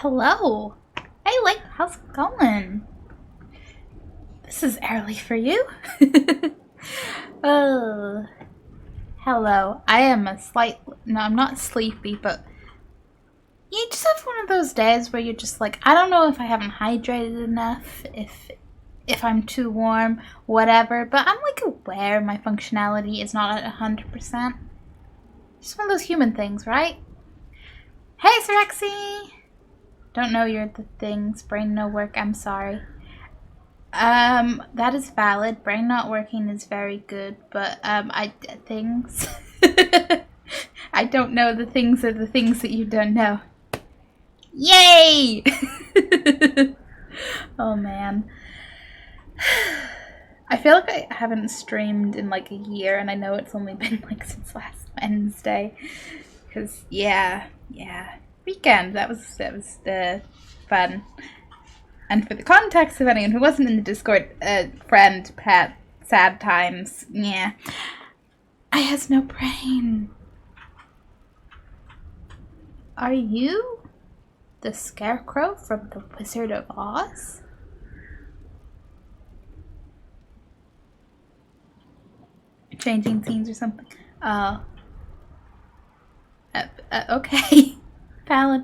Hello. Hey, Lake, how's it going? This is early for you. Oh, hello. I am no, I'm not sleepy, but you just have one of those days where you're just like, I don't know if I haven't hydrated enough, if I'm too warm, whatever, but I'm like aware my functionality is not at 100%. Just one of those human things, right? Hey, Sirexy! Don't know you're the things. Brain no work, I'm sorry. That is valid. Brain not working is very good, but, things. I don't know the things are the things that you don't know. Yay! Oh, man. I feel like I haven't streamed in like a year, and I know it's only been like since last Wednesday. Because, yeah. Weekend, that was fun. And for the context of anyone who wasn't in the Discord, friend, Pat, sad times, yeah. I has no brain. Are you the Scarecrow from The Wizard of Oz? Changing scenes or something? Okay. Valid.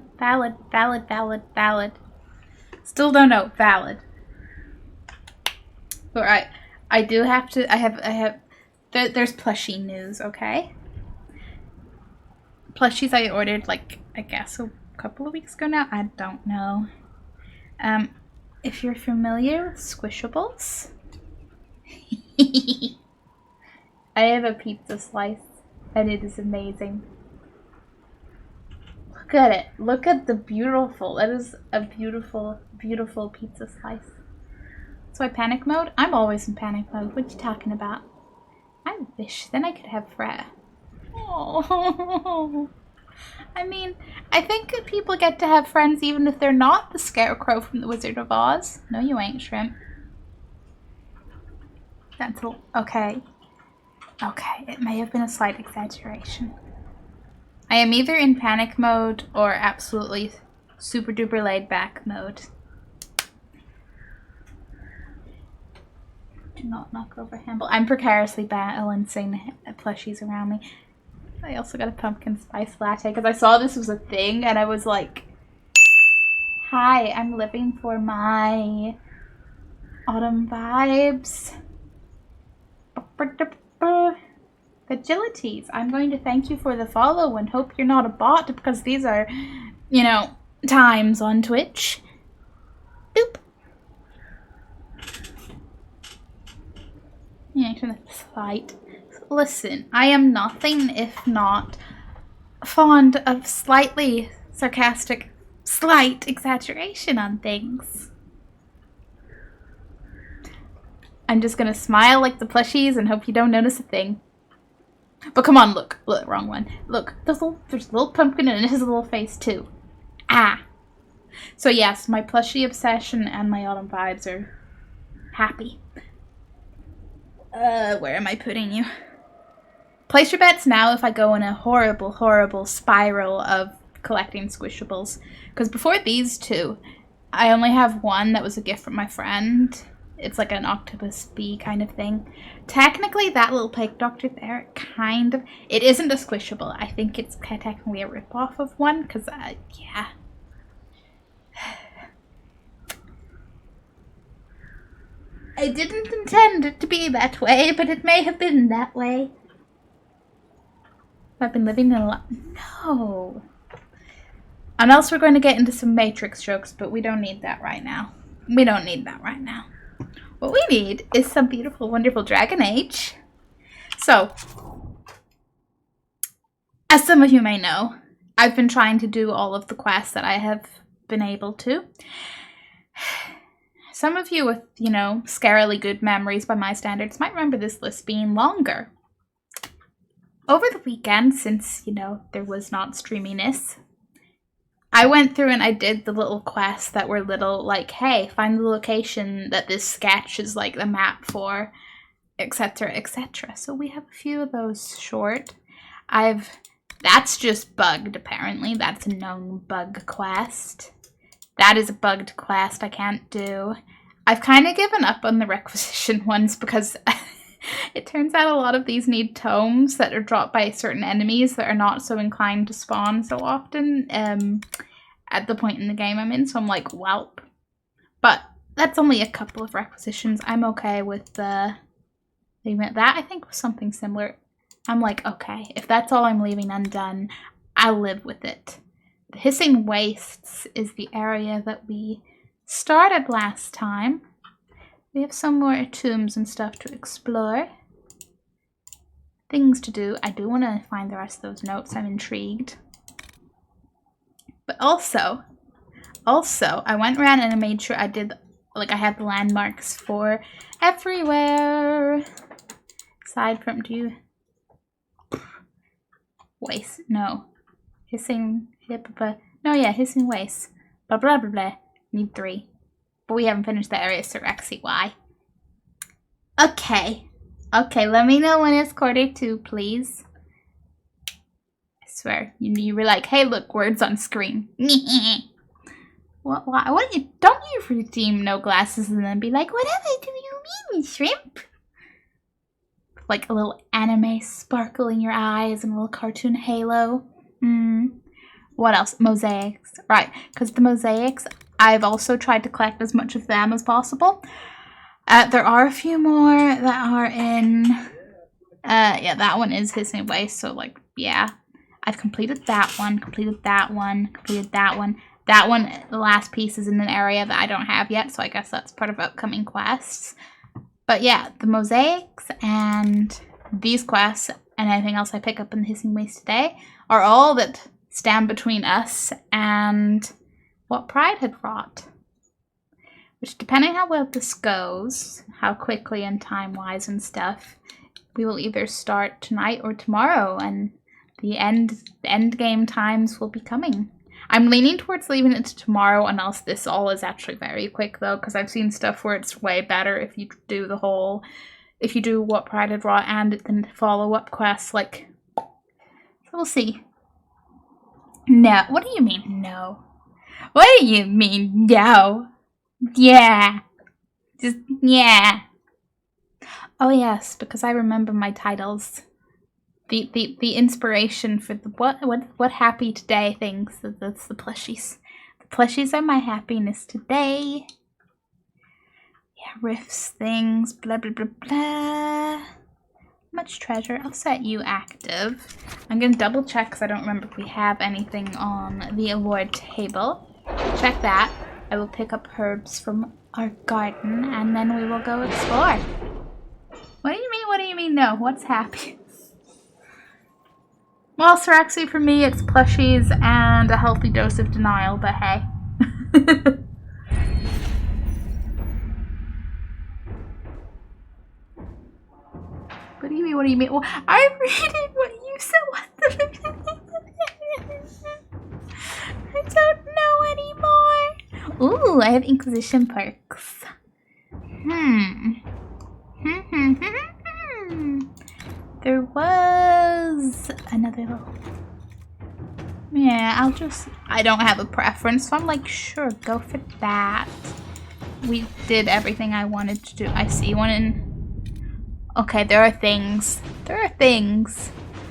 Still don't know. Valid. Alright. I do have to, there's plushie news, okay? Plushies I ordered, like, I guess a couple of weeks ago now? I don't know. If you're familiar with Squishables, I have a pizza slice, and it is amazing. Look at it. Look at the beautiful. That is a beautiful, beautiful pizza slice. So panic mode? I'm always in panic mode. What you talking about? I wish then I could have Freya. Oh. I mean, I think that people get to have friends even if they're not the Scarecrow from The Wizard of Oz. No, you ain't, Shrimp. That's okay. Okay, it may have been a slight exaggeration. I am either in panic mode or absolutely super duper laid back mode. Do not knock over handle. I'm precariously balancing plushies around me. I also got a pumpkin spice latte because I saw this was a thing and I was like, hi, I'm living for my autumn vibes. Agilities, I'm going to thank you for the follow and hope you're not a bot because these are, you know, times on Twitch. Boop. Yeah, slight. Listen, I am nothing if not fond of slightly sarcastic, slight exaggeration on things. I'm just gonna smile like the plushies and hope you don't notice a thing. But come on, look, wrong one. Look, there's a little pumpkin and his little face too. Ah. So yes, my plushie obsession and my autumn vibes are happy. Where am I putting you? Place your bets now if I go in a horrible, horrible spiral of collecting Squishables. Because before these two, I only have one that was a gift from my friend. It's like an octopus bee kind of thing. Technically, that little plague doctor there, kind of... It isn't a Squishable. I think it's technically a ripoff of one, because, yeah. I didn't intend it to be that way, but it may have been that way. I've been living in a lot... No. And else we're going to get into some Matrix jokes, but we don't need that right now. We don't need that right now. What we need is some beautiful, wonderful Dragon Age. So, as some of you may know, I've been trying to do all of the quests that I have been able to. Some of you with, you know, scarily good memories by my standards might remember this list being longer. Over the weekend, since, you know, there was not streaminess, I went through and I did the little quests that were little, like, hey, find the location that this sketch is, like, the map for, etc., etc. So we have a few of those short. That's just bugged, apparently. That's a known bug quest. That is a bugged quest I can't do. I've kind of given up on the requisition ones because it turns out a lot of these need tomes that are dropped by certain enemies that are not so inclined to spawn so often at the point in the game I'm in. So I'm like, welp. But that's only a couple of requisitions. I'm okay with that. I think was something similar. I'm like, okay, if that's all I'm leaving undone, I'll live with it. The Hissing Wastes is the area that we started last time. We have some more tombs and stuff to explore. Things to do. I do want to find the rest of those notes. I'm intrigued. But also, I went around and I made sure I did, like, I had the landmarks for everywhere. Aside from, waste, no. Hissing waste. Blah, blah, blah, blah. Need 3. But we haven't finished the area, so I see why. Okay, let me know when it's 1:45, please. I swear, you were like, hey, look, words on screen. What don't you redeem no glasses and then be like, whatever do you mean, shrimp? Like a little anime sparkle in your eyes and a little cartoon halo. What else? Mosaics. Right, because the mosaics, I've also tried to collect as much of them as possible. There are a few more that are in... yeah, that one is Hissing Waste, so, like, yeah. I've completed that one, completed that one. That one, the last piece is in an area that I don't have yet, so I guess that's part of upcoming quests. But yeah, the mosaics and these quests and anything else I pick up in the Hissing Waste today are all that stand between us and what Pride had wrought. Which, depending how well this goes, how quickly and time-wise and stuff, we will either start tonight or tomorrow, and the end game times will be coming. I'm leaning towards leaving it to tomorrow, unless this all is actually very quick, though, because I've seen stuff where it's way better if you do what Pride had wrought and then follow-up quests, like, so we'll see. No, what do you mean, no? What do you mean, no? Yeah. Just, yeah. Oh, yes, because I remember my titles. The inspiration for the what happy today things. That's the plushies. The plushies are my happiness today. Yeah, riffs, things, blah, blah, blah, blah. Much treasure. I'll set you active. I'm going to double check because I don't remember if we have anything on the award table. Check that. I will pick up herbs from our garden and then we will go explore. What do you mean? What do you mean no? What's happy? Well, Siraxi, for me, it's plushies and a healthy dose of denial, but hey. What do you mean? What do you mean? Well, I'm reading what you said. What the... I don't know anymore. Ooh, I have Inquisition perks. There was another little... Yeah, I don't have a preference, so I'm like, sure, go for that. We did everything I wanted to do. I see one in... Okay, there are things.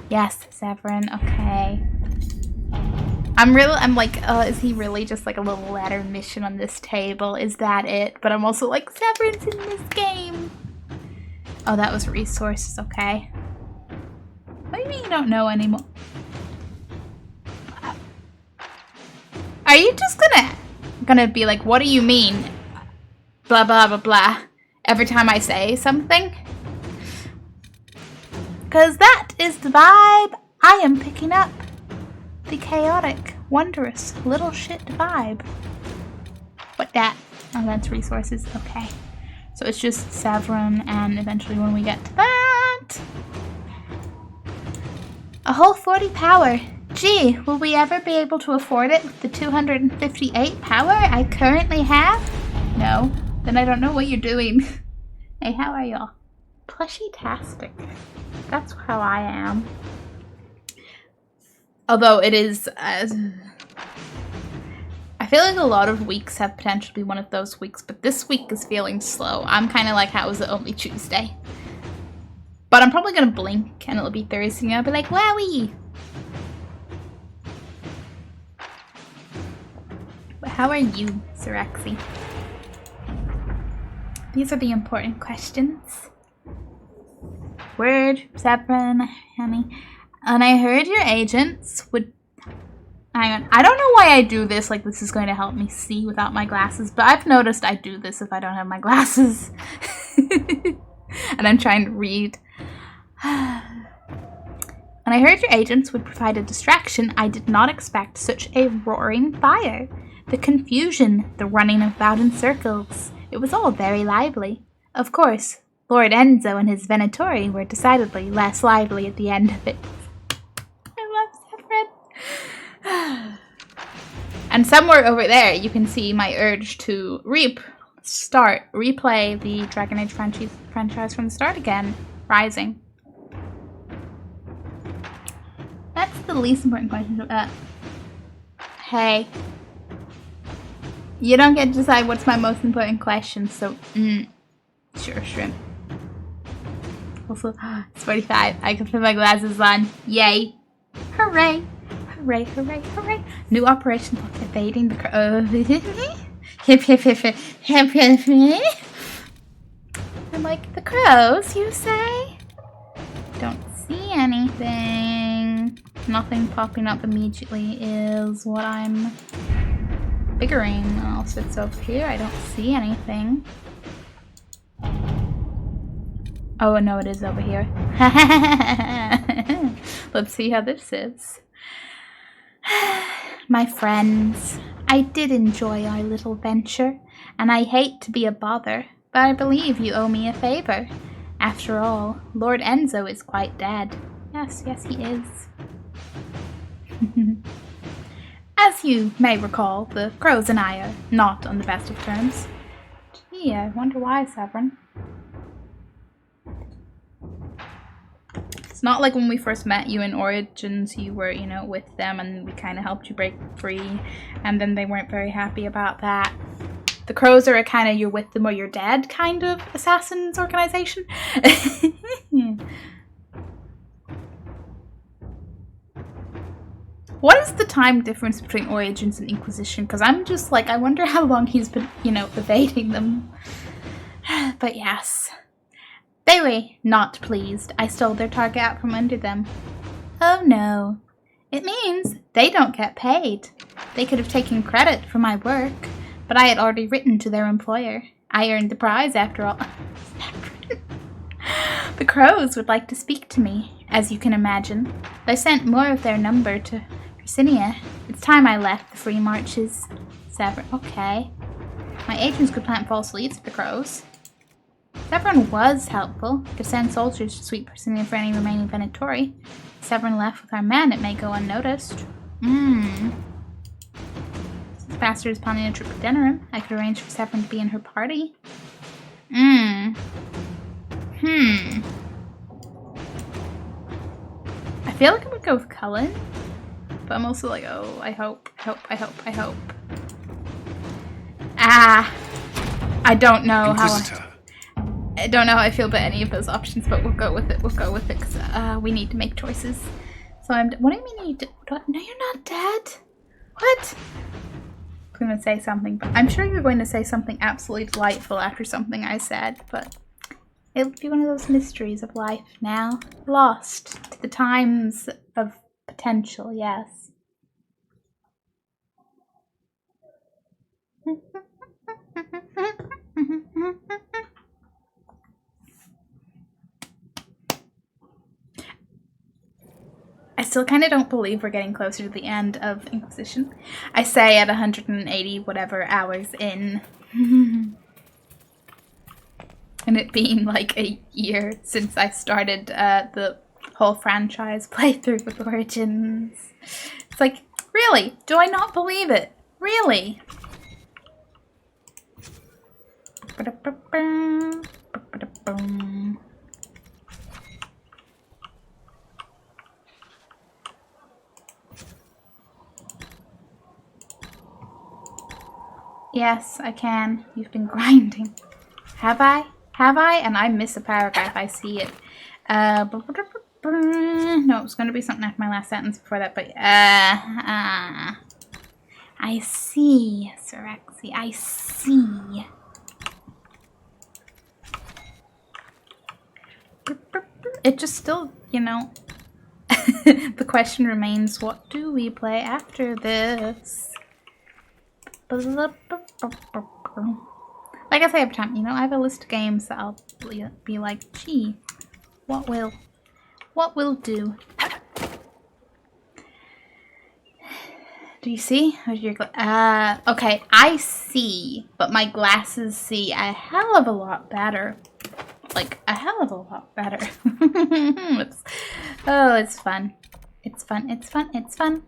Yes, Severin, okay. I'm like, is he really just like a little ladder mission on this table? Is that it? But I'm also like, Severin's in this game. Oh, that was resources, okay. What do you mean you don't know anymore? Are you just gonna be like, what do you mean? Blah, blah, blah, blah. Every time I say something? Because that is the vibe I am picking up. The chaotic, wondrous, little shit vibe. What that? Oh, that's resources. Okay. So it's just Severin, and eventually when we get to that... A whole 40 power. Gee, will we ever be able to afford it with the 258 power I currently have? No. Then I don't know what you're doing. Hey, how are y'all? Plushy-tastic. That's how I am. Although it is... I feel like a lot of weeks have potential to be one of those weeks, but this week is feeling slow. I'm kind of like, how is it only Tuesday? But I'm probably going to blink and it'll be Thursday and I'll be like, wowie! But how are you, Sirexi? These are the important questions. Word, Severin, honey. And I heard your agents would... Hang on. I don't know why I do this, like this is going to help me see without my glasses, but I've noticed I do this if I don't have my glasses. And I'm trying to read. And I heard your agents would provide a distraction. I did not expect such a roaring fire. The confusion, the running about in circles. It was all very lively. Of course, Lord Enzo and his Venatori were decidedly less lively at the end of it. I love Severin. And somewhere over there, you can see my urge to replay the Dragon Age franchise from the start again. Rising. That's the least important question. Hey. You don't get to decide what's my most important question, so sure, shrimp. Also, it's 45. I can put my glasses on. Yay. Hooray. Hooray, hooray, hooray. New operation for evading the hip, hip, hip, hip, hip, hip, hip. I'm like, the crows, you say? Don't see anything. Nothing popping up immediately is what I'm figuring. Also, it's over here. I don't see anything. Oh, no, it is over here. Let's see how this is. My friends, I did enjoy our little venture, and I hate to be a bother, but I believe you owe me a favor. After all, Lord Enzo is quite dead. Yes, yes, he is. As you may recall, the crows and I are not on the best of terms. Gee, I wonder why, Severin. It's not like when we first met you in Origins, you were, you know, with them and we kind of helped you break free, and then they weren't very happy about that. The crows are a kind of you're with them or you're dead kind of assassins organization. What is the time difference between Origins and Inquisition? Because I'm just like, I wonder how long he's been, you know, evading them. But yes. They were not pleased. I stole their target out from under them. Oh no. It means they don't get paid. They could have taken credit for my work, but I had already written to their employer. I earned the prize after all. The crows would like to speak to me, as you can imagine. They sent more of their number to Hercynia. It's time I left the free marches. Severin, okay. My agents could plant false leads for the crows. Severin was helpful. Could send soldiers to sweep Hercynia for any remaining Venatori. If Severin left with our men, it may go unnoticed. Since Master is planning a trip to Denerim, I could arrange for Severin to be in her party. I feel like I would go with Cullen, but I'm also like, oh, I hope. I don't know I don't know how I feel about any of those options, but we'll go with it. We'll go with it because we need to make choices. So what do you mean you did? No, you're not dead. What? I'm going to say something, but I'm sure you're going to say something absolutely delightful after something I said, but it'll be one of those mysteries of life now. Lost to the times of potential, yes. I still kind of don't believe we're getting closer to the end of Inquisition. I say at 180 whatever hours in. And it being like a year since I started the whole franchise playthrough with Origins. It's like, really? Do I not believe it? Really? Yes, I can. You've been grinding. Have I? Have I? And I miss a paragraph. I see it. No, it was going to be something after my last sentence before that, but I see, Sirexi. I see. It just still, you know, the question remains, what do we play after this? Like I say every time, you know, I have a list of games that I'll be like, gee, what will do? Do you see? Okay, I see, but my glasses see a hell of a lot better. Like, a hell of a lot better. It's fun. It's fun, it's fun, it's fun.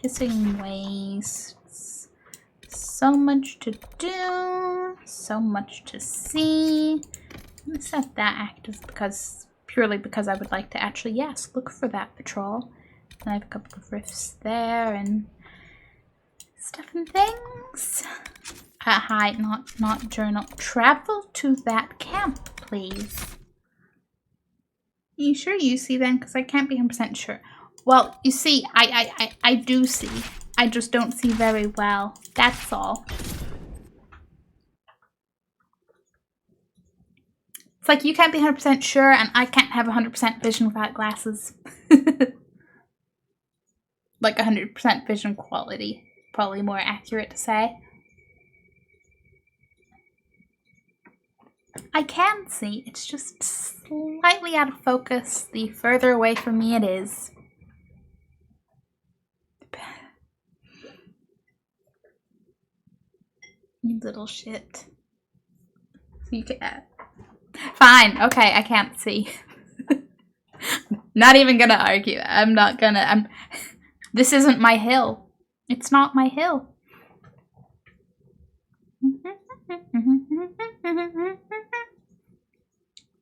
Hissing wastes. So much to do. So much to see. Let me set that act as purely because I would like to actually, yes, look for that patrol. And I have a couple of rifts there and stuff and things. Hi, not journal. Travel to that camp, please. You sure you see then? Because I can't be 100% sure. Well, you see, I do see. I just don't see very well. That's all. It's like you can't be 100% sure and I can't have 100% vision without glasses. Like 100% vision quality. Probably more accurate to say. I can see, it's just slightly out of focus the further away from me it is. You little shit. You can. Fine, okay, I can't see. Not even gonna argue. This isn't my hill. It's not my hill.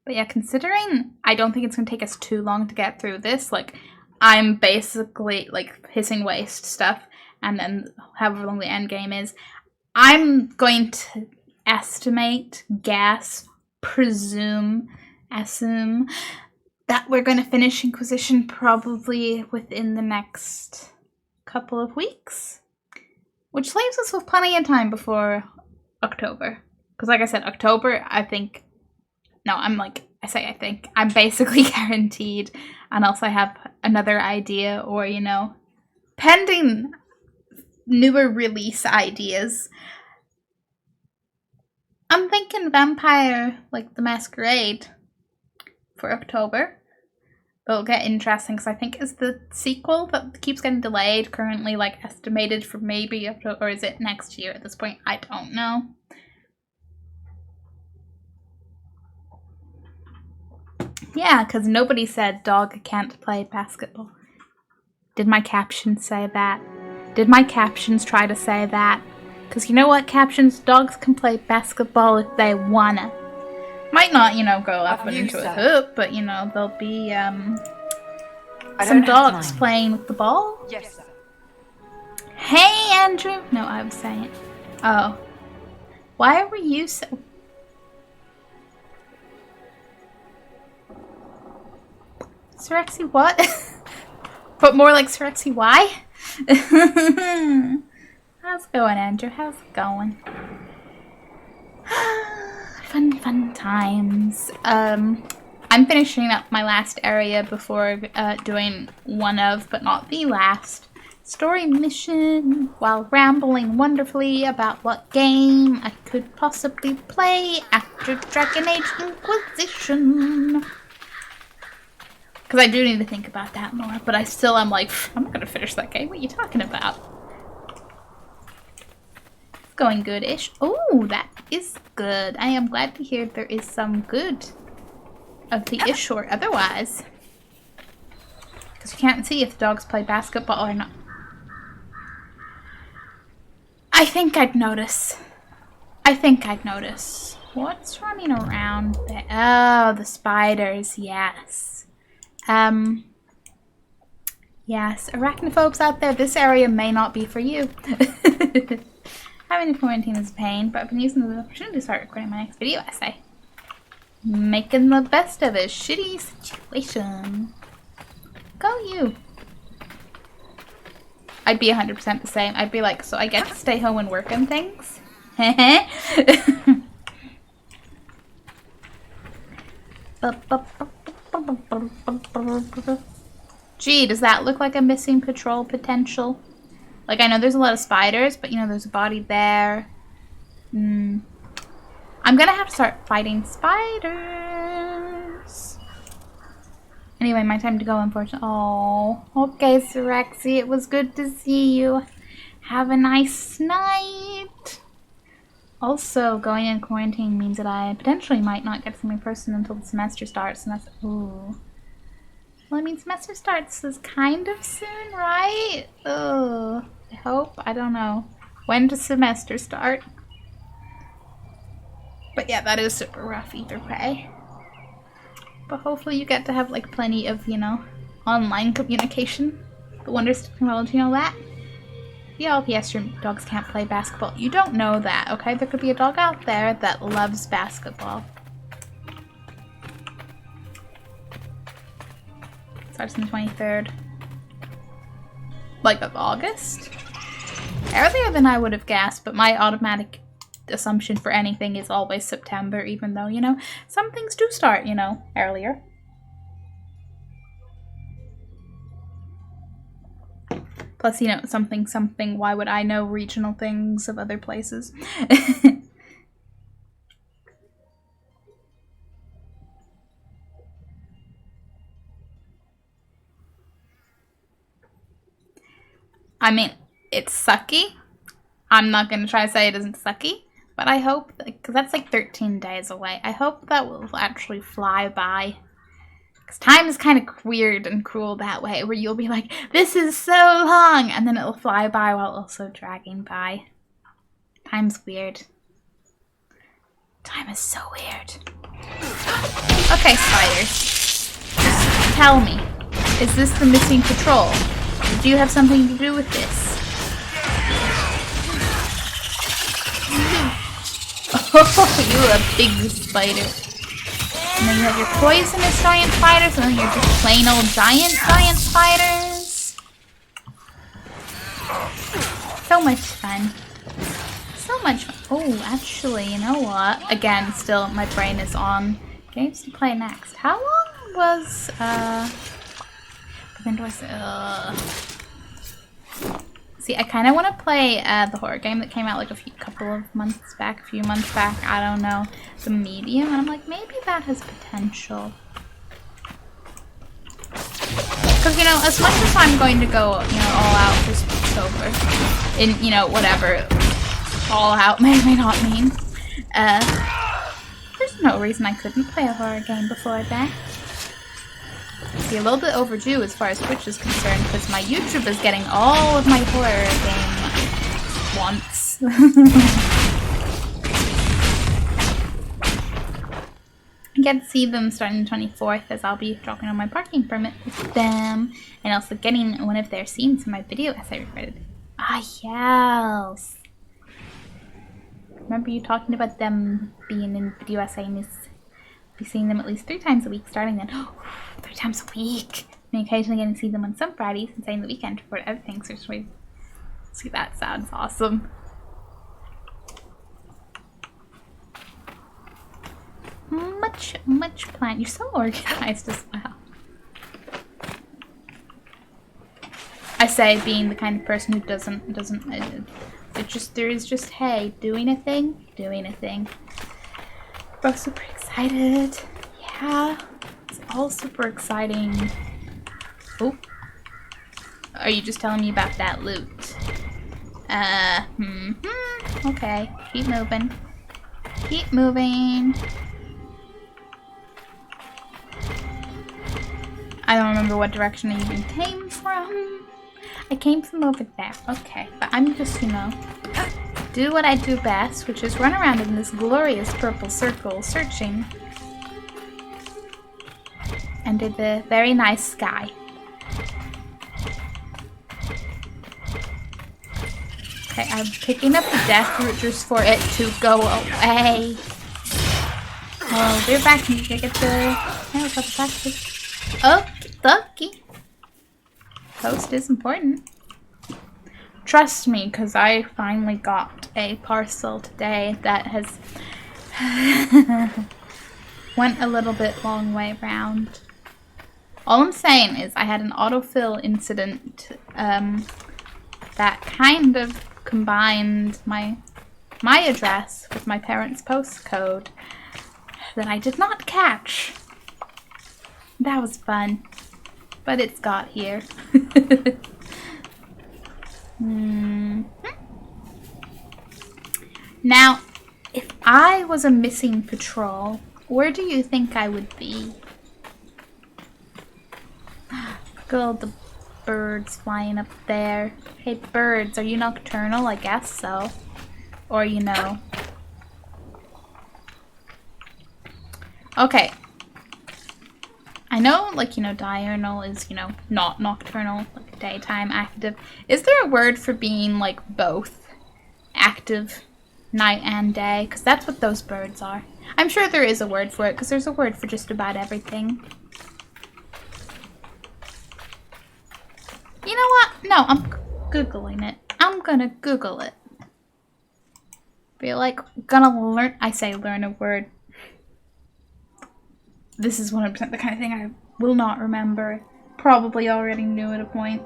But yeah, considering I don't think it's gonna take us too long to get through this, like I'm basically like hissing waste stuff and then however long the end game is, I'm going to estimate, guess, assume that we're going to finish Inquisition probably within the next couple of weeks, which leaves us with plenty of time before October. Because like I said, October, I think, no, I'm basically guaranteed, unless I have another idea or, you know, pending newer release ideas. I'm thinking Vampire, like the Masquerade, for October. It'll get interesting because I think is the sequel that keeps getting delayed currently like estimated for maybe October, or is it next year at this point? I don't know. Yeah, because nobody said dog can't play basketball. Did my captions say that? Did my captions try to say that? Because you know what, captions? Dogs can play basketball if they wanna. Might not, you know, go up and into a hoop, but, you know, there'll be, some dogs playing with the ball. Yes, sir. Hey, Andrew! No, I was saying. Oh. Why were you so... Sirexi what? But more like Sirexi why? How's it going, Andrew? How's it going? Fun times. I'm finishing up my last area before doing one of, but not the last, story mission while rambling wonderfully about what game I could possibly play after Dragon Age Inquisition. Because I do need to think about that more, but I still am like, I'm not going to finish that game. What are you talking about? It's going good-ish. Oh, that is good. I am glad to hear there is some good of the ish or otherwise. Because you can't see if the dogs play basketball or not. I think I'd notice. What's running around there? Oh, the spiders, yes. Yes, arachnophobes out there, this area may not be for you. Having a quarantine is a pain, but I've been using the opportunity to start recording my next video essay. Making the best of a shitty situation. Go you. I'd be 100% the same. I'd be like, so I get to stay home and work and things? Gee, does that look like a missing patrol potential? Like, I know there's a lot of spiders, but you know, there's a body there. I'm gonna have to start fighting spiders. Anyway, my time to go, unfortunately. Oh, okay, Sirexi, it was good to see you. Have a nice night. Also, going in quarantine means that I potentially might not get to see my person until the semester starts, and that's, ooh. Well, I mean, semester starts is kind of soon, right? Ugh. I hope. I don't know. When does semester start? But yeah, that is super rough either way. But hopefully you get to have, like, plenty of, you know, online communication. The wonders of technology and all that. Yeah, LPS, your dogs can't play basketball. You don't know that, okay? There could be a dog out there that loves basketball. Starts on the 23rd. Like of August? Earlier than I would have guessed, but my automatic assumption for anything is always September, even though, you know, some things do start, you know, earlier. Plus, you know, something, why would I know regional things of other places? I mean, it's sucky. I'm not going to try to say it isn't sucky, but I hope, because that's like 13 days away, I hope that will actually fly by. Because time is kind of weird and cruel that way, where you'll be like, this is so long, and then it'll fly by while also dragging by. Time's weird. Time is so weird. Okay, spiders. Just tell me, is this the missing patrol? Do you have something to do with this? Oh, you a big spider. And then you have your poisonous giant spiders, and then you're just plain old giant spiders. So much fun. So much fun. Oh, actually, you know what? Again, still, my brain is on games to play next. How long was, when do I say, See, I kind of want to play the horror game that came out like a few months back, I don't know, The Medium, and I'm like, maybe that has potential. Because, you know, as much as I'm going to go, you know, all out for Spooktober, in, you know, whatever all out may or may not mean, there's no reason I couldn't play a horror game before that. See, a little bit overdue as far as Twitch is concerned, because my YouTube is getting all of my horror game once. I get to see them starting the 24th, as I'll be dropping on my parking permit with them, and also getting one of their scenes in my video essay recorded. Ah, yes! Remember you talking about them being in video essay, and be seeing them at least 3 times a week starting then. 3 times a week! And occasionally getting to see them on some Fridays and staying the weekend to record other things. See, that sounds awesome. Much plan. You're so organized as well. I say being the kind of person who doesn't there is just, hey, doing a thing. We're super excited. Yeah, it's all super exciting. Oh, are you just telling me about that loot? Okay, keep moving. I don't remember what direction I even came from. I came from over there. Okay, but I'm just, you know, do what I do best, which is run around in this glorious purple circle searching under the very nice sky. Okay, I'm picking up the death root just for it to go away. Oh, we're back. Can you get the... Oh, got the package. Oh, lucky. Post is important. Trust me, because I finally got a parcel today that has went a little bit long way around. All I'm saying is I had an autofill incident that kind of combined my address with my parents' postcode that I did not catch. That was fun, but it's got here. Now, if I was a missing patrol, where do you think I would be? Look at all the birds flying up there. Hey birds, are you nocturnal? I guess so. Or you know. Okay. I know, like, you know, diurnal is, you know, not nocturnal, like daytime active. Is there a word for being, like, both active night and day? Because that's what those birds are. I'm sure there is a word for it, because there's a word for just about everything. You know what? No, I'm Googling it. I'm gonna Google it. Feel like gonna learn, I say learn a word. This is 100% the kind of thing I will not remember. Probably already knew at a point.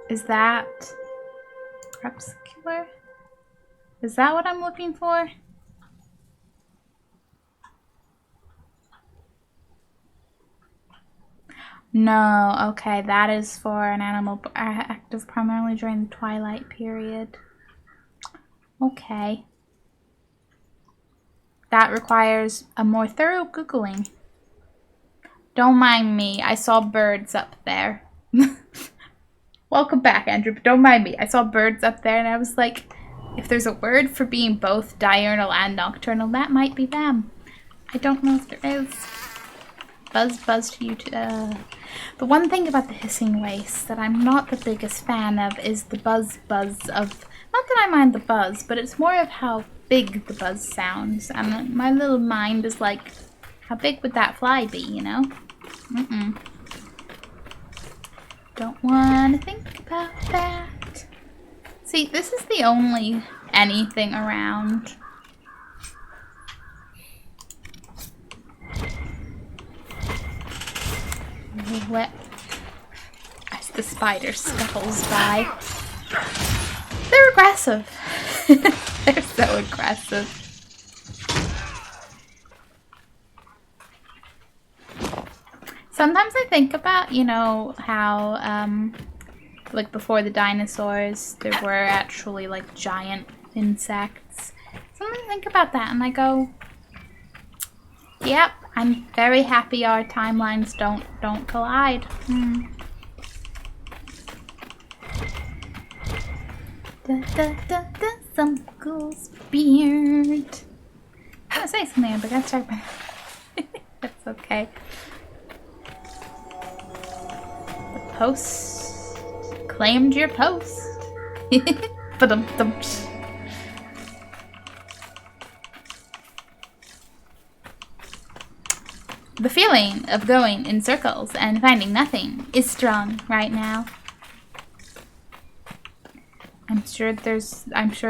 Is that crepuscular? Is that what I'm looking for? No, okay, that is for an animal active primarily during the twilight period. Okay. That requires a more thorough Googling. Don't mind me, I saw birds up there. Welcome back, Andrew, but don't mind me. I saw birds up there and I was like, if there's a word for being both diurnal and nocturnal, that might be them. I don't know if there is. Buzz to you too. The one thing about the hissing waste that I'm not the biggest fan of is the buzz of, not that I mind the buzz, but it's more of how big the buzz sounds. And my little mind is like, how big would that fly be, you know? Don't want to think about that. See, this is the only anything around. What? As the spider scuttles by. They're aggressive. They're so aggressive. Sometimes I think about, you know, how, like before the dinosaurs, there were actually like giant insects. Sometimes I think about that and I go, yep, I'm very happy our timelines don't collide. Some ghoul's beard. I was gonna say something, but I gotta check my. That's okay. The post claimed your post. Ba-dum-dum. The feeling of going in circles and finding nothing is strong right now. I'm sure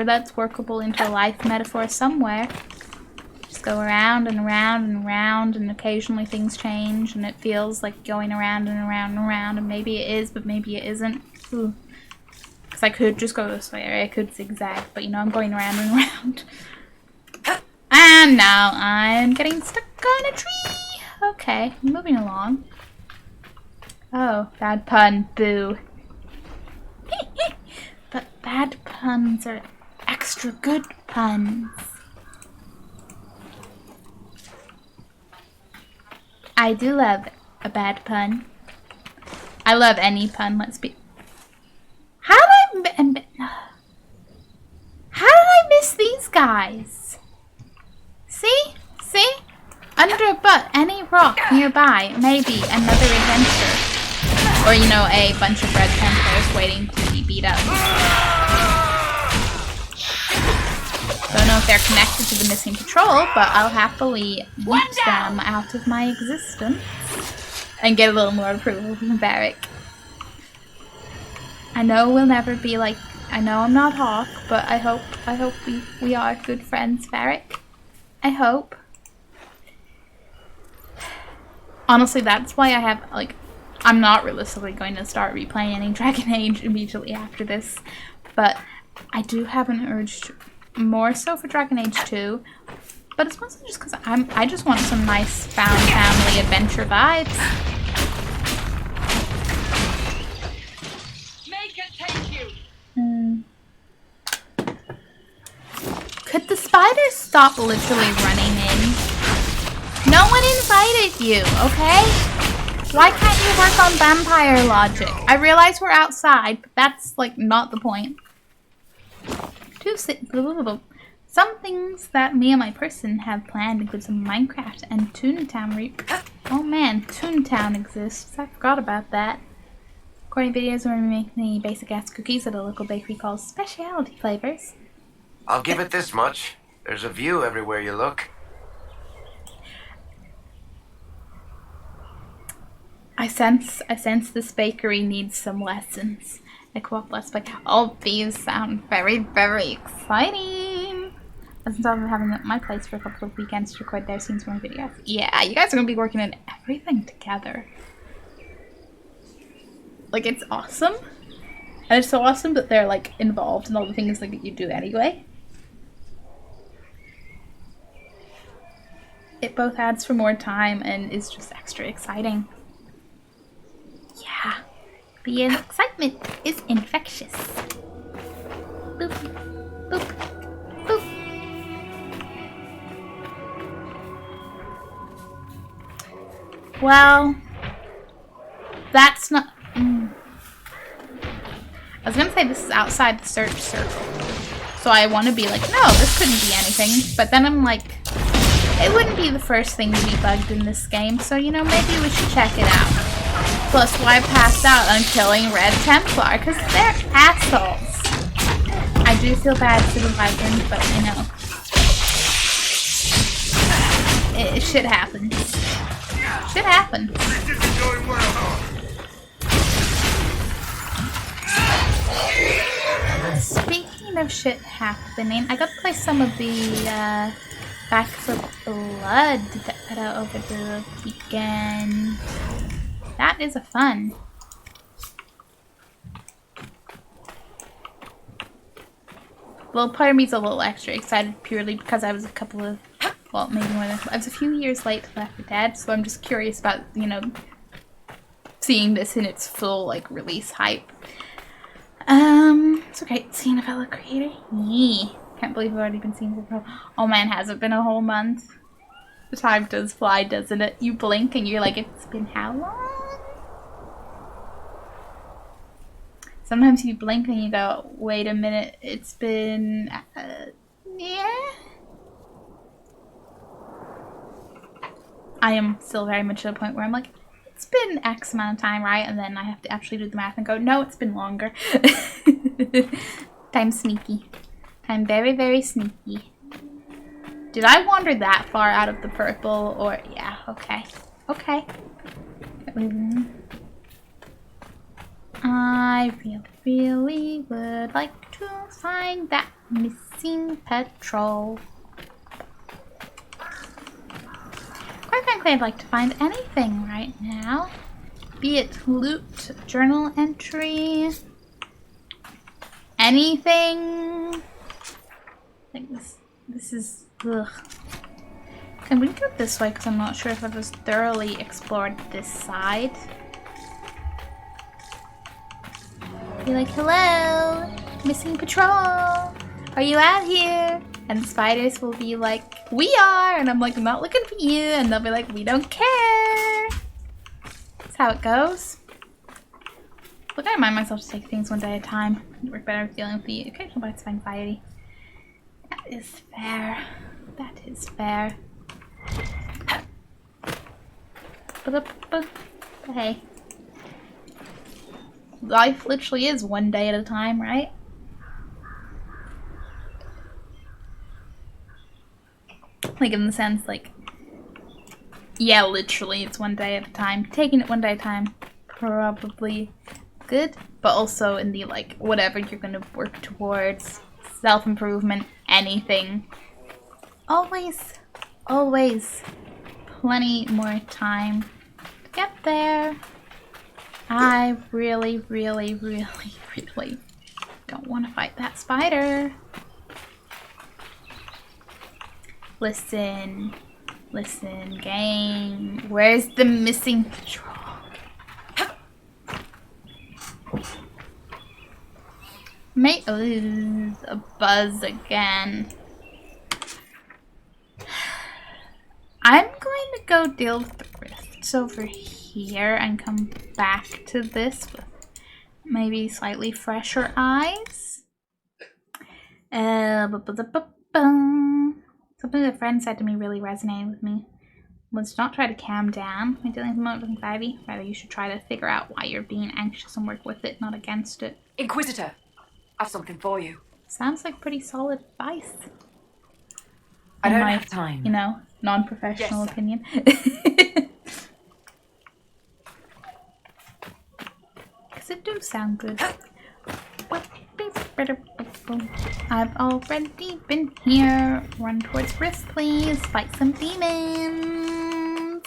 that's workable into a life metaphor somewhere. Just go around and around and around, and occasionally things change and it feels like going around and around and around, and maybe it is, but maybe it isn't. Because I could just go this way, or I could zigzag, but you know, I'm going around and around. And now I'm getting stuck on a tree. Okay, moving along. Oh, bad pun. Boo. But bad puns are extra good puns. I do love a bad pun. I love any pun, let's be... How did I... nearby. Maybe another adventure. Or, you know, a bunch of Red Templars waiting to be beat up. Don't know if they're connected to the missing patrol, but I'll happily weed them out of my existence. And get a little more approval from Varric. I know we'll never be like... I know I'm not Hawk, but I hope we are good friends, Varric. I hope. Honestly, that's why I have, like... I'm not realistically going to start replaying any Dragon Age immediately after this. But I do have an urge more so for Dragon Age 2. But it's mostly just because I just want some nice found family adventure vibes. Make it take you. Could the spiders stop literally running in? No one invited you, okay? Why can't you work on vampire logic? I realize we're outside, but that's like not the point. Some things that me and my person have planned include some Minecraft and Toontown Oh man, Toontown exists. I forgot about that. Recording videos where we make the basic ass cookies at a local bakery called Specialty Flavors. I'll give it this much. There's a view everywhere you look. I sense this bakery needs some lessons. A co-op Let's Play. All these sound very, very exciting. Since I've been having my place for a couple of weekends to record their scenes for my videos. Yeah, you guys are gonna be working on everything together. Like, it's awesome. And it's so awesome that they're like involved in all the things like that you do anyway. It both adds for more time and is just extra exciting. Yeah. The excitement is infectious. Boop. Boop. Boop. Well, that's not... I was gonna say this is outside the search circle. So I want to be like, no, this couldn't be anything. But then I'm like, it wouldn't be the first thing to be bugged in this game. So, you know, maybe we should check it out. Plus, why pass out on killing Red Templar? Because they're assholes. I do feel bad for the Vikings, but you know. Shit happens. Shit happens. This isn't going well. Speaking of shit happening, I got to play some of the Back for Blood that put out over the weekend. That is a fun. Well, part of me's a little extra excited purely because I was a couple of, well, maybe more than, I was a few years late to Left 4 Dead, so I'm just curious about, you know, seeing this in its full, like, release hype. It's okay, seeing a fellow creator. Yee. Can't believe I've already been seeing the pro. Oh man, has it been a whole month? The time does fly, doesn't it? You blink and you're like, it's been how long? Sometimes you blink and you go, wait a minute, it's been, yeah? I am still very much at a point where I'm like, it's been X amount of time, right? And then I have to actually do the math and go, no, it's been longer. Time sneaky. Time very, very sneaky. Did I wander that far out of the purple? Or, yeah, okay. Okay. I really, really would like to find that missing patrol. Quite frankly, I'd like to find anything right now. Be it loot, journal entry, anything. Like this is, ugh. Can we go this way? Because I'm not sure if I've just thoroughly explored this side. Be like, hello, missing patrol. Are you out here? And the spiders will be like, we are. And I'm like, I'm not looking for you. And they'll be like, we don't care. That's how it goes. Look, I remind myself to take things one day at a time. It'd work better with dealing with the occasional bites of anxiety. That is fair. That is fair. Hey. Life literally is one day at a time, right? Like, in the sense, like, yeah, literally, it's one day at a time. Taking it one day at a time, probably good, but also in the, like, whatever you're gonna work towards, self-improvement, anything. Always, always plenty more time to get there. I really, really, really, really don't want to fight that spider. Listen, listen, game. Where's the missing control? Mate, oh, a buzz again. I'm going to go deal with the rifts over here and come back to this with maybe slightly fresher eyes. Something a friend said to me really resonated with me. Was not try to calm down when dealing with emotional anxiety. Rather, you should try to figure out why you're being anxious and work with it, not against it. Inquisitor, I've something for you. Sounds like pretty solid advice. I don't my, have time. You know, non-professional Yes, opinion. Because it do sound good. I've already been here. Run towards risk, please. Fight some demons.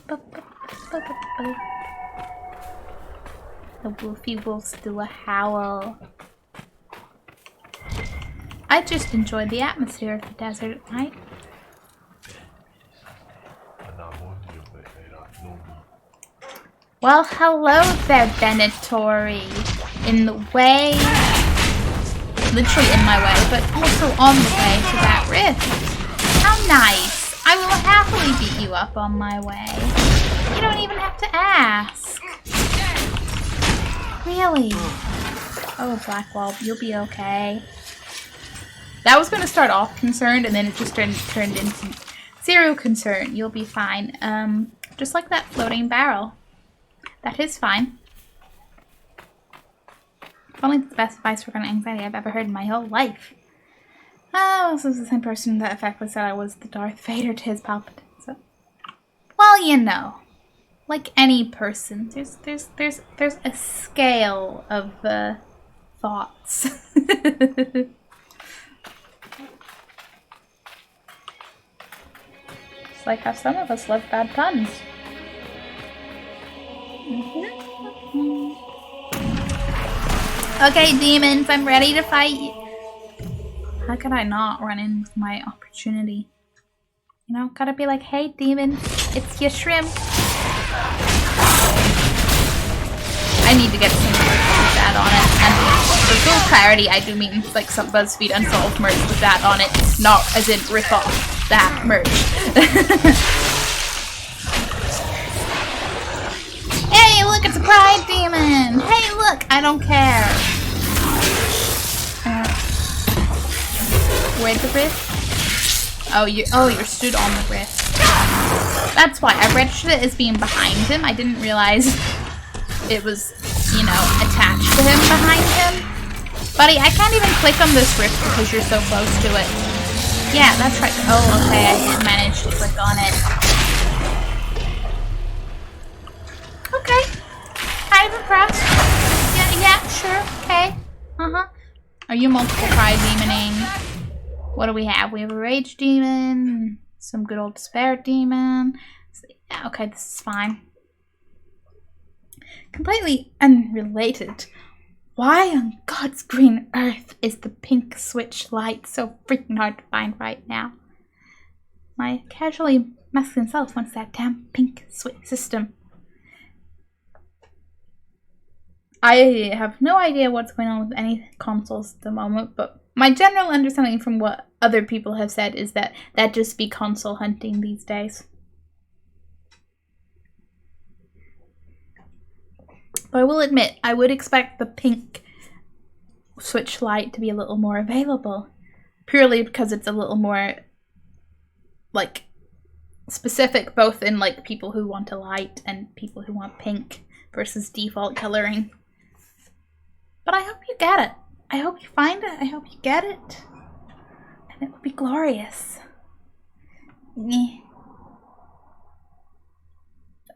The wolfy wolves do a howl. I just enjoy the atmosphere of the desert at night. Well, hello there, Benetory. In the way, literally in my way, but also on the way to that rift. How nice. I will happily beat you up on my way. You don't even have to ask. Really? Oh, Blackwall, you'll be okay. That was going to start off concerned, and then it just turned into zero concern. You'll be fine. Just like that floating barrel. That is fine. Probably the best advice for kind of anxiety I've ever heard in my whole life. Oh, this is the same person that effectively said I was the Darth Vader to his Palpatine. So, well, you know, like any person, there's a scale of thoughts. It's like how some of us love bad puns. Okay, demons, I'm ready to fight you. How could I not run in with my opportunity? You know, gotta be like, hey, demons, it's your shrimp. I need to get some merch with that on it. And for full clarity, I do mean like some BuzzFeed Unsolved merch with that on it, not as in rip off that merch. Hey, look, it's a pride demon! Hey, look, I don't care. Where's the rift? Oh, you're stood on the rift. That's why I registered it as being behind him. I didn't realize it was, you know, attached to him behind him. Buddy, I can't even click on this rift because you're so close to it. Yeah, that's right. Oh, okay, I did manage to click on it. Okay. Kind of impressed. Yeah, sure. Okay. Are you multiple pride demoning? What do we have? We have a rage demon, some good old despair demon. So, yeah, okay, this is fine. Completely unrelated. Why on God's green earth is the pink switch light so freaking hard to find right now? My casually masculine self wants that damn pink switch system. I have no idea what's going on with any consoles at the moment, but my general understanding from what other people have said is that just be console hunting these days. But I will admit, I would expect the pink switch light to be a little more available. Purely because it's a little more, like, specific both in like people who want a light and people who want pink versus default coloring. But I hope you get it. I hope you find it. I hope you get it. And it will be glorious. Yeah.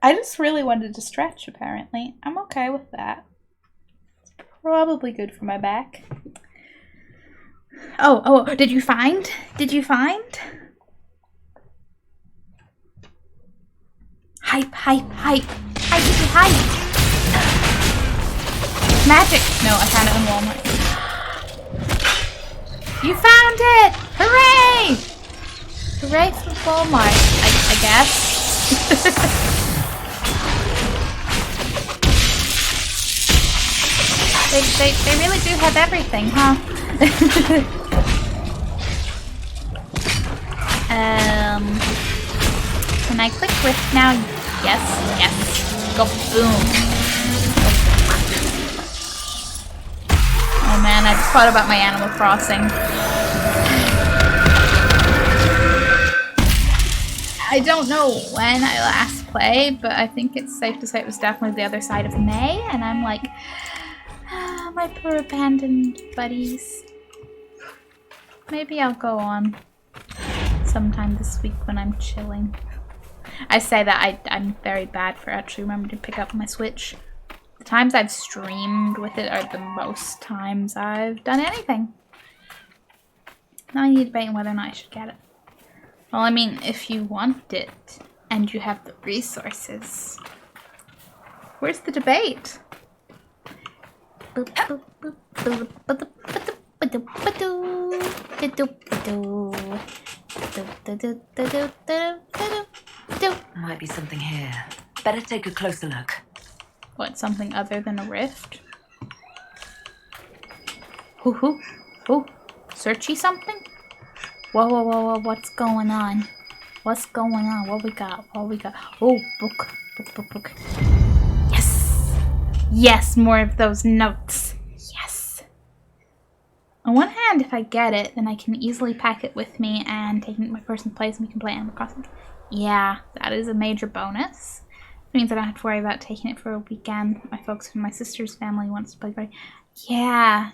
I just really wanted to stretch, apparently. I'm okay with that. It's probably good for my back. Oh, did you find? Did you find? Hype. Magic! No, I found it in Walmart. You found it! Hooray! Hooray for Walmart, I guess. they really do have everything, huh? Can I click rift now? Yes. Go boom. Oh man, I just thought about my Animal Crossing. I don't know when I last played, but I think it's safe to say it was definitely the other side of May, and I'm like, my poor abandoned buddies. Maybe I'll go on sometime this week when I'm chilling. I say that I'm very bad for actually remembering to pick up my Switch. The times I've streamed with it are the most times I've done anything. Now I need debating whether or not I should get it. Well, I mean, if you want it and you have the resources. Where's the debate? Might be something here. Better take a closer look. What, something other than a rift? Ooh, searchy something? Whoa, what's going on? What's going on? What we got? Oh, book. Yes, more of those notes. Yes. On one hand, if I get it, then I can easily pack it with me and take it to my personal place and we can play Animal Crossing. Yeah, that is a major bonus. It means I don't have to worry about taking it for a weekend. My folks from my sister's family wants to play. Yeah.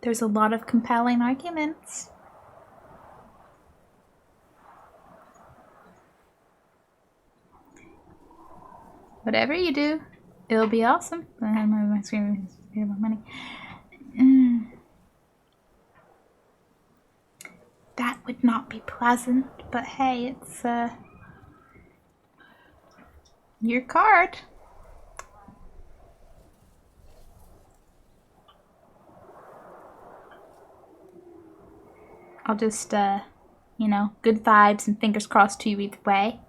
There's a lot of compelling arguments. Whatever you do, it'll be awesome. My screen is more money. That would not be pleasant, but hey, it's your card. I'll just, you know, good vibes and fingers crossed to you either way.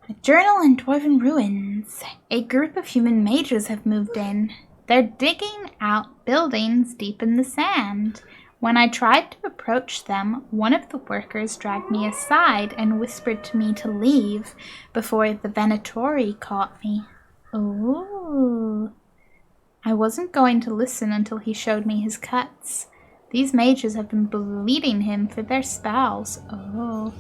A journal in Dwarven ruins. A group of human mages have moved in. They're digging out buildings deep in the sand. When I tried to approach them, one of the workers dragged me aside and whispered to me to leave before the Venatori caught me. Ooh. I wasn't going to listen until he showed me his cuts. These mages have been bleeding him for their spells. Oh.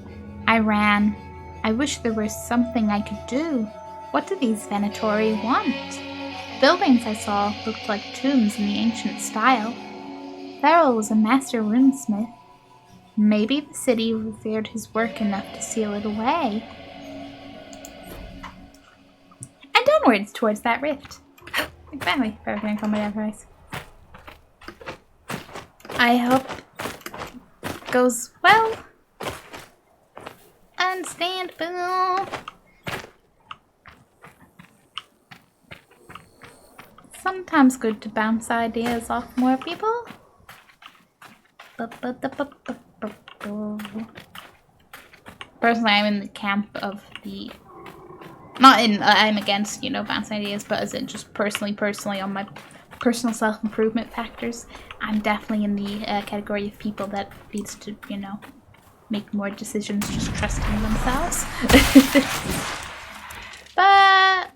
I ran. I wish there was something I could do. What do these Venatori want? The buildings I saw looked like tombs in the ancient style. Farrell was a master runesmith. Maybe the city revered his work enough to seal it away. And downwards towards that rift. Exactly. Everything from my advice. I hope it goes well. Understandable. Sometimes good to bounce ideas off more people. Personally, I'm in the camp of the... Not in... I'm against, you know, bouncing ideas, but as in just personally on my personal self-improvement factors, I'm definitely in the category of people that needs to, you know, make more decisions just trusting themselves. But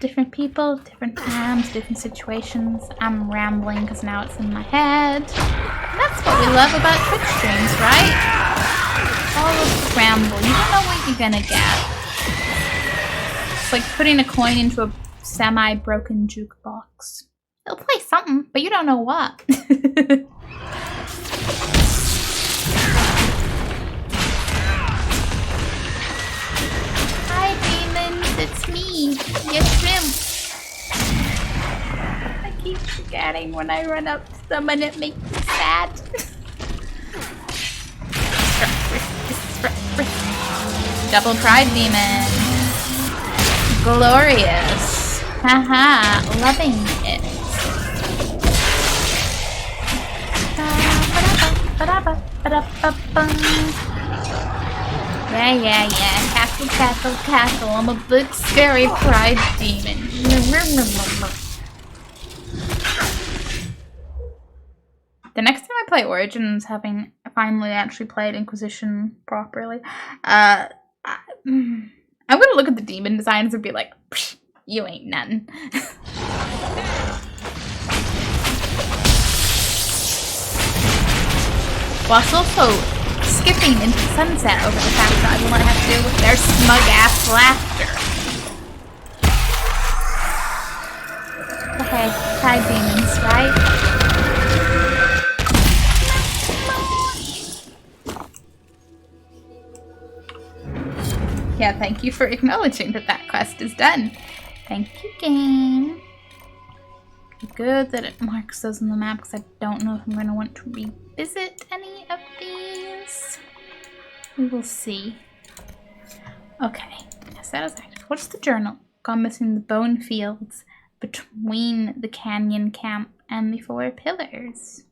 different people, different times, different situations. I'm rambling because now it's in my head. And that's what we love about Twitch streams, right? All of the ramble. You don't know what you're gonna get. It's like putting a coin into a semi-broken jukebox. It'll play something, but you don't know what. Hi, demons. It's me, your shrimp. I keep forgetting when I run up to them and it makes me sad. Double pride demon. Glorious. Haha, loving it. Yeah. Castle. I'm a big scary pride demon. The next time I play Origins, having finally actually played Inquisition properly, I'm gonna look at the demon designs and be like, you ain't none. Whilst also skipping into sunset over the fact that I will not have to deal with their smug ass laughter. Okay, pride demons, right? Yeah, thank you for acknowledging that that quest is done. Thank you, game. Good that it marks those on the map because I don't know if I'm going to want to revisit any of these. We will see. Okay, yes, that is active. What's the journal? Gone missing the bone fields between the canyon camp and the 4 pillars.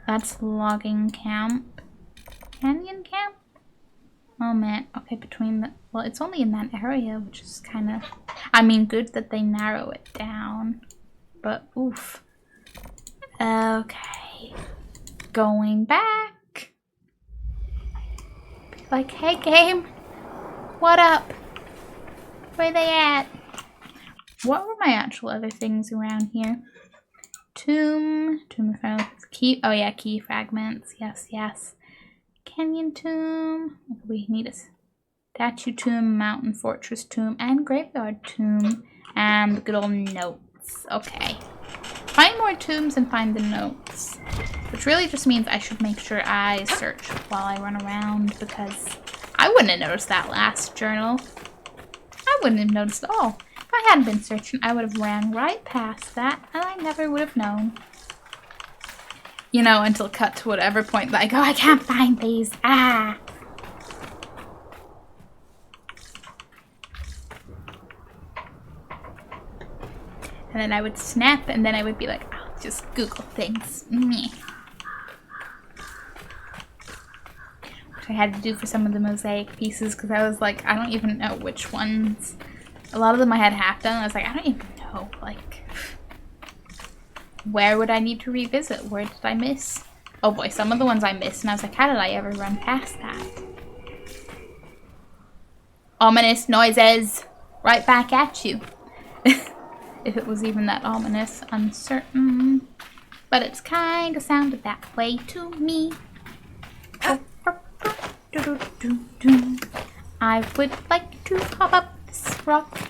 That's logging camp. Canyon camp? Oh man, okay, between the, well, it's only in that area, which is kind of, I mean, good that they narrow it down, but oof. Okay, going back. Like, hey game, what up? Where they at? What were my actual other things around here? Tomb of fragments, key, oh yeah, key fragments, yes. Canyon tomb, we need a statue tomb, mountain fortress tomb, and graveyard tomb, and the good old notes. Okay, find more tombs and find the notes, which really just means I should make sure I search while I run around, because I wouldn't have noticed that last journal. I wouldn't have noticed at all. If I hadn't been searching, I would have ran right past that, and I never would have known. You know, until cut to whatever point, like, oh, I can't find these. Ah! And then I would snap, and then I would be like, I'll just Google things. Meh. Which I had to do for some of the mosaic pieces, because I was like, I don't even know which ones. A lot of them I had half done, I was like, I don't even know, like... Where would I need to revisit? Where did I miss? Oh boy, some of the ones I missed, and I was like, how did I ever run past that? Ominous noises! Right back at you. If it was even that ominous, uncertain. But it's kind of sounded that way to me. I would like to hop up this rock.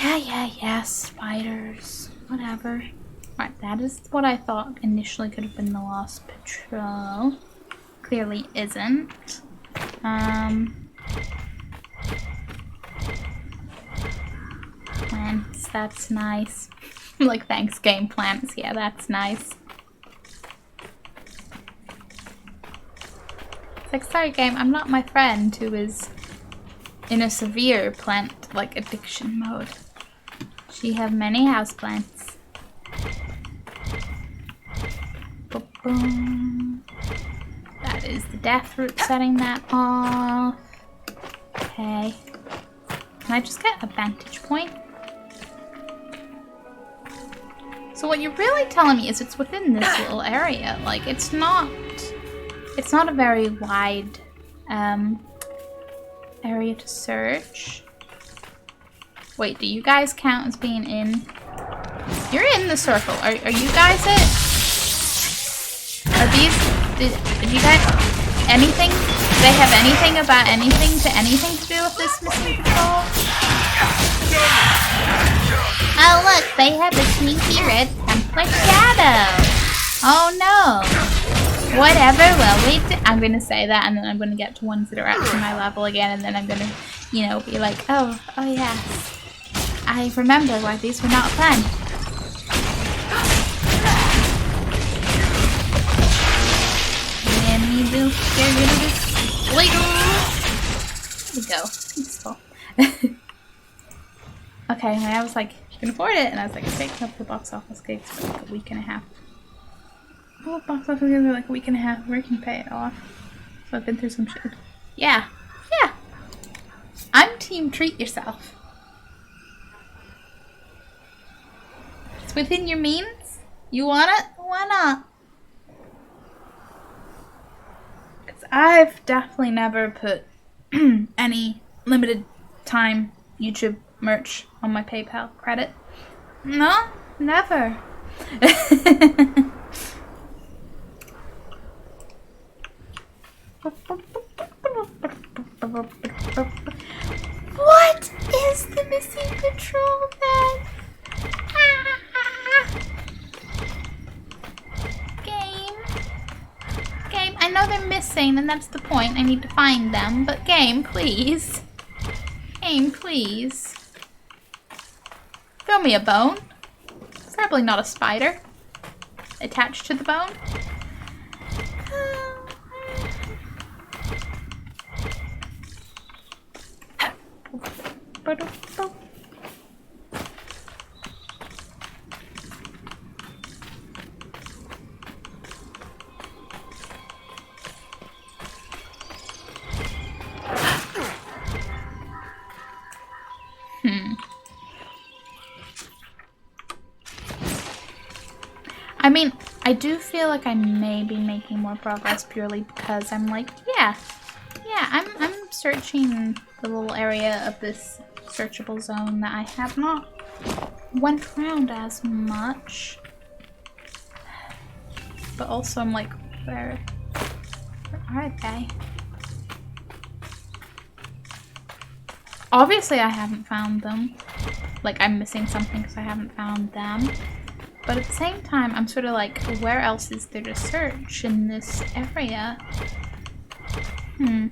Yeah, spiders. Whatever. Right, that is what I thought initially could have been the Lost Patrol. Clearly isn't. Plants, that's nice. Like, thanks, game plants. Yeah, that's nice. It's like, sorry, game, I'm not my friend who is in a severe plant, like, addiction mode. She have many houseplants. Boom. That is the death root setting that off. Okay. Can I just get a vantage point? So what you're really telling me is it's within this little area. Like, it's not a very wide area to search. Wait, do you guys count as being in? You're in the circle. Are you guys it? Are these? Did you guys anything? Do they have anything about anything to do with this missing patrol? Oh look, they have a sneaky red Templar shadow. Oh no. Whatever. Well, I'm gonna say that, and then I'm gonna get to ones that are actually my level again, and then I'm gonna, you know, be like, oh yes. I remember why these were not fun. And we will get rid of this later. There we go. Peaceful. Okay, and I was like, you can afford it, and I was like, okay, up the box office gigs for like a week and a half. Oh, box office gigs for like a week and a half. We can pay it off. So I've been through some shit. Yeah. Yeah. I'm team treat yourself. Within your means? You want it? Why not? Because I've definitely never put any limited time YouTube merch on my PayPal credit. No, never. What is the missing patrol then? Game, I know they're missing, and that's the point. I need to find them, but game, please. Game, please. Throw me a bone. Probably not a spider. Attached to the bone. I mean, I do feel like I may be making more progress purely because I'm like, yeah, I'm searching the little area of this searchable zone that I have not went around as much. But also I'm like, where are they? Obviously I haven't found them. Like I'm missing something because I haven't found them. But at the same time, I'm sort of like, where else is there to search in this area? I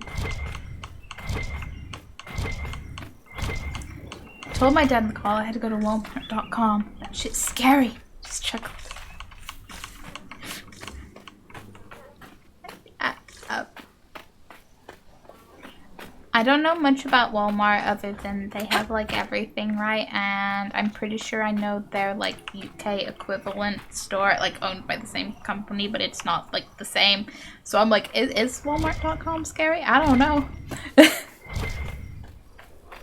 told my dad in the call I had to go to Walmart.com. That shit's scary. Just chuckle. I don't know much about Walmart other than they have like everything, right? And I'm pretty sure I know their like UK equivalent store, like owned by the same company, but it's not like the same. So I'm like, is Walmart.com scary? I don't know.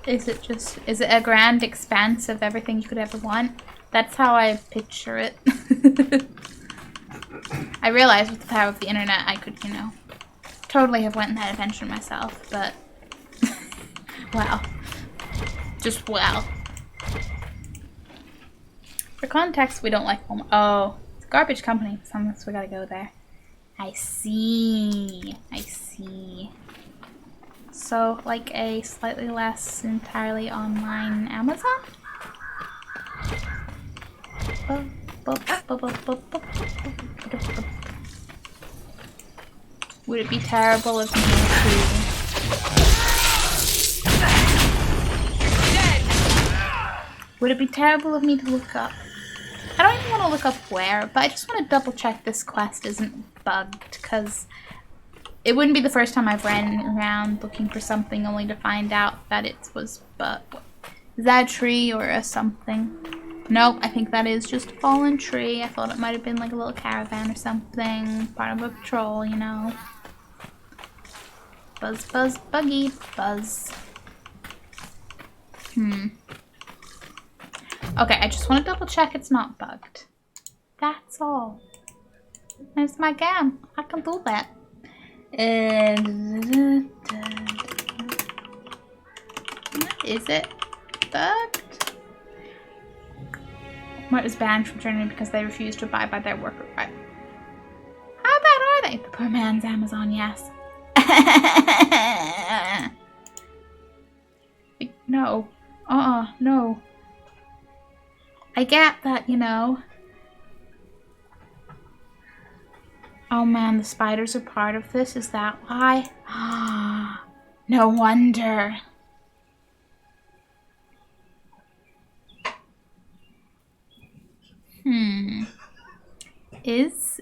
Is it a grand expanse of everything you could ever want? That's how I picture it. I realize with the power of the internet I could, you know, totally have went on that adventure myself, but wow. Just wow. For context, we don't like Walmart. Oh, it's a garbage company, so we gotta go there. I see. I see. So, like a slightly less entirely online Amazon? Would it be terrible of me to... Would it be terrible of me to look up? I don't even want to look up where, but I just want to double check this quest isn't bugged, because it wouldn't be the first time I've ran around looking for something only to find out that it was bugged. Is that a tree or a something? Nope, I think that is just a fallen tree. I thought it might have been like a little caravan or something. Part of a patrol, you know. Buzz, buzz, buggy, buzz. Okay, I just want to double check it's not bugged. That's all. And it's my game. I can do that. is it bugged? Walmart was banned from Germany because they refused to abide by their worker rights. How bad are they? The poor man's Amazon, yes. Like, no. No. I get that, you know. Oh man, the spiders are part of this? Is that why? No wonder. Is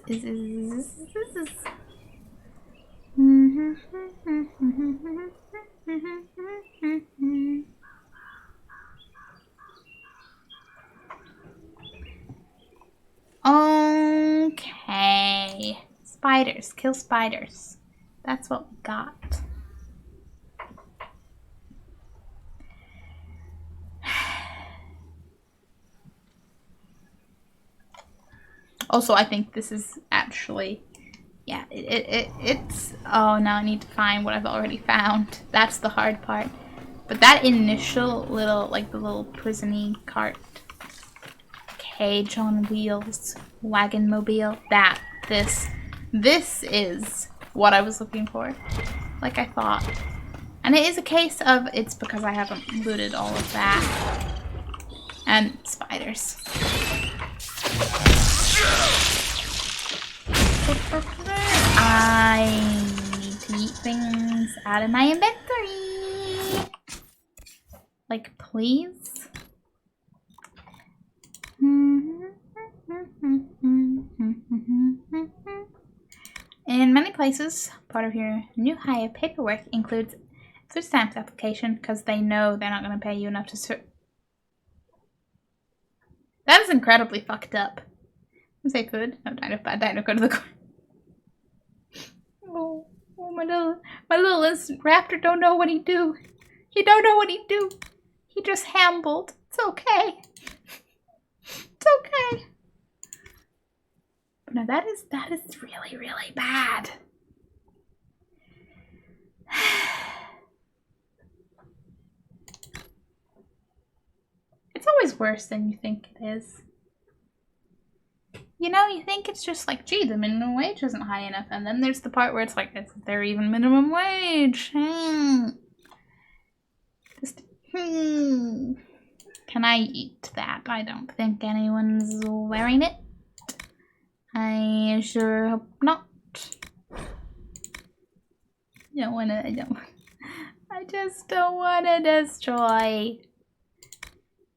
okay. Spiders. Kill spiders. That's what we got. Also, I think this is actually, yeah, it's, oh, now I need to find what I've already found. That's the hard part. But that initial little, like the little prison-y cart, cage on wheels, wagon mobile, this is what I was looking for, like I thought. And it is a case of, it's because I haven't looted all of that. And spiders. I need to eat things out of my inventory. Like, please? In many places, part of your new hire paperwork includes food stamps application because they know they're not going to pay you enough to That is incredibly fucked up. Say food. No, Dino, bad Dino, go to the car. Oh, my little instant raptor don't know what he do. He don't know what he do. He just hambled. It's okay. It's okay. But no, that is really, really bad. It's always worse than you think it is. You know, you think it's just like, gee, the minimum wage isn't high enough. And then there's the part where it's like, is there even minimum wage? Can I eat that? I don't think anyone's wearing it. I sure hope not. I just don't wanna destroy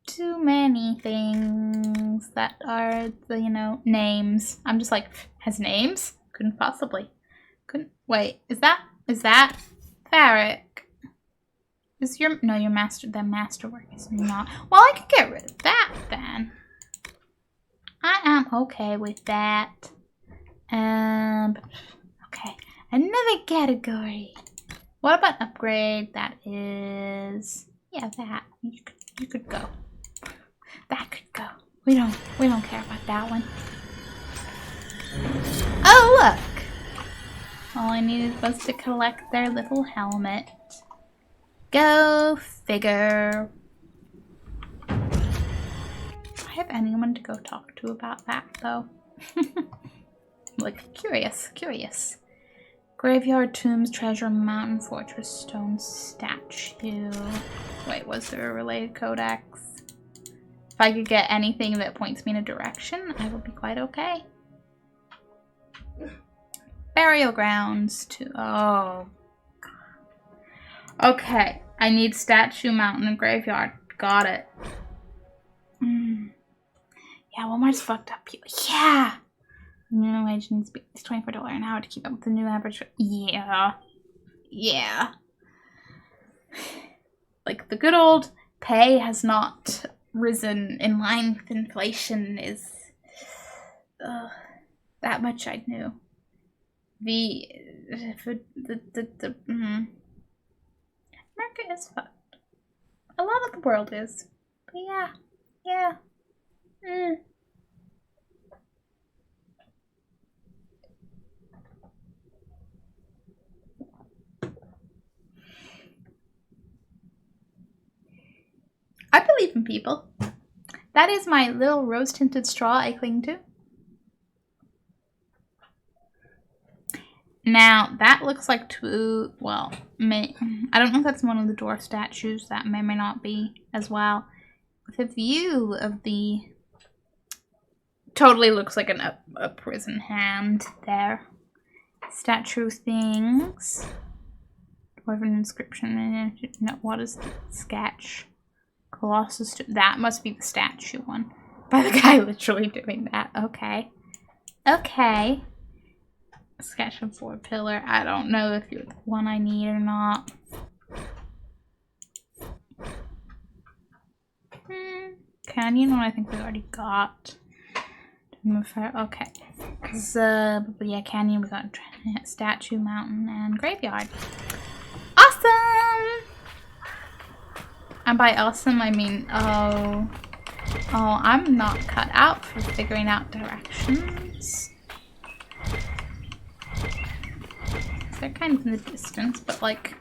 too many things that are the, you know, names. I'm just like, has names? Couldn't possibly. Wait, is that Farrick? Is your masterwork is not. Well, I could get rid of that then. I am okay with that. Okay, another category. What about upgrade? That is, yeah, that you could go. That could go. We don't care about that one. Oh look! All I needed was to collect their little helmet. Go figure. Do I have anyone to go talk to about that though? Like, curious. Graveyard, tombs, treasure, mountain, fortress, stone, statue. Wait, was there a related codex? If I could get anything that points me in a direction, I would be quite okay. Burial grounds too. Oh. Okay, I need statue, mountain, and graveyard. Got it. Yeah, Walmart's fucked up. Yeah! Minimum wage needs to be $24 an hour to keep up with the new average. Yeah. Like, the good old pay has not risen in line with inflation is that much I knew. America is fucked. A lot of the world is. But yeah. sleeping, people. That is my little rose-tinted straw I cling to. Now, that looks like two, well, I don't know if that's one of the dwarf statues. That may or may not be as well. With a view of the... Totally looks like a prison hand there. Statue things. Dwarven inscription. No, what is the sketch? Colossus. That must be the statue one. By the guy literally doing that. Okay. Okay. Sketch of 4 pillar. I don't know if you're the one I need or not. Canyon one I think we already got. Okay. Because, yeah, canyon we got statue, mountain, and graveyard. Awesome! And by awesome I mean, oh, I'm not cut out for figuring out directions. They're kind of in the distance, but like,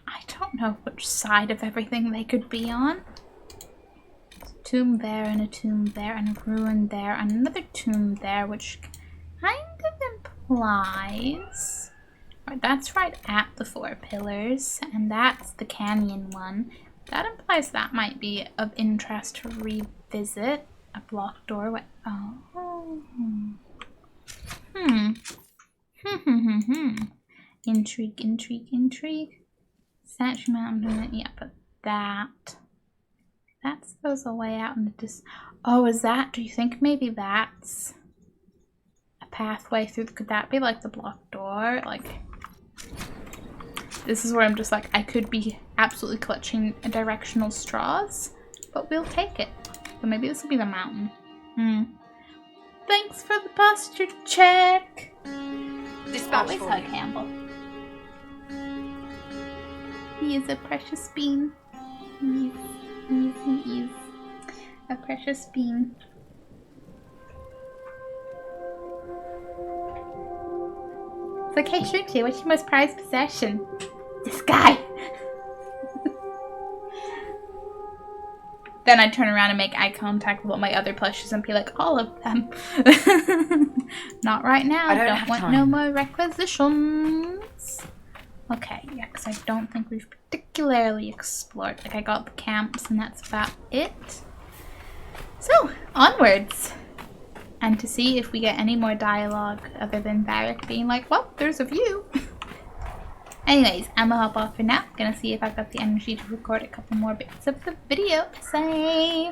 I don't know which side of everything they could be on. There's a tomb there, and a tomb there, and a ruin there, and another tomb there, which kind of implies... Right, that's right at the 4 pillars, and that's the canyon one. That implies that might be of interest to revisit. A block door. Oh. Intrigue, intrigue, intrigue. Statue mountain. Yeah, but that goes away out in the distance. Oh, is that? Do you think maybe that's a pathway through? Could that be like the block door? Like, this is where I'm just like, I could be absolutely clutching directional straws, but we'll take it. So maybe this will be the mountain. Thanks for the posture check. Dispatch Always for hug you. Campbell. He is a precious bean. He is a precious bean. It's like, hey, Shooty, what's your most prized possession? This guy. Then I'd turn around and make eye contact with all my other plushes and be like, all of them. Not right now. I don't have want time. no more requisitions. Okay, yeah, because I don't think we've particularly explored. Like, I got the camps and that's about it. So, onwards. And to see if we get any more dialogue other than Varric being like, well, there's a view. Anyways, I'm gonna hop off for now. Gonna see if I've got the energy to record a couple more bits of the video. Say,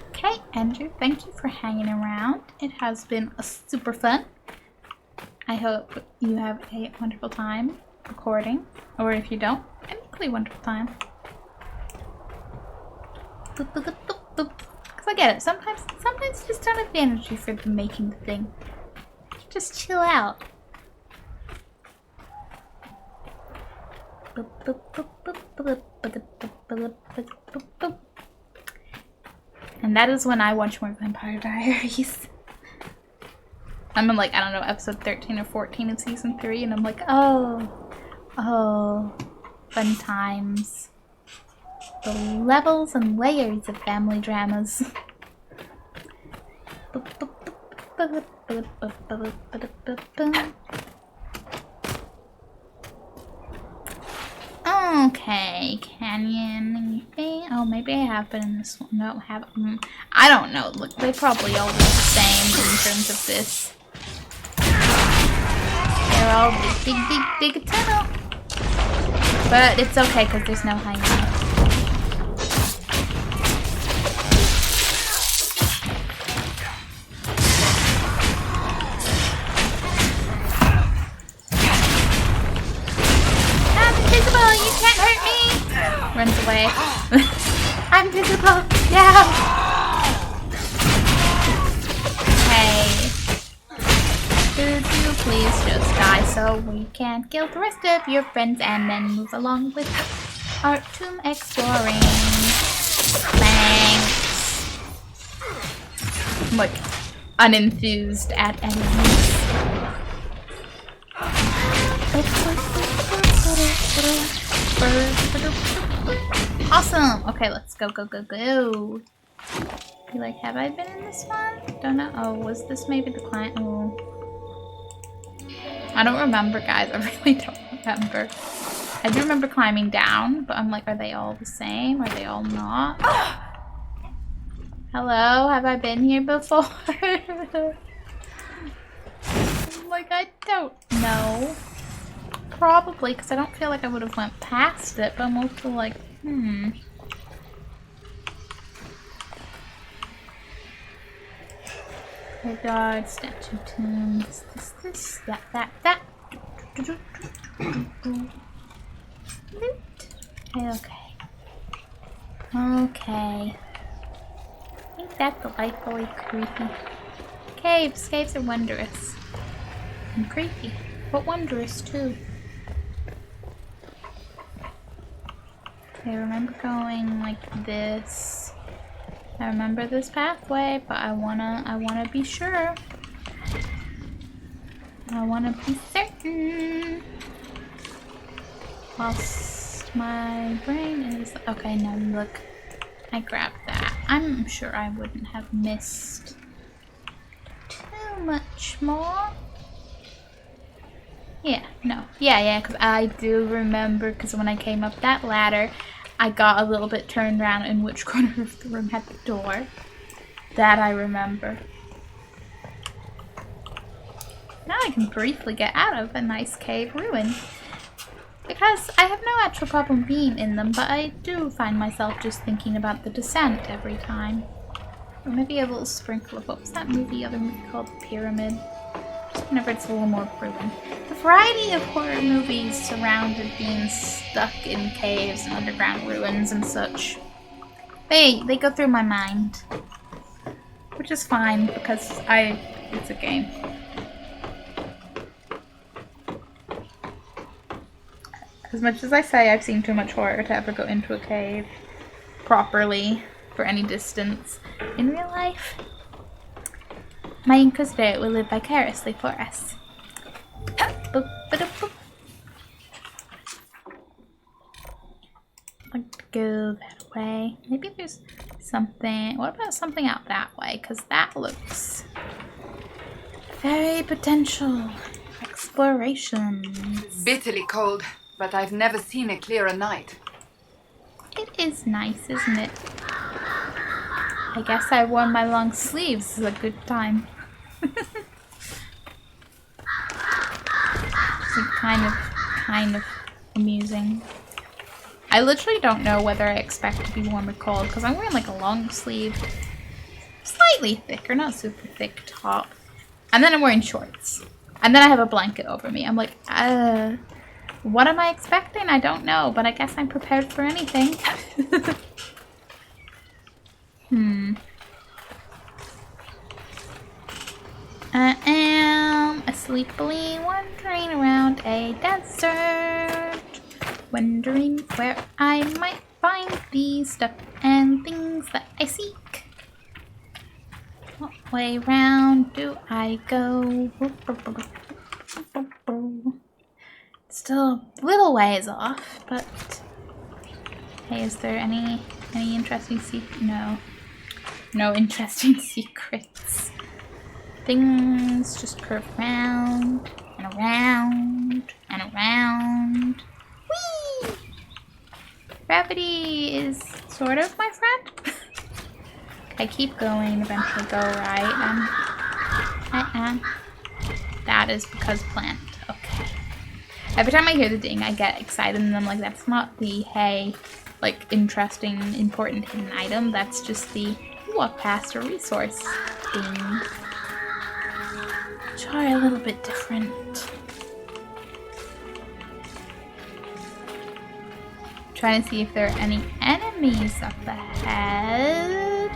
okay, Andrew, thank you for hanging around. It has been super fun. I hope you have a wonderful time recording, or if you don't, an equally wonderful time. Because I get it. Sometimes you just don't have the energy for making the thing. Just chill out. And that is when I watch more Vampire Diaries. I'm in like, I don't know, episode 13 or 14 of season 3, and I'm like, oh, fun times. The levels and layers of family dramas. Okay, canyon, anything? Oh, maybe I have been in this one. No, I haven't. I don't know. Look, they probably all look the same in terms of this. They're all big tunnel. But it's okay because there's no hyena. You can't hurt me! Runs away. I'm visible! Yeah! Hey. Could you please just die so we can kill the rest of your friends and then move along with our tomb exploring? Thanks. I'm like unenthused at enemies. Awesome. Okay, let's go, go, go, go. Be like, have I been in this one? Don't know. Oh, was this maybe the client? Oh. I don't remember, guys. I really don't remember. I do remember climbing down, but I'm like, are they all the same? Are they all not? Hello? Have I been here before? I'm like, I don't know. Probably, because I don't feel like I would have went past it, but I'm also like, Graveyard, statue tombs, this, that. Loot. Okay. Okay. Ain't that delightfully creepy? Caves. Caves are wondrous. And creepy. But wondrous too. Okay, I remember going like this. I remember this pathway, but I wanna be sure. I wanna be certain. Whilst my brain is okay. Now look, I grabbed that. I'm sure I wouldn't have missed too much more. Yeah, no, yeah, because I do remember. Because when I came up that ladder, I got a little bit turned around in which corner of the room had the door. That I remember. Now I can briefly get out of a nice cave ruin. Because I have no actual problem being in them, but I do find myself just thinking about the descent every time. Or maybe a little sprinkle of, what was that other movie called? Pyramid? Just whenever it's a little more proven. The variety of horror movies surrounded being stuck in caves and underground ruins and such. They go through my mind. Which is fine, because it's a game. As much as I say I've seen too much horror to ever go into a cave properly for any distance, in real life, my Inquisitor will live vicariously for us. Boop, ba-doop, boop. I'd like to go that way. Maybe there's something. What about something out that way? Because that looks very potential exploration. Bitterly cold, but I've never seen a clearer night. It is nice, isn't it? I guess I wore my long sleeves. It's a good time. It's kind of amusing. I literally don't know whether I expect to be warm or cold because I'm wearing like a long sleeve, slightly thicker, not super thick top, and then I'm wearing shorts, and then I have a blanket over me. I'm like, what am I expecting? I don't know, but I guess I'm prepared for anything. I am sleepily wandering around a desert, wondering where I might find these stuff and things that I seek. What way round do I go? Still a little ways off, but hey, is there any interesting no interesting secrets. Things just curve round and around and around. Whee! Gravity is sort of my friend. I keep going, eventually go right. That is because plant. Okay. Every time I hear the ding, I get excited, and I'm like, that's not the, hey, like, interesting, important hidden item. That's just the, you walk past a resource thing. Which are a little bit different. Trying to see if there are any enemies up ahead.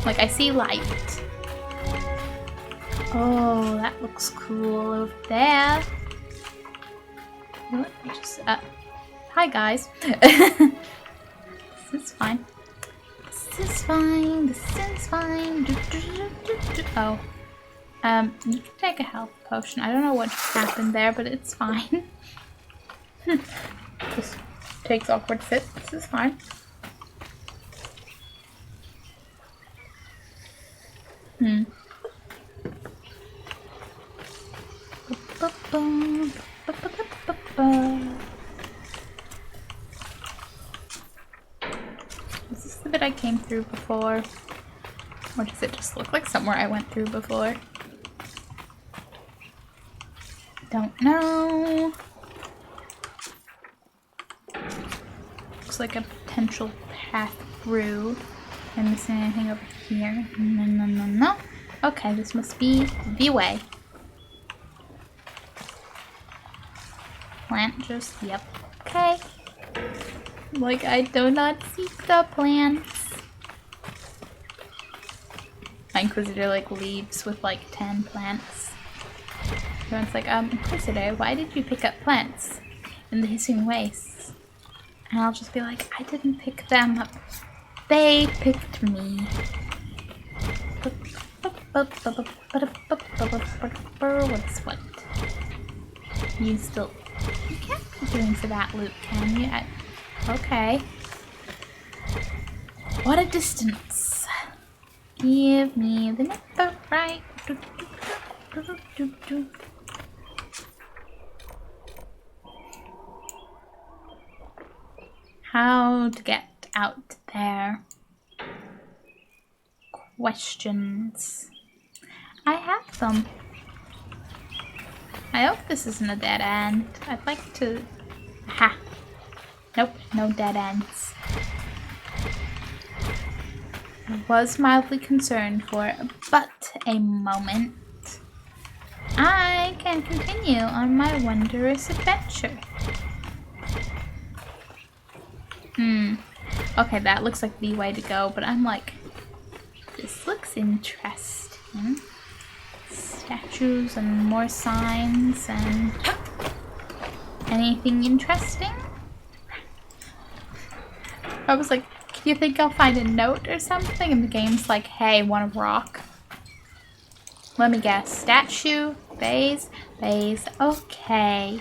Like, I see light. Oh, that looks cool over there. Let me just, hi guys. This is fine. This is fine. This is fine. Oh. You can take a health potion. I don't know what happened there, but it's fine. Just takes awkward fits. This is fine. Hmm. Is this the bit I came through before? Or does it just look like somewhere I went through before? Don't know. Looks like a potential path through. Am I missing anything over here? No, no, no, no. Okay, this must be the way. Plant just, yep. Okay. Like, I do not seek the plants. My Inquisitor, like, leaves with, like, 10 plants. Everyone's like, Inquisitor, why did you pick up plants in the hissing wastes? And I'll just be like, I didn't pick them up. They picked me. What's what? You still... You can't be doing for that loop, can you? Okay. What a distance. Give me the nether right. How to get out there? Questions. I have them. I hope this isn't a dead end. I'd like to... Ha! Nope, no dead ends. I was mildly concerned for but a moment. I can continue on my wondrous adventure. Okay, that looks like the way to go, but I'm like, this looks interesting. Statues and more signs and anything interesting? I was like, do you think I'll find a note or something? And the game's like, hey, want a rock? Let me guess. Statue, vase, okay.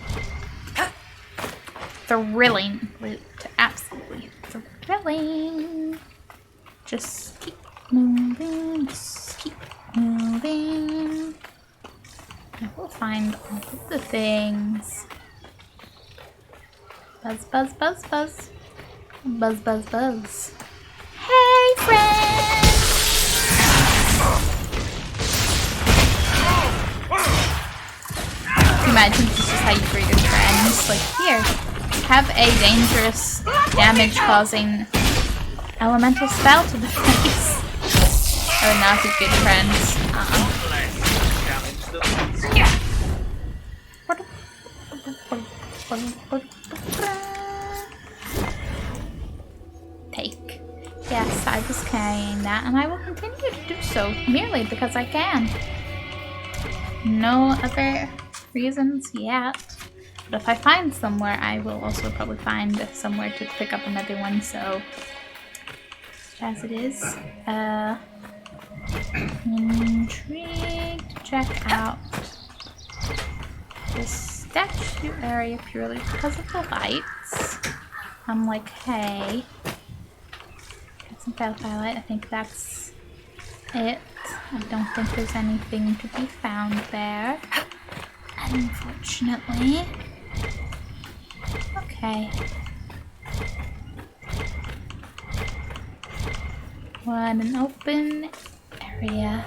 Thrilling loot. Absolutely thrilling. Just keep moving, just keep moving. I will find all of the things. Buzz, buzz, buzz, buzz. Buzz, buzz, buzz. Hey, friends! Imagine this is just how you greet your friends. Like, here, have a dangerous, damage-causing elemental spell to the face. I would not be good friends. Take. Yes, I was carrying that, and I will continue to do so merely because I can. No other reasons yet. But if I find somewhere, I will also probably find somewhere to pick up another one, so as it is. Intrigued to check out this statue area purely because of the lights. I'm like, hey, got some firelight. I think that's it. I don't think there's anything to be found there, unfortunately. Okay. What an open area.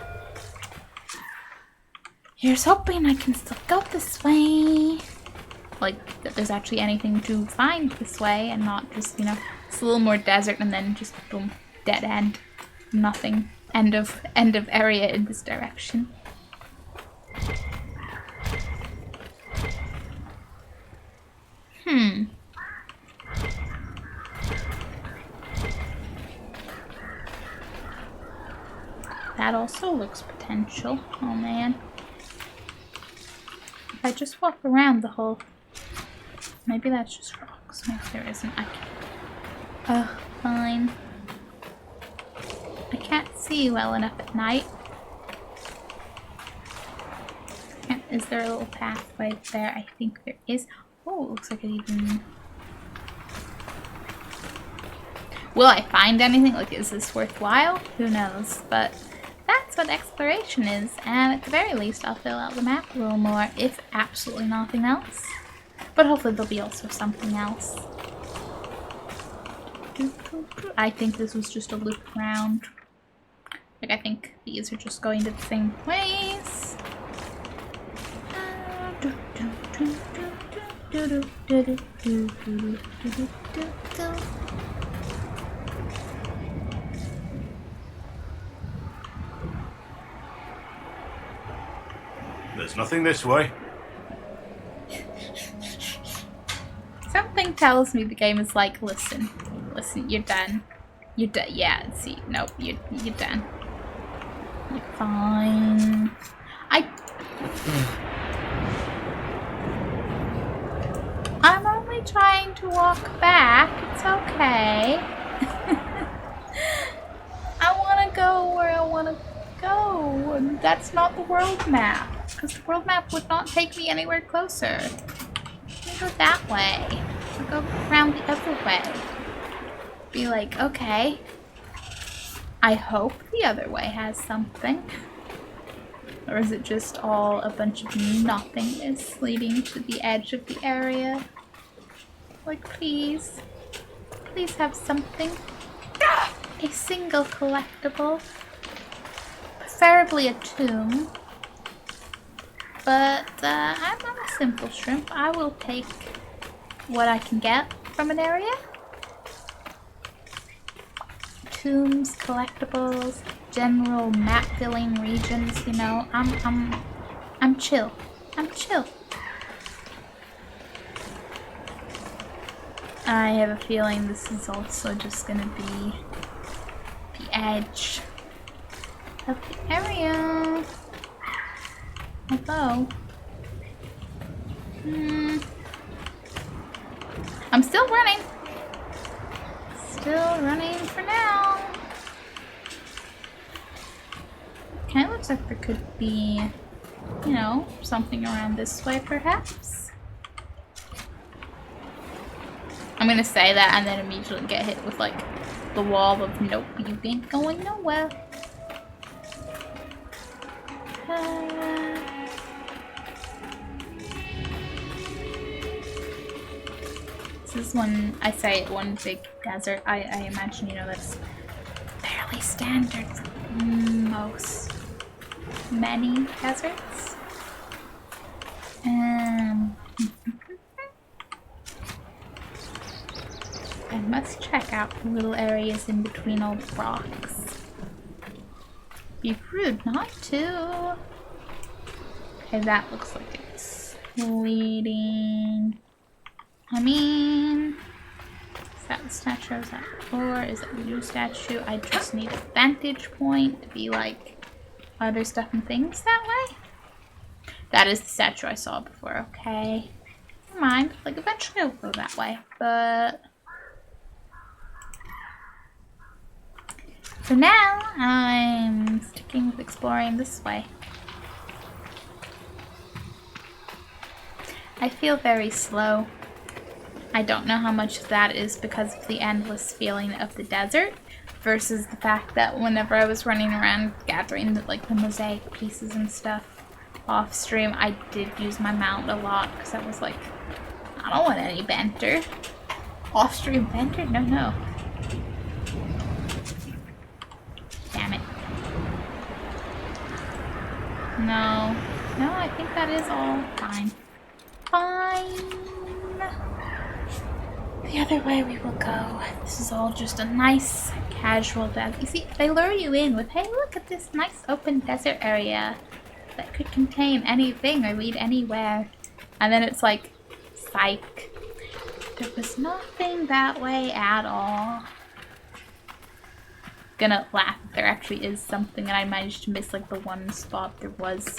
Here's hoping I can still go this way. Like, that there's actually anything to find this way and not just, you know, it's a little more desert and then just boom, dead end. Nothing. End of area in this direction. That also looks potential. Oh man. If I just walk around the whole... Maybe that's just rocks. Maybe there isn't. I can't... fine. I can't see well enough at night. Is there a little pathway there? I think there is. Oh, it looks like it even... Will I find anything? Like, is this worthwhile? Who knows? But that's what exploration is, and at the very least I'll fill out the map a little more, if absolutely nothing else. But hopefully there'll be also something else. I think this was just a loop around. Like, I think these are just going to the same place. There's nothing this way. Something tells me the game is like, listen, you're done. You're done. Yeah, see, nope, you're done. You're fine. I'm only trying to walk back. It's okay. I want to go where I want to go. And that's not the world map. Because the world map would not take me anywhere closer. I go that way. I'll go around the other way. Be like, okay. I hope the other way has something. Or is it just all a bunch of nothingness leading to the edge of the area? Like, please. Please have something. A single collectible. Preferably a tomb. But I'm not a simple shrimp. I will take what I can get from an area. Tombs, collectibles, general map filling regions, you know. I'm chill. I'm chill. I have a feeling this is also just gonna be the edge of the area. Although, I'm still running. Still running for now. Kind of looks like there could be, you know, something around this way perhaps. I'm gonna say that and then immediately get hit with like the wall of nope, you ain't going nowhere. This is when I say one big desert, I imagine, you know, that's fairly standard for many deserts. I must check out the little areas in between all the rocks. Be rude not to. Okay, that looks like it's leading. I mean, is that the statue I was at before? Is it the new statue? I just need a vantage point to be like, are there stuff and things that way? That is the statue I saw before, okay. Never mind, like eventually I'll go that way, but for now, I'm sticking with exploring this way. I feel very slow. I don't know how much of that is because of the endless feeling of the desert versus the fact that whenever I was running around gathering the mosaic pieces and stuff off stream, I did use my mount a lot because I was like, I don't want any banter. Off stream banter? No. Damn it. No, I think that is all fine. Fine. The other way we will go. This is all just a nice, casual desert. You see, they lure you in with, hey, look at this nice open desert area that could contain anything or lead anywhere. And then it's like, psych. There was nothing that way at all. Gonna laugh if there actually is something and I managed to miss like the one spot there was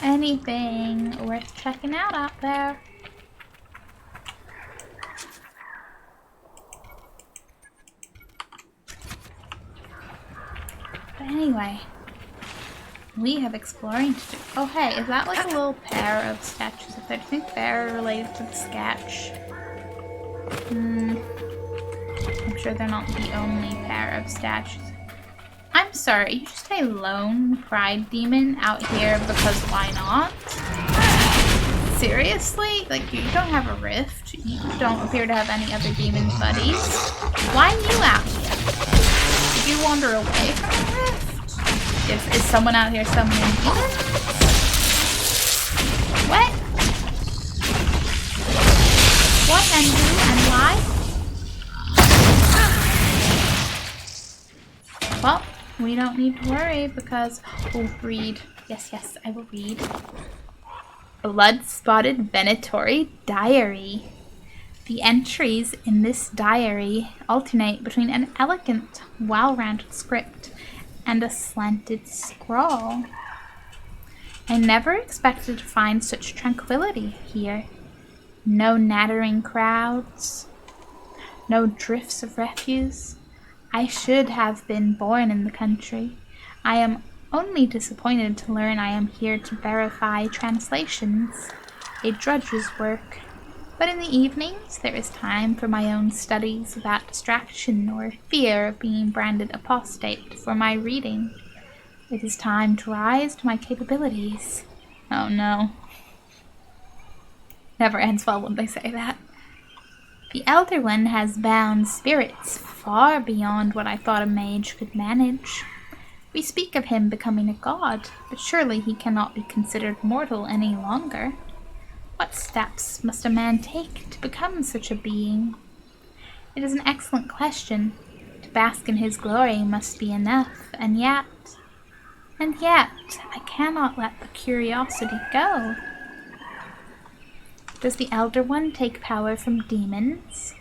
anything worth checking out there. But anyway, we have exploring to do. Oh hey, is that like a little pair of statues up there? Do you think they're related to the sketch? I'm sure they're not the only pair of statues. I'm sorry, are you just a lone pride demon out here because why not? Seriously? Like, you don't have a rift. You don't appear to have any other demon buddies. Why are you out here? Did you wander away from the rift? Is someone out here summoning demons? What? What and who and why? Well, we don't need to worry because we'll read. Yes, I will read. Blood-Spotted Venatori Diary. The entries in this diary alternate between an elegant, well-rounded script and a slanted scrawl. I never expected to find such tranquility here. No nattering crowds, no drifts of refuse. I should have been born in the country. I am only disappointed to learn I am here to verify translations, a drudge's work. But in the evenings, there is time for my own studies without distraction or fear of being branded apostate for my reading. It is time to rise to my capabilities. Oh no. Never ends well when they say that. The Elder One has bound spirits far beyond what I thought a mage could manage. We speak of him becoming a god, but surely he cannot be considered mortal any longer. What steps must a man take to become such a being? It is an excellent question. To bask in his glory must be enough, and yet, I cannot let the curiosity go. Does the Elder One take power from demons?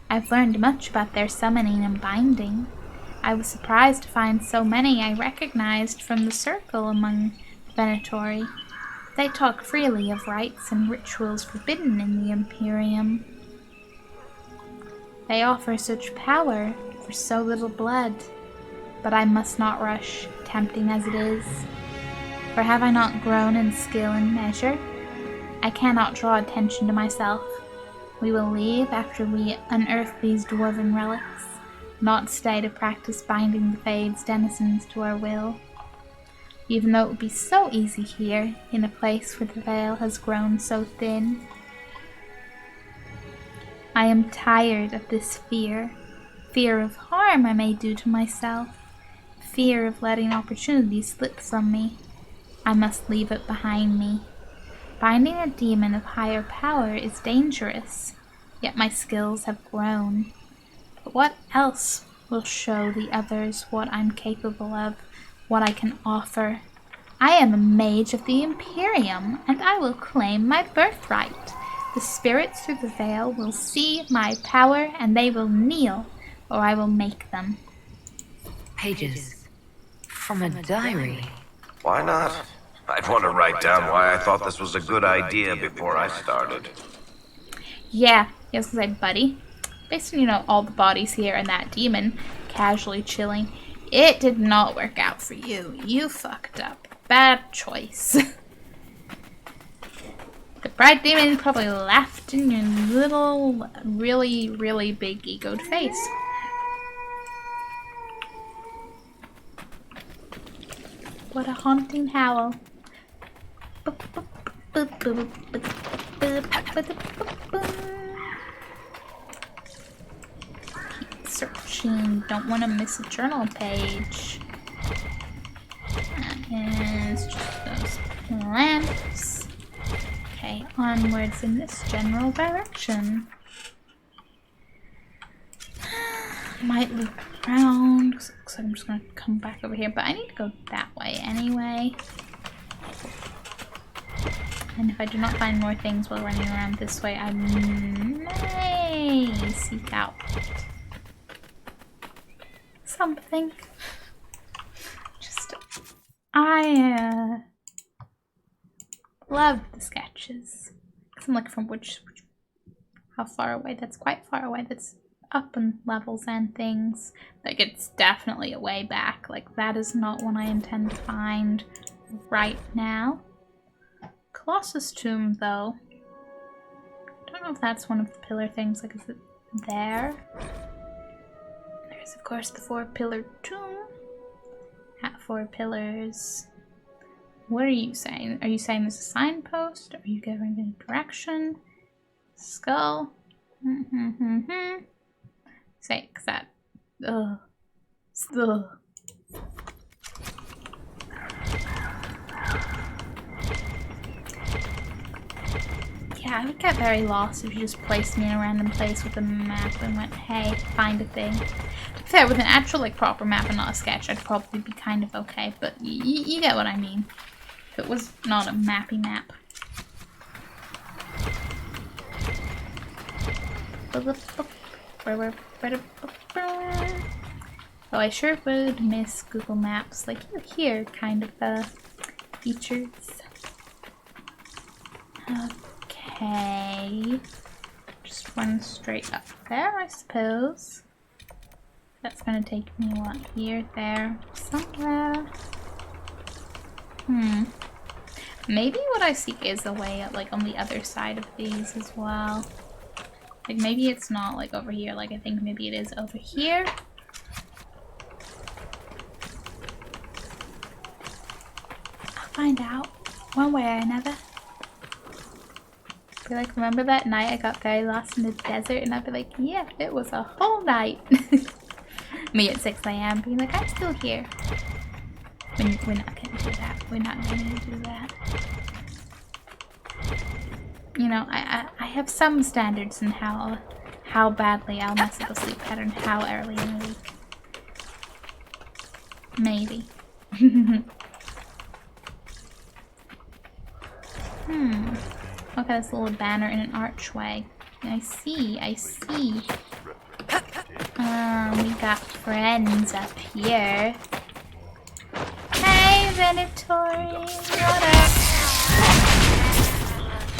I've learned much about their summoning and binding. I was surprised to find so many I recognized from the circle among the Venatori. They talk freely of rites and rituals forbidden in the Imperium. They offer such power for so little blood, but I must not rush, tempting as it is. For have I not grown in skill and measure? I cannot draw attention to myself. We will leave after we unearth these dwarven relics, not stay to practice binding the Fade's denizens to our will. Even though it would be so easy here, in a place where the veil has grown so thin. I am tired of this fear. Fear of harm I may do to myself. Fear of letting opportunity slip from me. I must leave it behind me. Binding a demon of higher power is dangerous, yet my skills have grown. But what else will show the others what I'm capable of, what I can offer? I am a mage of the Imperium, and I will claim my birthright. The spirits through the veil will see my power, and they will kneel, or I will make them. Pages from a diary. Why not? I'd want to write down why I thought this was a good idea before I started. Yeah, I was gonna say, buddy. Based on, all the bodies here and that demon casually chilling, it did not work out for you. You fucked up. Bad choice. The Pride Demon probably laughed in your little, really, really big egoed face. What a haunting howl. Keep searching. Don't want to miss a journal page. That is just those lamps. Okay, onwards in this general direction. I might look around. Looks like I'm just gonna come back over here, but I need to go that way anyway. And if I do not find more things while running around this way, I may seek out something. I love the sketches. I'm looking from how far away. That's quite far away. That's up in levels and things. Like, it's definitely a way back. Like, that is not one I intend to find right now. Colossus Tomb, though. I don't know if that's one of the pillar things. Like, is it there? There's, of course, the 4-pillar tomb. 4 pillars. What are you saying? Are you saying there's a signpost? Are you giving any direction? Skull? Say, cause that. Ugh. Ugh. Yeah, I would get very lost if you just placed me in a random place with a map and went, hey, find a thing. To be fair, with an actual, like, proper map and not a sketch, I'd probably be kind of okay, but you get what I mean. If it was not a mappy map. Oh, I sure would miss Google Maps, like here kind of features. Okay, just run straight up there, I suppose. That's gonna take me what, here, there, somewhere. Maybe what I see is a way like on the other side of these as well. Like maybe it's not like over here, like I think maybe it is over here. I'll find out one way or another. Be like, remember that night I got very lost in the desert? And I'd be like, yeah, it was a whole night. Me at 6 AM being like, I'm still here. We're not gonna do that. We're not gonna do that. You know, I have some standards in how badly I'll mess up a sleep pattern, how early in the week. Maybe. Okay, this little banner in an archway. I see. We got friends up here. Hey, Venatori, what up?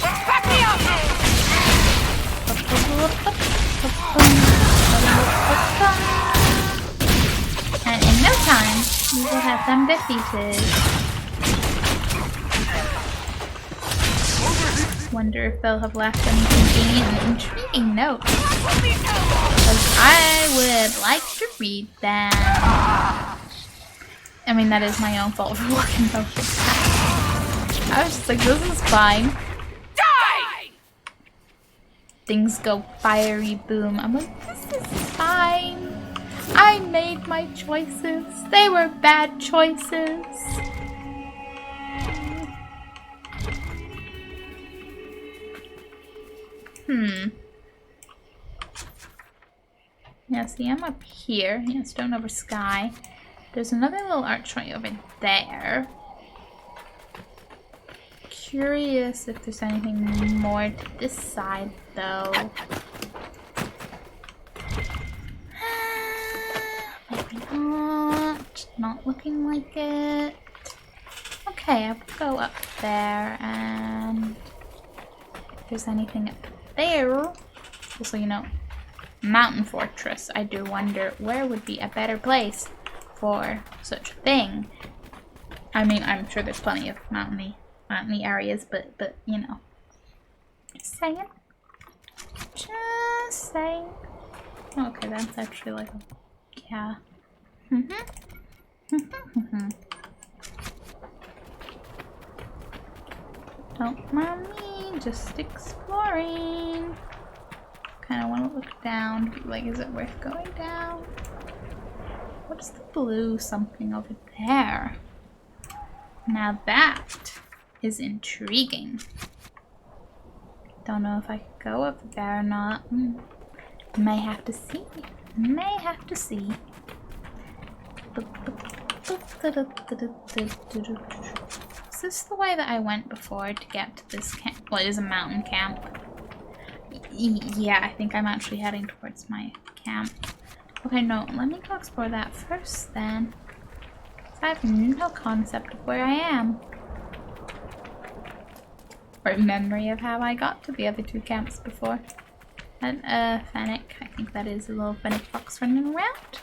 Back me up! And in no time, we will have them defeated. Wonder if they'll have left any convenient and intriguing notes. Because I would like to read them. I mean, that is my own fault for walking over that. I was just like, this is fine. Die! Things go fiery boom. I'm like, this is fine. I made my choices. They were bad choices. Yeah, see, I'm up here. Yeah, stone over sky. There's another little archway over there. Curious if there's anything more to this side, though. Maybe not. Not looking like it. Okay, I'll go up there, and if there's anything up there, just so you know, mountain fortress. I do wonder where would be a better place for such a thing. I mean, I'm sure there's plenty of mountainy areas, but you know, just saying. Just saying. Okay, that's actually like a, yeah. Don't mind me, just exploring. Kind of want to look down. Like, is it worth going down? What's the blue something over there? Now that is intriguing. Don't know if I could go over there or not. May have to see. May have to see. Is this the way that I went before to get to this camp? Well, it is a mountain camp. Yeah, I think I'm actually heading towards my camp. Okay, no, let me go explore that first then. I have no concept of where I am. Or memory of how I got to the other two camps before. And, Fennec. I think that is a little Fennec fox running around.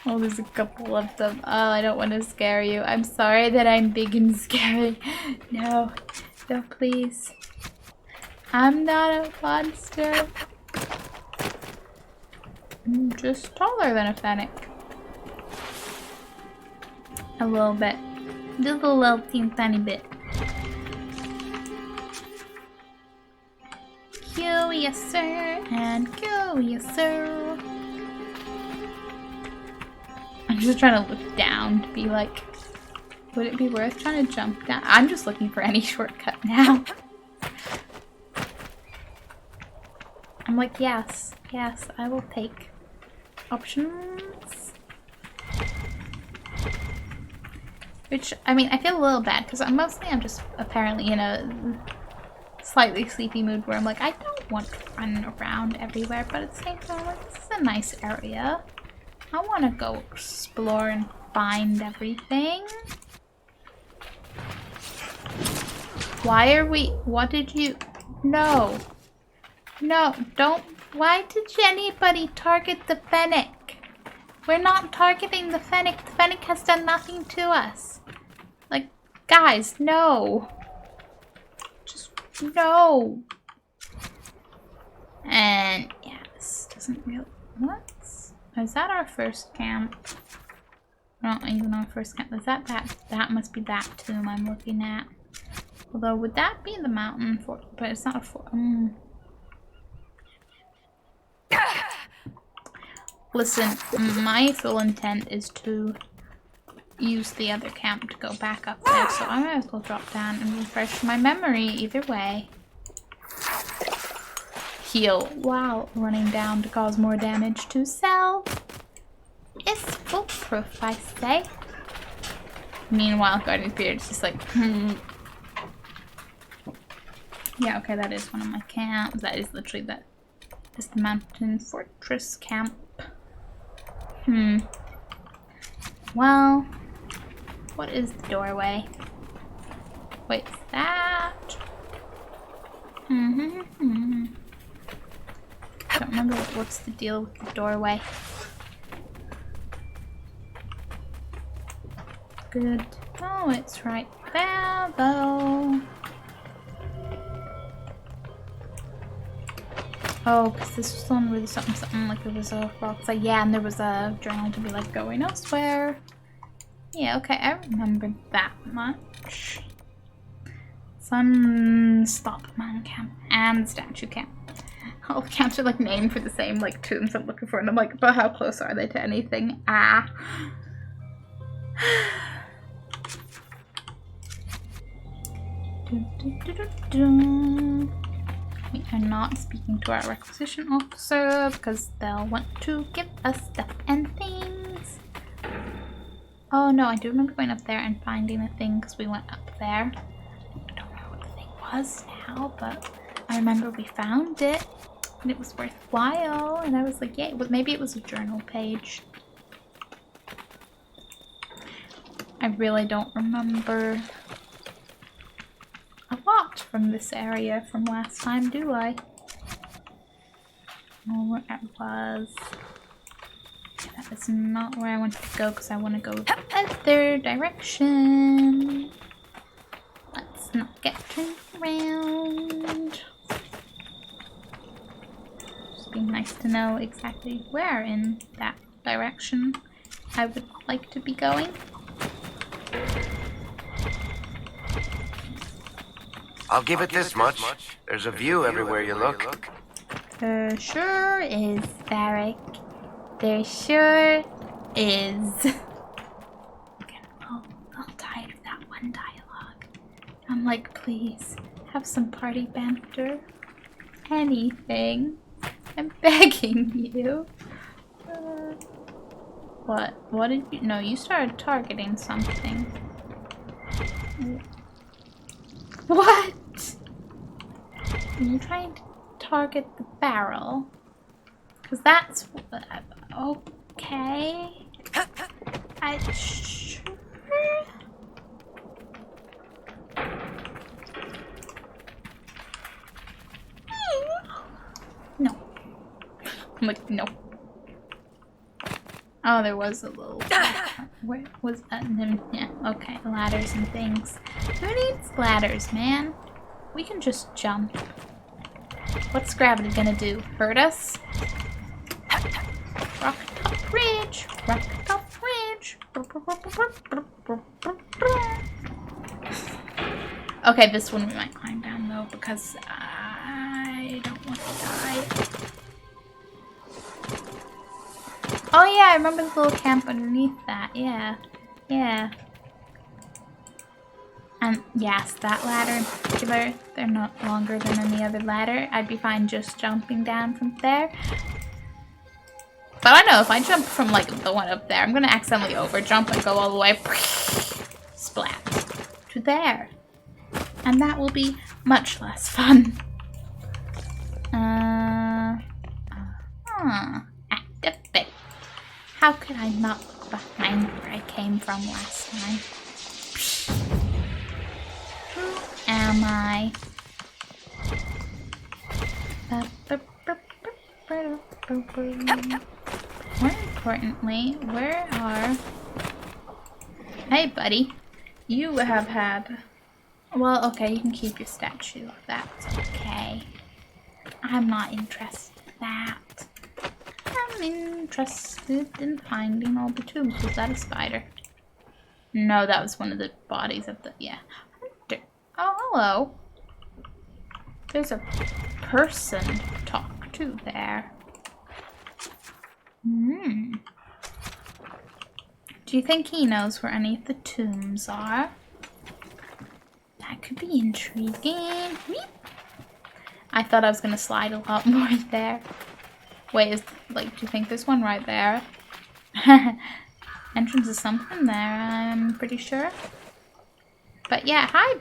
Oh, there's a couple of them. Oh, I don't want to scare you. I'm sorry that I'm big and scary. No. No, please. I'm not a monster. I'm just taller than a Fennec. A little bit. Just a little tiny bit. Q, yes sir, and Q, yes sir. I'm just trying to look down to be like, would it be worth trying to jump down? I'm just looking for any shortcut now. I'm like, yes, I will take options. Which, I mean, I feel a little bad because I'm just apparently in a slightly sleepy mood where I'm like, I don't want to run around everywhere, but at the same time, like, this is a nice area. I want to go explore and find everything. Why are we, what did you, no, don't, why did anybody target the Fennec? We're not targeting the Fennec. The Fennec has done nothing to us. Like, guys, no. Just, no. And, yeah, this doesn't really, what? Is that our first camp? Not even our first camp. Is that? That must be that tomb I'm looking at. Although, would that be the mountain fort? But it's not a fort. Listen, my full intent is to use the other camp to go back up there, so I might as well drop down and refresh my memory either way. Heal while running down to cause more damage to self. It's foolproof, I say. Meanwhile, Guardian Spirit's just like, Yeah, okay, that is one of my camps. That is literally that. Is the mountain fortress camp. Well, what is the doorway? Wait, is that? Don't remember what's the deal with the doorway. Good. Oh, it's right there, though. Oh, because this was one with something like there was a box. Like, yeah, and there was a journal to be like going elsewhere. Yeah, okay, I remember that much. Stop man camp and statue camp. All the camps are like named for the same like tombs I'm looking for, and I'm like, but how close are they to anything? Ah. We are not speaking to our requisition officer because they'll want to give us stuff and things. Oh no, I do remember going up there and finding a thing because we went up there. I don't know what the thing was now, but I remember we found it and it was worthwhile, and I was like, yay, well, maybe it was a journal page. I really don't remember a lot from this area from last time, do I? Oh, where it was. Yeah, that is not where I want to go because I want to go the other direction. Let's not get turned around. Just be nice to know exactly where in that direction I would like to be going. I'll give it this much. There's a view everywhere you look. There sure is, Varric. There sure is. I'm getting a little tired of that one dialogue. I'm like, please, have some party banter. Anything. I'm begging you. What? What did you... No, you started targeting something. What? Are you trying to target the barrel? Because that's... okay. I... Sure? No. I'm like, no. Oh, there was a little... Where was that? Yeah, okay. Ladders and things. Who needs ladders, man? We can just jump. What's gravity gonna do? Hurt us? Rock top ridge! Rock top ridge! Okay, this one we might climb down though because I don't want to die. Oh yeah, I remember the little camp underneath that. Yeah. Yeah. And yes, that ladder in particular, they're not longer than any other ladder. I'd be fine just jumping down from there. But I know if I jump from like the one up there, I'm gonna accidentally over jump and go all the way splat to there. And that will be much less fun. Activate. How could I not look behind where I came from last time? Who am I? More importantly, where are... Hey, buddy. You have had... Well, okay, you can keep your statue. That's okay. I'm not interested in that. I'm interested in finding all the tombs. Was that a spider? No, that was one of the bodies of the... Yeah. Oh, hello. There's a person to talk to there. Do you think he knows where any of the tombs are? That could be intriguing. I thought I was gonna slide a lot more there. Wait, do you think there's one right there? Entrance is something there, I'm pretty sure. But yeah, hi,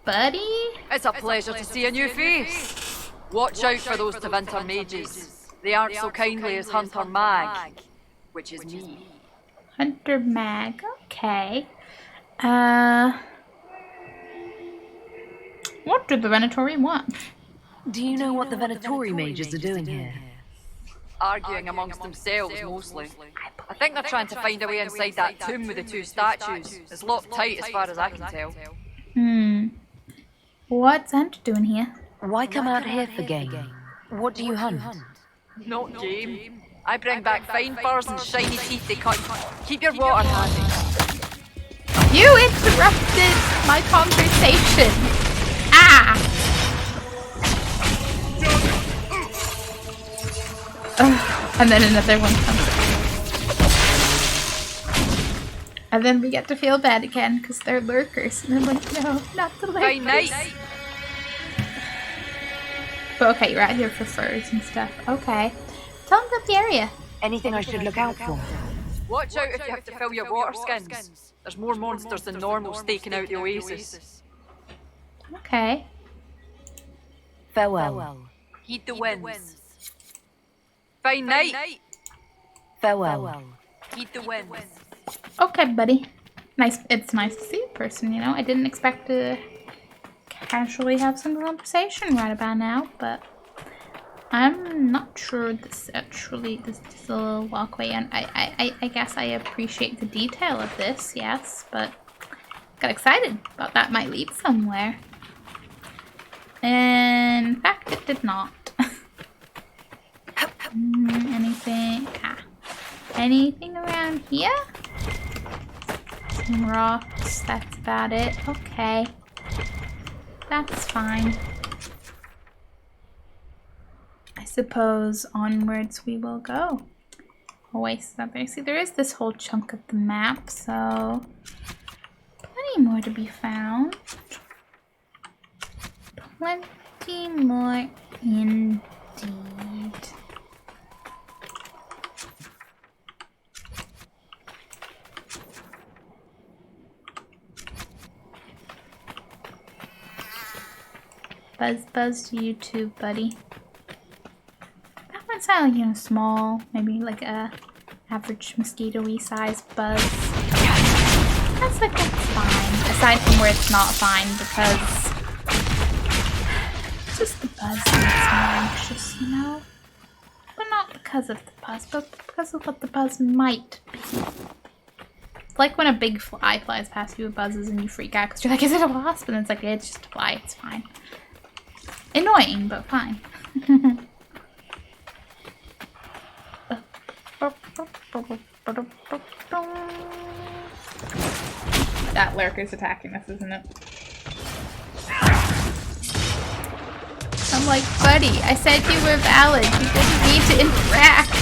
buddy. It's a pleasure to see a new face. Watch out for those Tevinter mages. They aren't so kindly as Hunter Mag, which is me. Hunter Mag, okay. What did the Venatori want? Do you know what the Venatori mages are doing here? Arguing amongst themselves, mostly. I think they're trying to find a way inside that tomb with the two statues. It's locked tight as far as I can tell. What's Hunter doing here? Why come out here for game? What do you hunt? Not game. I bring back fine furs and shiny teeth they cut. Keep your water handy. You interrupted my conversation! Ah! And then another one comes up. And then we get to feel bad again because they're lurkers. And I'm like, no, not the lurkers. Fine night. But okay, you're out here for furs and stuff. Okay. Tell them the area. Anything I should look out for? Watch out if you have to fill your water skins. There's more monsters than normal staking out the oasis. Okay. Farewell. Heed the winds. Fine night. Farewell. Heed the winds. Okay, buddy. Nice. It's nice to see a person, you know. I didn't expect to casually have some conversation right about now, but I'm not sure this little walkway, and I guess I appreciate the detail of this, yes, but got excited about that might lead somewhere. In fact, it did not. Anything around here? Some rocks, that's about it. Okay. That's fine. I suppose onwards we will go. Oasis out there. See, there is this whole chunk of the map, so plenty more to be found. Plenty more indeed. Buzz buzz to you too, buddy. That one sounds like, you know, small, maybe like a average mosquito-y size buzz. That's fine. Aside from where it's not fine, because it's just the buzz that makes me anxious, you know? But not because of the buzz, but because of what the buzz might be. It's like when a big fly flies past you with buzzes and you freak out because you're like, is it a wasp? And it's like, it's just a fly, it's fine. Annoying, but fine. That lurker's attacking us, isn't it? I'm like, buddy, I said you were valid. You didn't need to interact.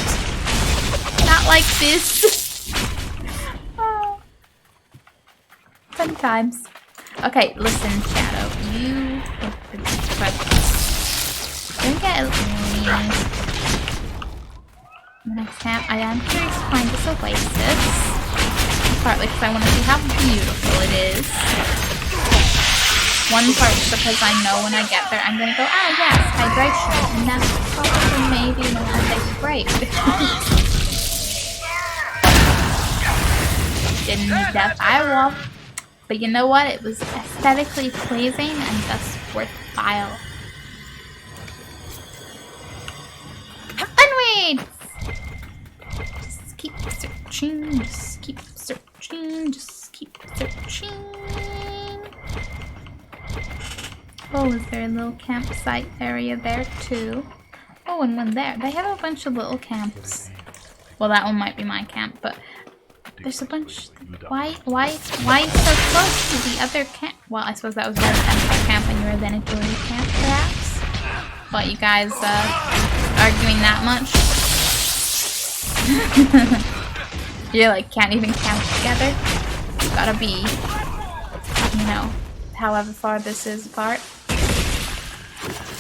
Not like this. Oh. Fun times. Okay, listen, Shadow. You don't get me. The next camp, I am curious to find this oasis. Partly because I want to see how beautiful it is. One part because I know when I get there I'm gonna go, oh yes, hydration, and that's probably maybe when I take a break. Didn't need that firewall. But you know what? It was aesthetically pleasing and thus worthwhile. Unweights! Just keep searching, just keep searching, just keep searching. Oh, is there a little campsite area there too? Oh, and one there. They have a bunch of little camps. Well, that one might be my camp, but there's a bunch. Why so close to the other camp? Well, I suppose that was their camp and you were then a joining camp, perhaps? What, you guys arguing that much? You like can't even camp together? Gotta be, you know, however far this is apart.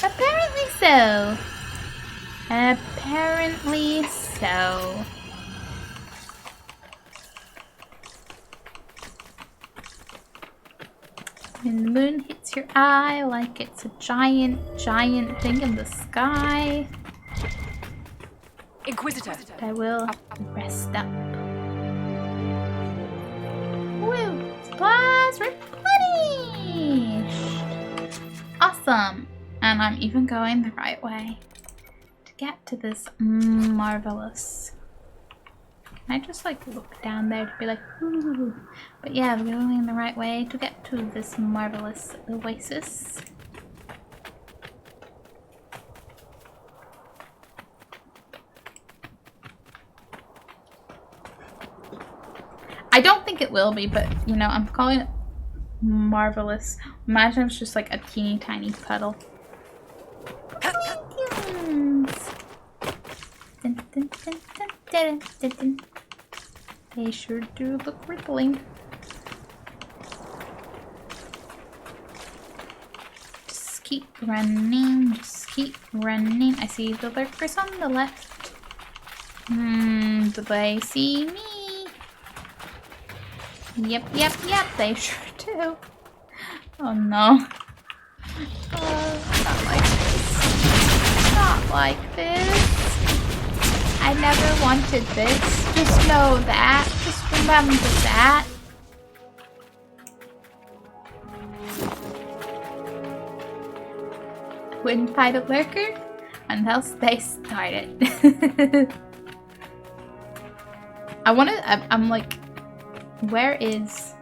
Apparently so. Apparently so. When the moon hits your eye like it's a giant, giant thing in the sky. Inquisitor. I will rest up. Woo! Supplies replenished! Awesome! And I'm even going the right way to get to this marvelous. Can I just like look down there to be like, ooh? But yeah, we're going in the right way to get to this marvelous oasis. I don't think it will be, but you know, I'm calling it marvelous. Imagine it's just like a teeny tiny puddle. They sure do look rippling. Just keep running, just keep running. I see the lurkers on the left. Do they see me? Yep, they sure do. Oh no. Not like this. Not like this. I never wanted this. Just know that. Just remember that. Wouldn't fight a lurker unless they started. I'm like, where is...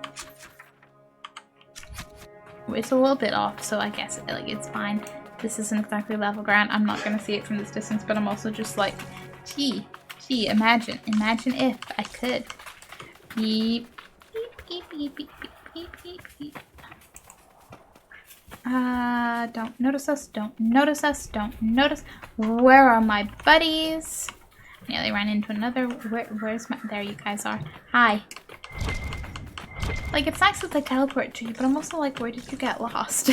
It's a little bit off, so I guess like it's fine. This isn't exactly level ground. I'm not gonna see it from this distance, but I'm also just like, gee, imagine if I could. Beep, beep, beep, beep, beep, beep, beep, beep. Don't notice us, don't notice us, don't notice. Where are my buddies? Nearly ran into another. Where's my... There you guys are. Hi. Like, it's nice that they teleport to you, but I'm also like, where did you get lost?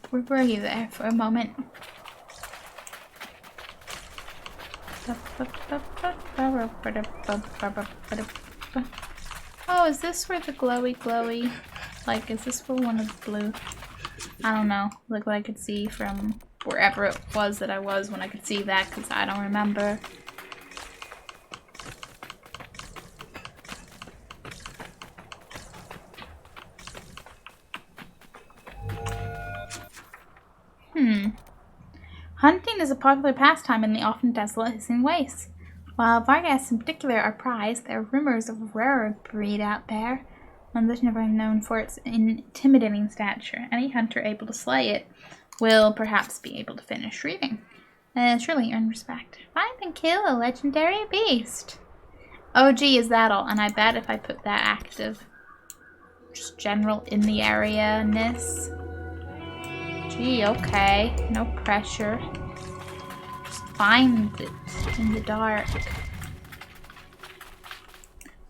Where were you there for a moment? Oh, is this where the glowy? Like, is this where one of the blue? I don't know. Like what I could see from wherever it was that I was when I could see that, because I don't remember. Hunting is a popular pastime in the often desolate hissing wastes. While Vargas in particular are prized, there are rumors of a rarer breed out there, one that's never known for its intimidating stature. Any hunter able to slay it will perhaps be able to finish reading. Surely earn respect. Find and kill a legendary beast. Oh gee, is that all? And I bet if I put that active, just general in the area-ness, Gee, okay. No pressure. Just find it in the dark.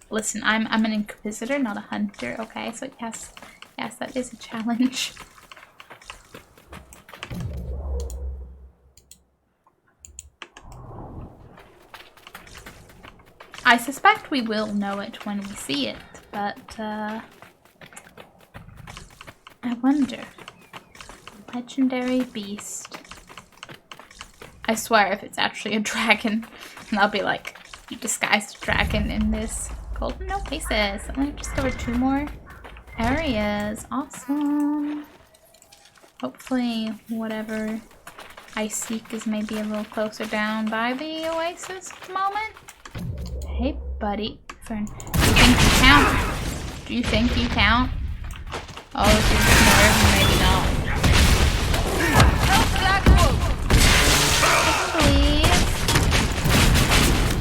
Listen, I'm an inquisitor, not a hunter, okay? So yes, that is a challenge. I suspect we will know it when we see it, but I wonder. Legendary beast. I swear if it's actually a dragon, and I'll be like, you disguised a dragon in this. Golden oasis. I discovered 2 more areas. Awesome. Hopefully whatever I seek is maybe a little closer down by the oasis at the moment. Hey buddy. Fern. Do you think you count? Do you think you count? Oh, if you're smart, maybe not. Please.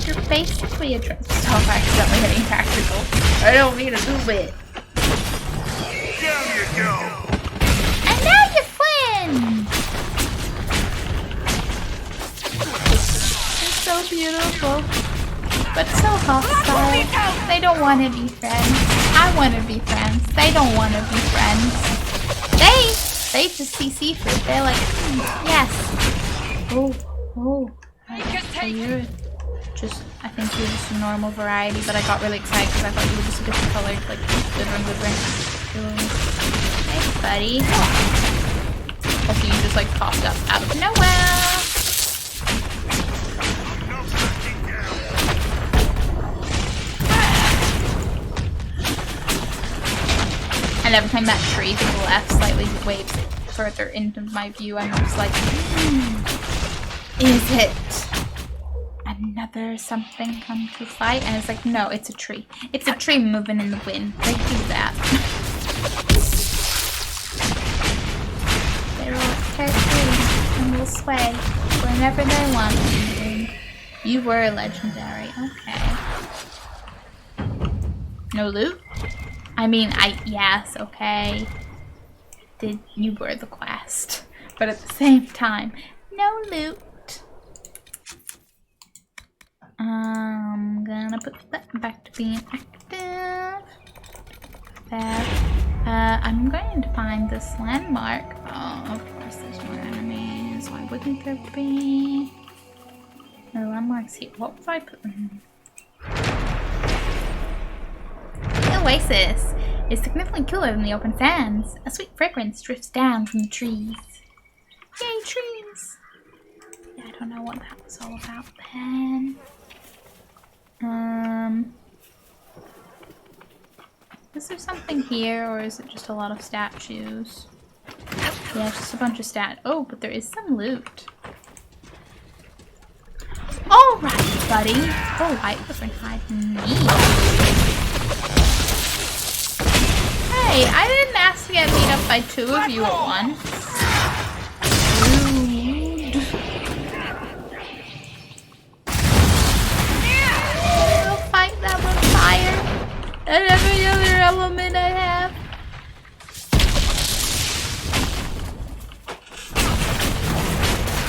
You're basically a dress. Stop accidentally hitting tactical. I don't mean to do it. Down you go! And now you're friends! It's so beautiful. But so hostile. They don't want to be friends. I want to be friends. They don't want to be friends. They just see seafood. They're like, yes. Oh. I think you're just a normal variety, but I got really excited because I thought you were just a different color, like liver. Hey, buddy. Also, you just like popped up out of nowhere. And every time that tree to the left slightly waves further into my view, I'm just like, is it another something come to fight? And it's like, no, it's a tree. It's a tree moving in the wind. They do that. They will carefree and will sway whenever they want to. You were legendary. Okay. No loot? I mean, yes, okay. You were the quest. But at the same time, no loot. I'm gonna put that back to being active. There. I'm going to find this landmark. Oh, of course there's more enemies. Why wouldn't there be? The landmark's here. What was I putting? The oasis is significantly cooler than the open sands. A sweet fragrance drifts down from the trees. Yay, trees! Yeah, I don't know what that was all about then. Is there something here, or is it just a lot of statues? Yeah, just a bunch of Oh, but there is some loot. Alright, buddy. Oh, I wasn't hiding me. Hey, I didn't ask to get beat up by 2 of you at once. Rude. I'll fight that with fire and every other element I have.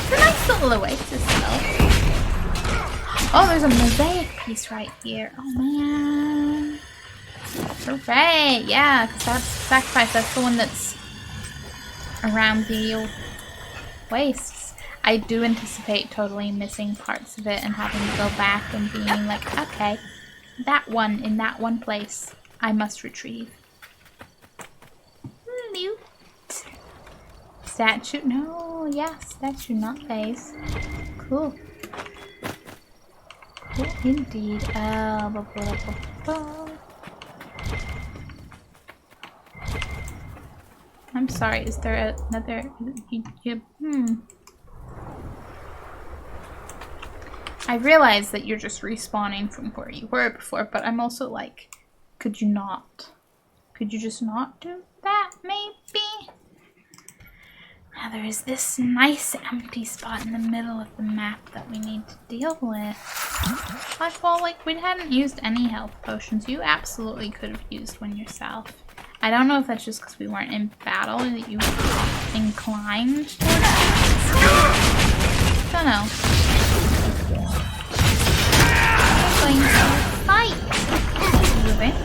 It's a nice little oasis though. Oh, there's a mosaic piece right here. Oh man. Hooray! Yeah, because that's sacrifice. That's the one that's around the wastes. I do anticipate totally missing parts of it and having to go back and being like, okay, that one in that one place I must retrieve. Loot. Statue? No, yeah, statue, not face. Cool. Cool indeed. I'm sorry, is there another... I realize that you're just respawning from where you were before, but I'm also like, could you not? Could you just not do that, maybe? Now there is this nice empty spot in the middle of the map that we need to deal with. Well, like, we hadn't used any health potions. You absolutely could have used one yourself. I don't know if that's just because we weren't in battle, that you inclined towards it. Don't know. I'm going to fight. Moving.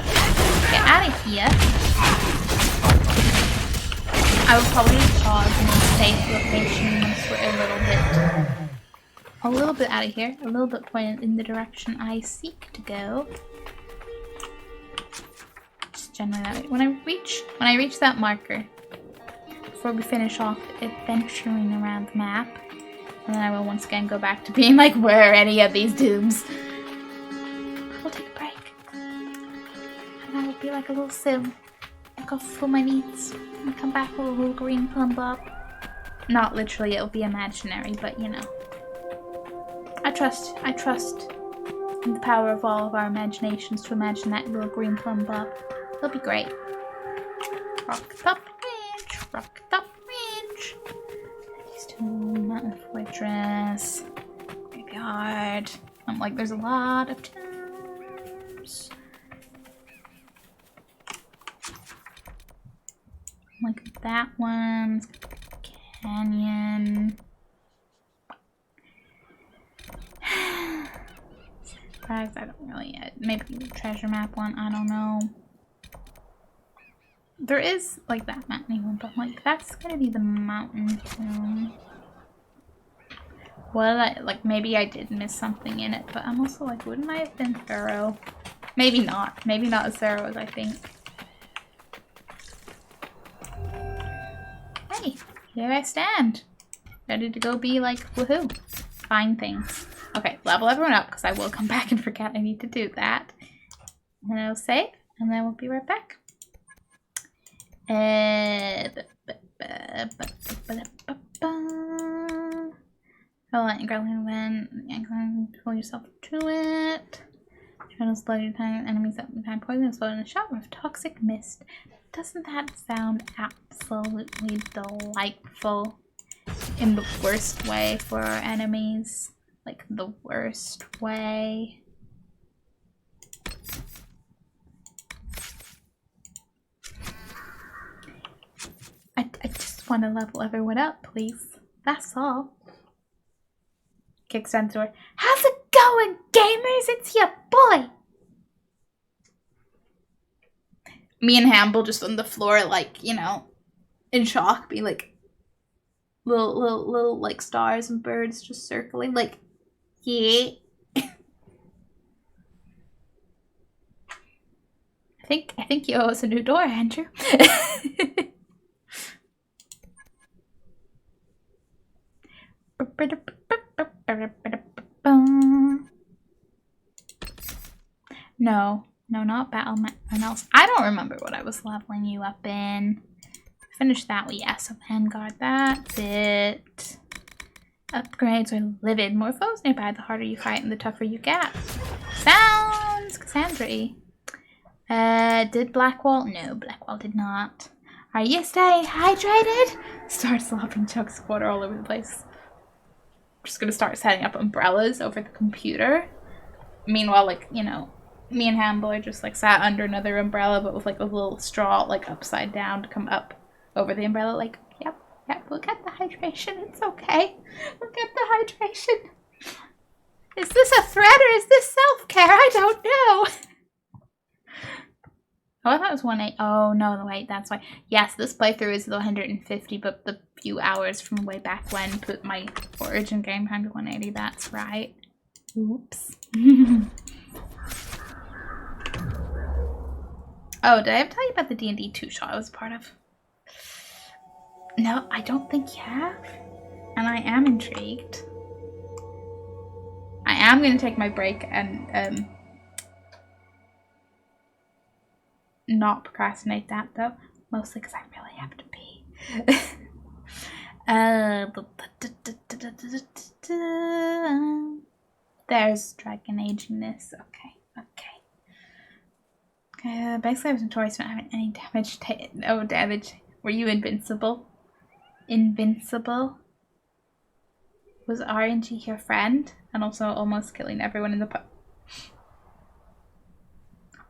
Get out of here. I would probably pause in a safe location once we're a little bit out of here, a little bit pointed in the direction I seek to go. Just generally that way. When I reach that marker, before we finish off adventuring around the map, and then I will once again go back to being like, where are any of these dooms? We'll take a break. And I will be like a little sim. Go fill my needs and come back with a little green plum blob. Not literally, it'll be imaginary, but you know. I trust in the power of all of our imaginations to imagine that little green plum blob. It'll be great. Rock up ridge, rock up ridge. Next to Mountain Fortress, graveyard. I'm like, there's a lot of tombs. Like that one, canyon. Surprised I don't really. Maybe the treasure map one. I don't know. There is like that mountainy one, but I'm like that's gonna be the mountain tomb. Well, like maybe I did miss something in it, but I'm also like, wouldn't I have been thorough? Maybe not. Maybe not as thorough as I think. Hey, here I stand. Ready to go be like, woohoo. Find things. Okay, level everyone up, because I will come back and forget I need to do that. And then I'll save, and then we'll be right back. Pull yourself to it. Try to slow your time, enemies up in time. Poison is in a shower of toxic mist. Doesn't that sound absolutely delightful? In the worst way for our enemies. Like the worst way. I just want to level everyone up, please. That's all. Kicks down the door. How's it going, gamers? It's your boy! Me and Hamble just on the floor, like, you know, in shock, being like, little, like, stars and birds just circling, like, yeah. I think you owe us a new door, Andrew. No, not battle else. I don't remember what I was leveling you up in. Finish that with yes, so Vanguard, that's it. Upgrades are livid. More foes nearby, the harder you fight and the tougher you get. Sounds Cassandra-y. Did Blackwall? No, Blackwall did not. Are you staying hydrated? Start slopping chugs of water all over the place. I'm just gonna start setting up umbrellas over the computer. Meanwhile, like, you know, me and Hamble are just like sat under another umbrella, but with like a little straw like upside down to come up over the umbrella. Like, yep, we'll get the hydration. It's okay. We'll get the hydration. Is this a threat or is this self-care? I don't know. Oh, I thought it was 180. Oh, no, wait, that's why. Yes, this playthrough is the 150, but the few hours from way back when put my origin game time to 180. That's right. Oops. Oh, did I ever tell you about the D&D 2-shot I was part of? No, I don't think you have. And I am intrigued. I am going to take my break and, not procrastinate that though, mostly because I really have to pee. There's dragon agingness. Okay. Basically I was notorious for not having any damage. No damage. Were you invincible? Was RNG your friend? And also almost killing everyone in the pub.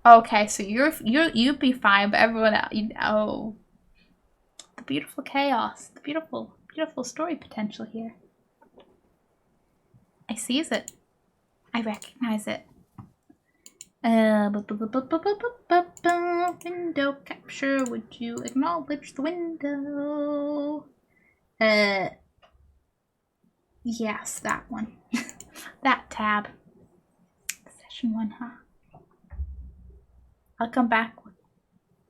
Okay, so you'd be fine, but everyone else, you know, the beautiful chaos, the beautiful, beautiful story potential here. I seize it. I recognize it. Window capture. Would you acknowledge the window? Yes, that one. That tab. Session 1, huh? I'll come back.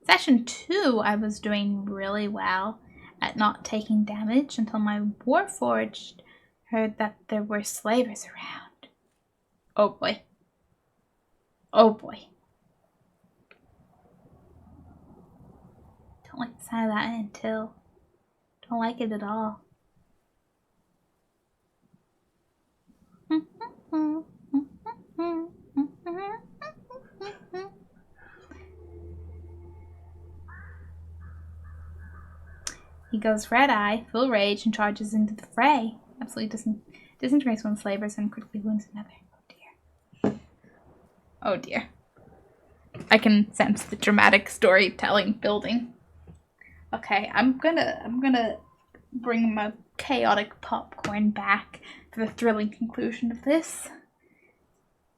Session 2, I was doing really well at not taking damage until my Warforged heard that there were slavers around. Oh boy. Oh boy. Don't like the sound of that until. Don't like it at all. He goes red-eye, full rage, and charges into the fray. Absolutely disintegrates one slavers and critically wounds another. Oh dear. Oh dear. I can sense the dramatic storytelling building. Okay, I'm gonna bring my chaotic popcorn back for the thrilling conclusion of this.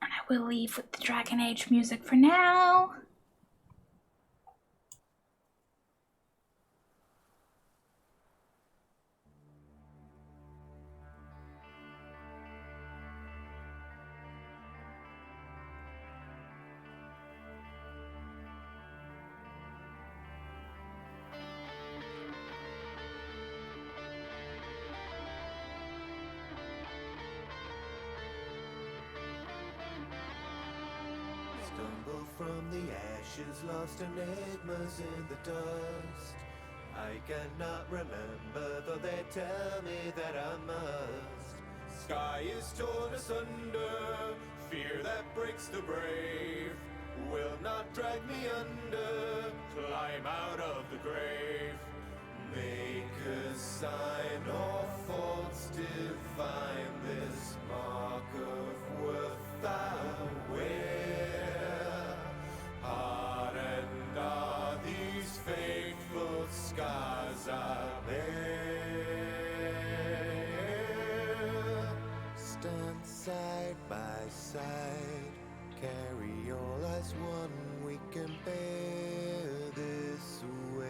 And I will leave with the Dragon Age music for now. Stumble from the ashes, lost enigmas in the dust. I cannot remember, though they tell me that I must. Sky is torn asunder, fear that breaks the brave will not drag me under, climb out of the grave. Make a sign or faults divine, this mark of worth I wear. Hardened are these faithful scars I bear. Stand side by side, carry all as one, we can bear this weight.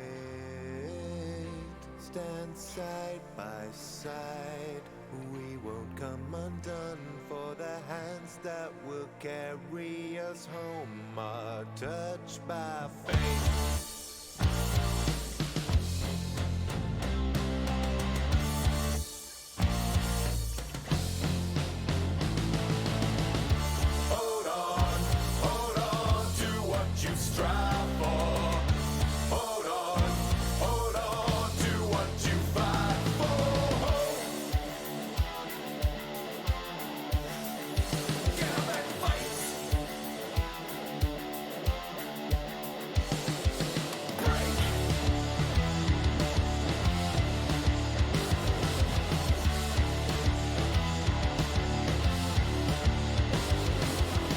Stand side by side, we won't come undone, for the hands that will carry us home are touched by fate. Hold on to what you strive for. Hold on to what you fight for. Get up and fight.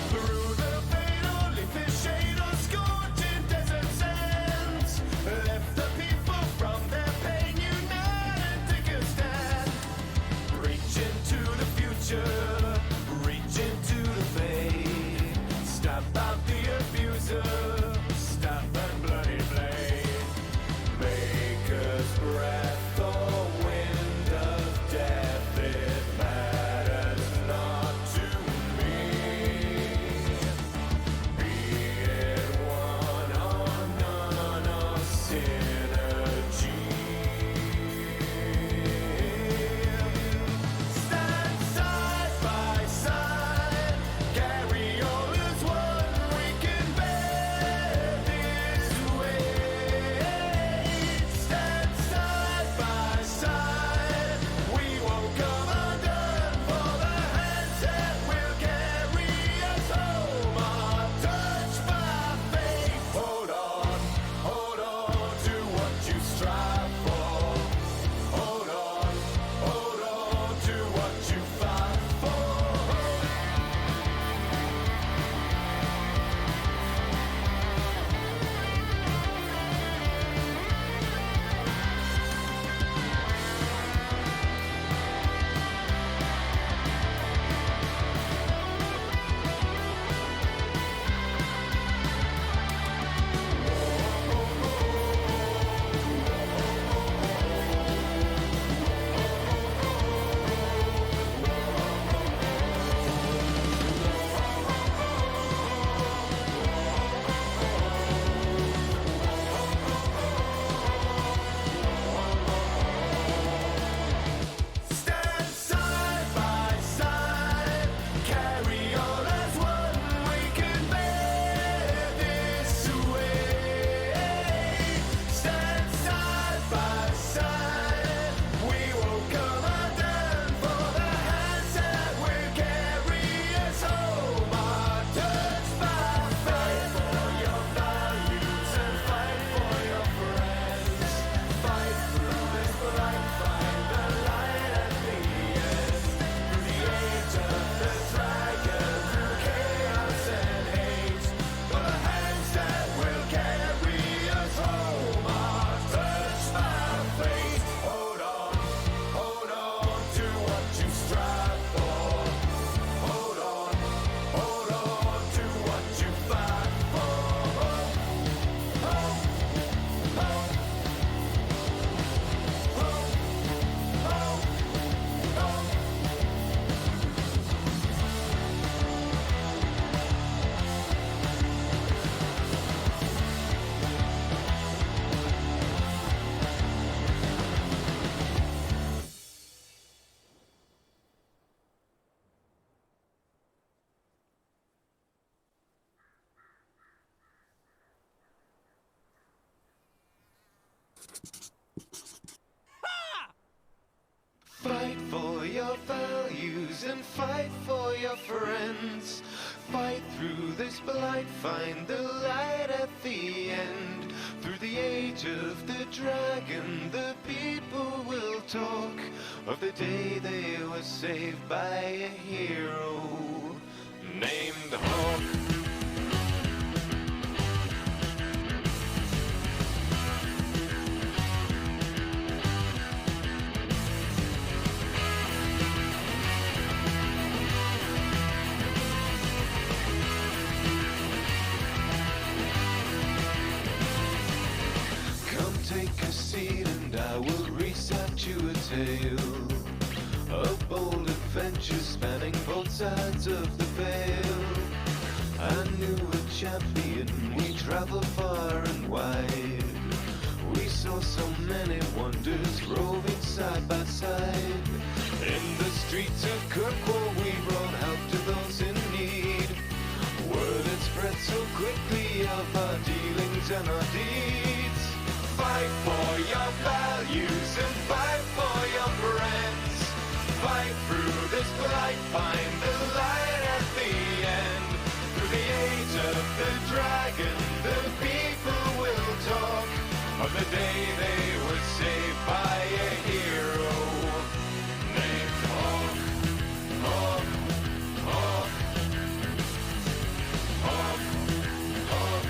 Through the fatal leafy shade of scorching desert sands, lift the people from their pain, unite and take a stand. Reach into the future, reach into the fade. Stop out the abuser, stop that bloody blade. Maker's breath or wind of death, it matters not to me. Be it one or none or synergy. Stand side Fight for your values and fight for your friends. Fight through this blight, find the light at the end. Through the age of the dragon, the people will talk of the day they were saved by a hero named Hawk. Take a seat and I will recite you a tale of bold adventures spanning both sides of the veil. I knew a champion, we traveled far and wide. We saw so many wonders roving side by side. In the streets of Kirkwall we brought help to those in need. Word had spread so quickly of our dealings and our deeds. Fight for your values and fight for your friends. Fight through this blight, find the light at the end. Through the age of the dragon, the people will talk of the day they were saved by a hero named Hawk. Hawk, Hawk, Hawk, Hawk,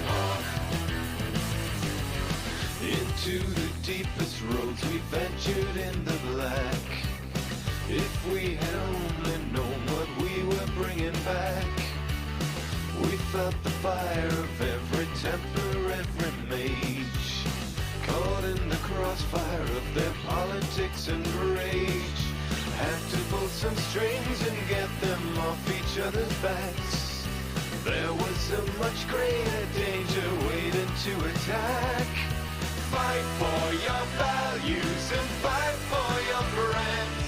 Hawk. Into the deepest roads we ventured in the black. If we had only known what we were bringing back. We felt the fire of every temper, every mage, caught in the crossfire of their politics and rage. Had to pull some strings and get them off each other's backs. There was a much greater danger waiting to attack. Fight for your values and fight for your friends.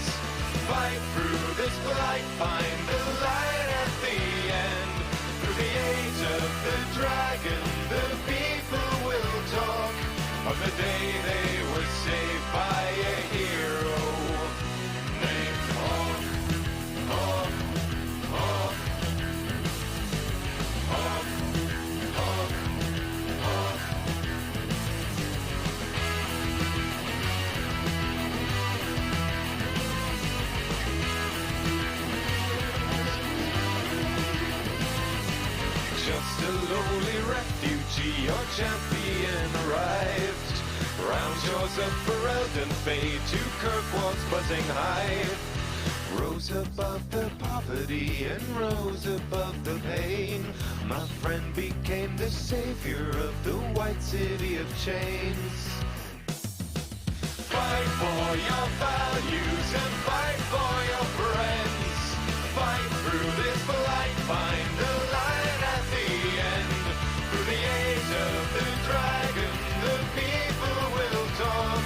Fight through this blight, find the light at the end. Through the age of the dragon, the people will talk of the day they were saved by a hero named Hawk. Hawk, Hawk, Hawk, Hawk, Hawk. Just a lowly refugee, your champion arrived. Round shores of Ferelden fade to Kirkwall's buzzing hive. Rose above the poverty and rose above the pain. My friend became the savior of the white city of chains. Fight for your values and fight for your friends. Fight through this blight, find the light at the end. Through the age of the dragon, the people will talk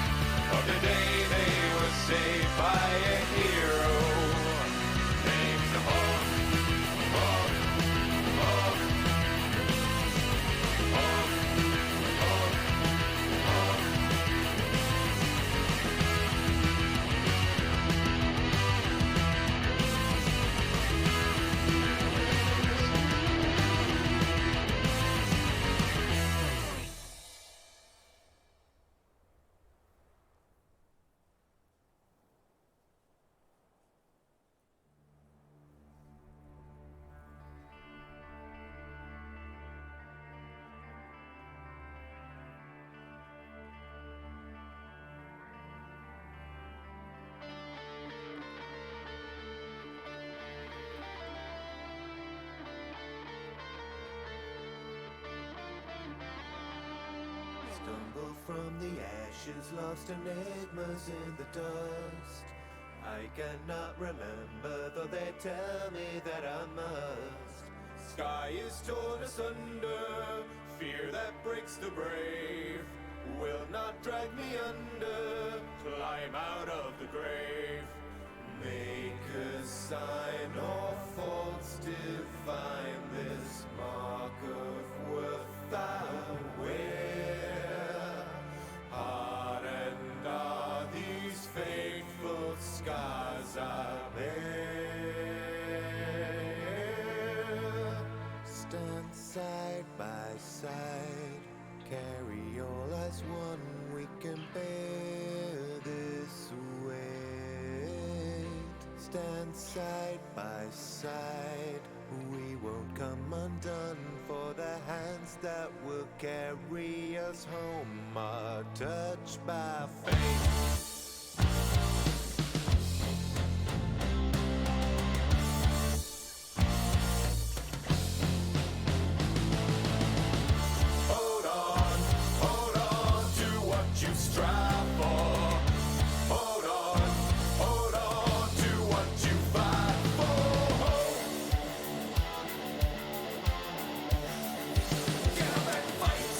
of the day they were saved by a hero named Hawk. Hawk, Hawk, Hawk, Hawk, Hawk. Stumble from the ashes, lost enigmas in the dust. I cannot remember, though they tell me that I must. Sky is torn asunder, fear that breaks the brave will not drag me under, climb out of the grave. Make a sign or faults divine, this mark of worth I wear. stand side by side. We won't come undone, for the hands that will carry us home are touched by fate. Hold on to what you strive for. Hold on to what you fight for. Get up and fight.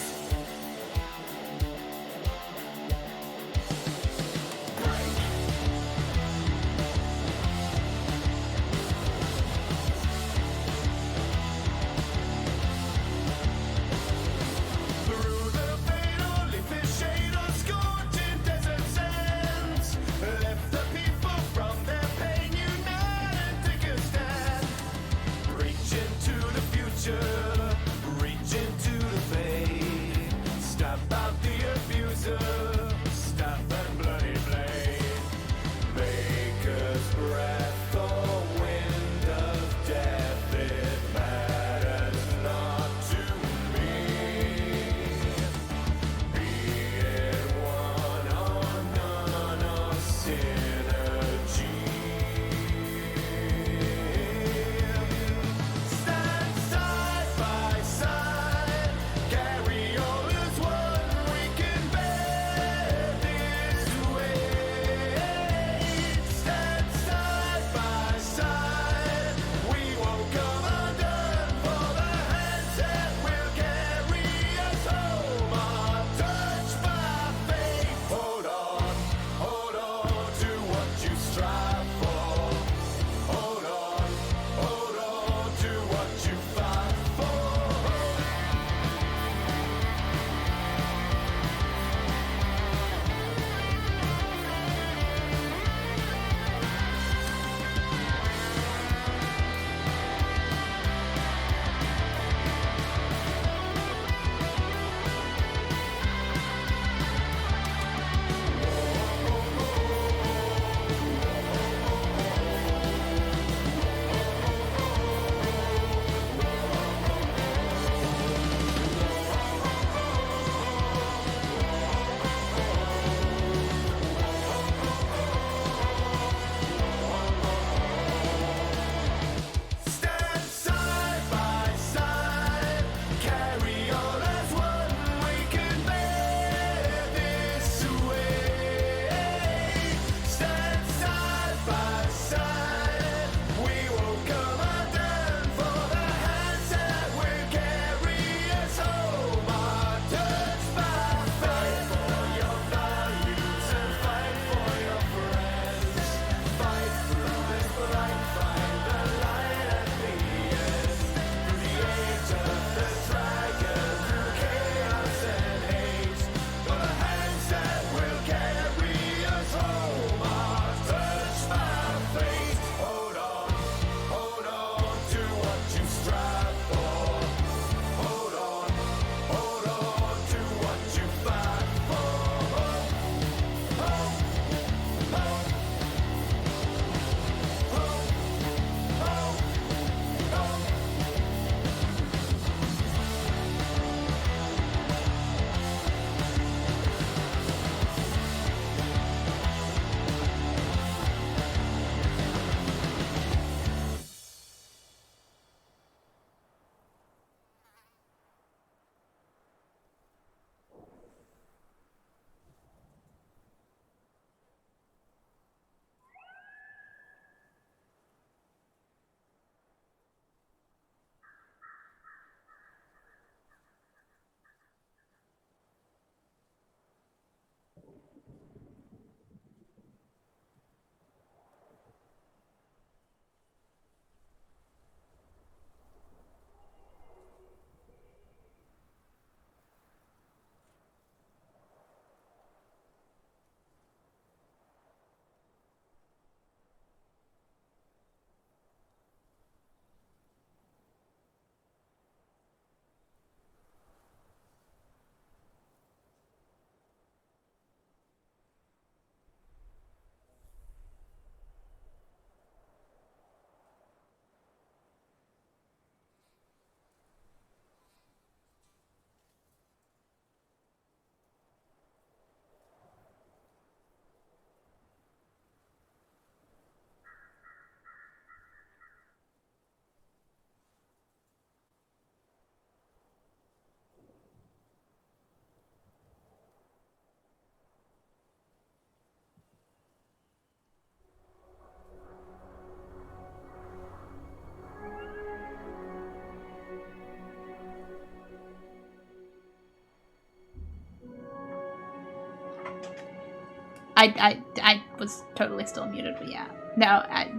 I was totally still muted, but yeah. No, I...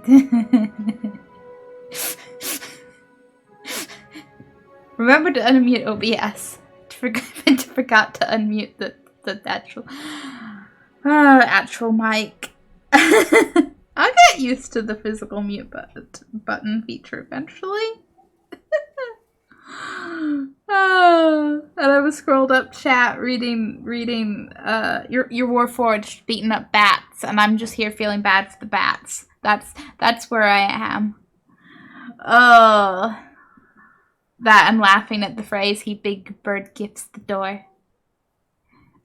Remember to unmute OBS. Forgot to unmute the actual mic. I'll get used to the physical mute button feature eventually. And I was scrolled up chat reading your Warforged beating up bats, and I'm just here feeling bad for the bats. That's where I am. Oh, that and laughing at the phrase "he big bird gifts the door."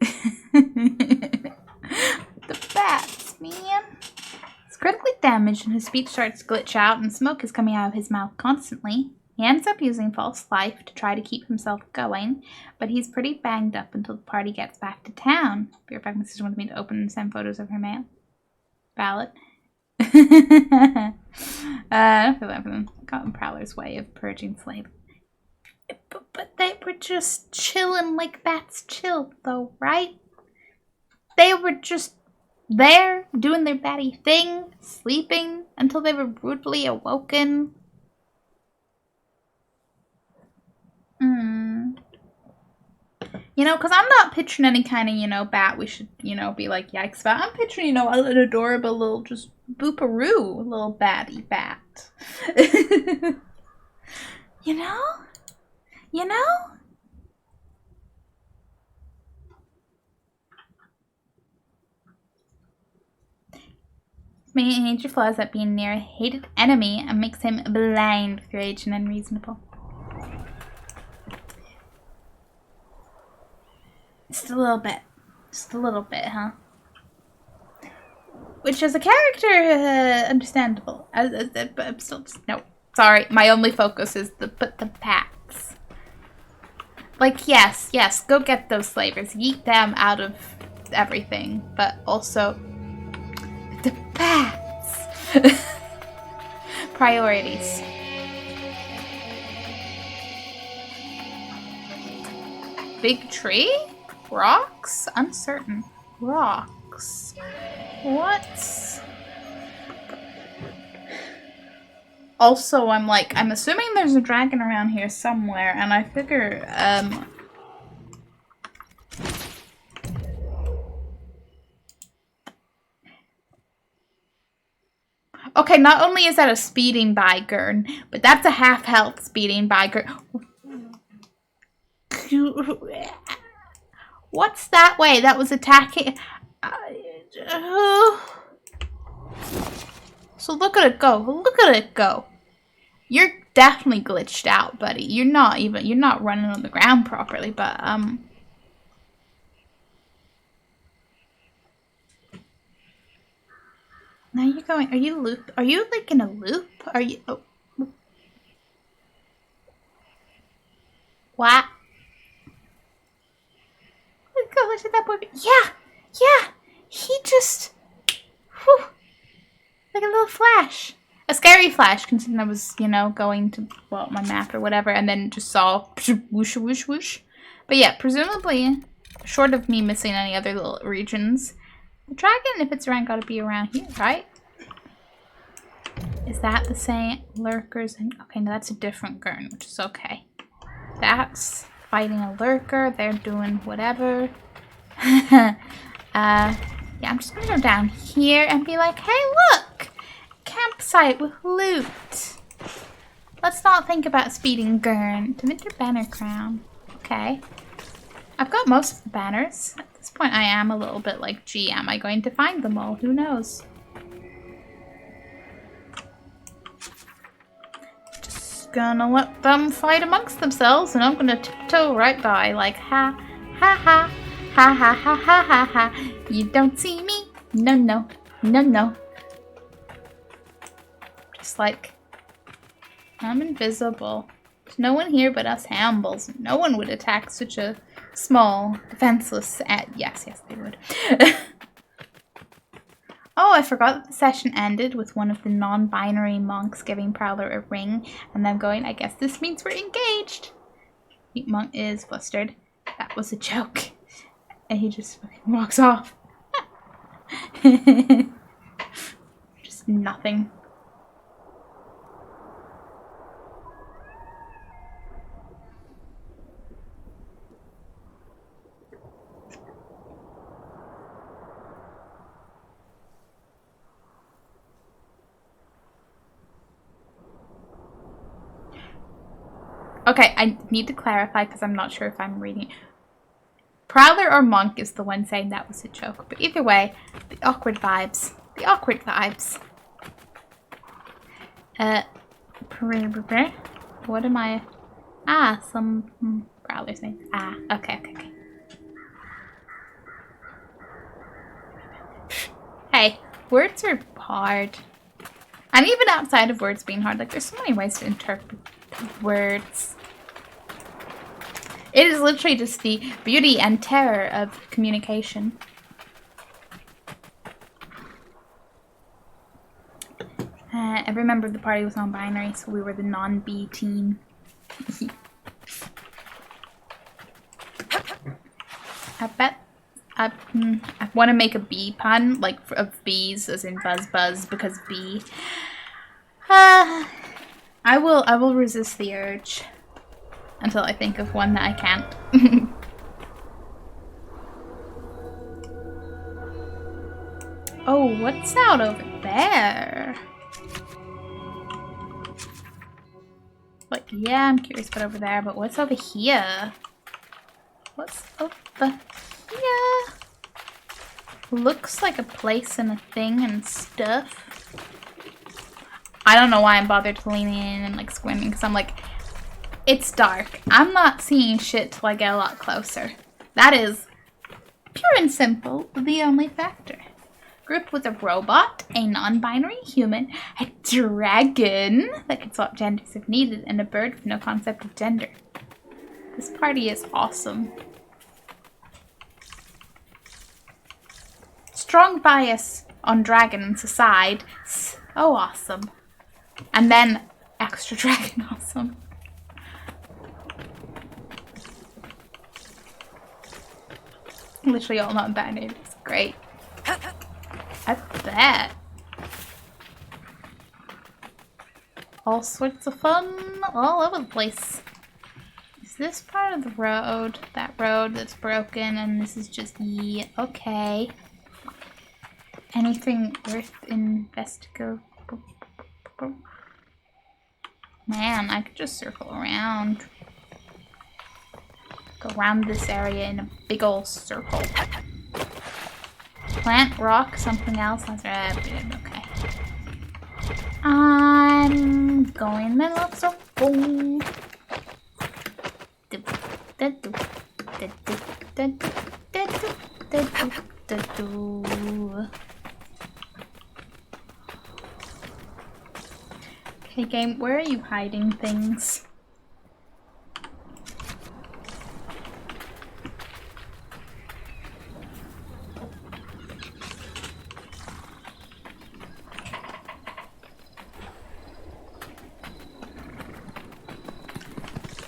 The bats, man. He's critically damaged and his speech starts to glitch out and smoke is coming out of his mouth constantly. He ends up using false life to try to keep himself going, but he's pretty banged up until the party gets back to town. Be right back, my sister wanted me to open and send photos of her mail. Ballot. I don't feel that for them. Cotton Prowler's way of purging slaves. But they were just chilling like bats chill, though, right? They were just there, doing their batty thing, sleeping until they were brutally awoken. You know, because I'm not picturing any kind of, bat we should, be like, yikes about. I'm picturing, an adorable little, just booparoo, little batty bat. You know? Major flaws that being near a hated enemy and makes him blind with rage and unreasonable. Just a little bit, huh? Which as a character, understandable. I'm still just, no. Sorry, my only focus is the packs. Like, yes, go get those slavers. Yeet them out of everything. But also, the packs. Priorities. Big tree? Rocks? Uncertain. Rocks. What? Also, I'm assuming there's a dragon around here somewhere, and I figure, okay, not only is that a speeding bygern, but that's a half-health speeding bygern. What's that way? That was attacking. So look at it go. Look at it go. You're definitely glitched out, buddy. You're not running on the ground properly, but now you're going. Are you like in a loop? Are you? Oh. What? Go look at that boy. Yeah. He just, whew, like a little flash, a scary flash. Considering I was, going to my map or whatever, and then just saw whoosh whoosh whoosh. But yeah, presumably, short of me missing any other little regions, the dragon, if it's around, got to be around here, right? Is that the same lurkers? Okay, no, that's a different Gurn, which is okay. That's fighting a lurker. They're doing whatever. Yeah, I'm just gonna go down here and be like, hey, look! Campsite with loot. Let's not think about speeding Gurn. Dementor banner crown. Okay. I've got most of the banners. At this point, I am a little bit like, gee, am I going to find them all? Who knows? Gonna let them fight amongst themselves, and I'm gonna tiptoe right by, like, ha, ha, ha, ha, ha, ha, ha, ha, ha. You don't see me? No. Just like, I'm invisible. There's no one here but us Hambles. No one would attack such a small, defenseless. Yes, they would. Oh, I forgot that the session ended with one of the non-binary monks giving Prowler a ring and them going, I guess this means we're engaged. The monk is flustered. That was a joke. And he just walks off. Just nothing. Okay, I need to clarify because I'm not sure if I'm reading. Prowler or Monk is the one saying that was a joke. But either way, the awkward vibes. The awkward vibes. What am I? Ah, some Prowler's name. Ah, okay. Hey, words are hard. And even outside of words being hard, like there's so many ways to interpret words. It is literally just the beauty and terror of communication. Every member of the party was non-binary, so we were the non-B team. I bet I want to make a bee pun, like of bees, as in buzz, because bee. I will resist the urge until I think of one that I can't. Oh, what's out over there? Like, yeah, I'm curious about over there, but what's over here? What's over here? Looks like a place and a thing and stuff. I don't know why I'm bothered to lean in and like squinting, because I'm like, it's dark. I'm not seeing shit till I get a lot closer. That is, pure and simple, the only factor. Group with a robot, a non-binary human, a dragon that can swap genders if needed, and a bird with no concept of gender. This party is awesome. Strong bias on dragons aside, so awesome. And then extra dragon awesome. Literally all non-binary. It's great. I bet. All sorts of fun all over the place. Is this part of the road? That road that's broken and this is just, yeah, okay. Anything worth investigating? Man, I could just circle around. Go around this area in a big old circle. Plant, rock, something else. Okay. I'm going in a circle. Okay, game, where are you hiding things?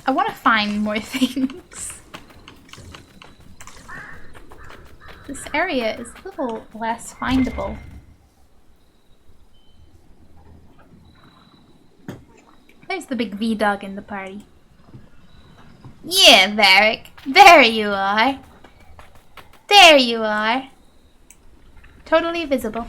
I want to find more things. This area is a little less findable. There's the big V-dog in the party. Yeah, Varric. There you are. There you are. Totally visible.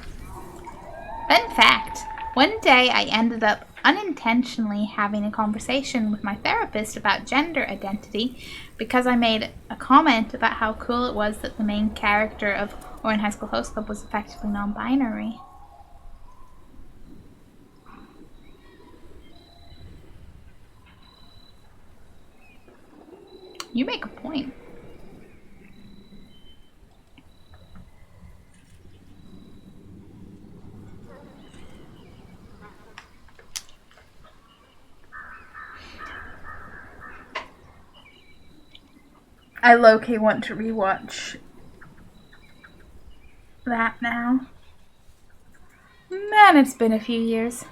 Fun fact. One day I ended up unintentionally having a conversation with my therapist about gender identity because I made a comment about how cool it was that the main character of Ouran High School Host Club was effectively non-binary. You make a point. I low-key want to rewatch that now. Man, it's been a few years.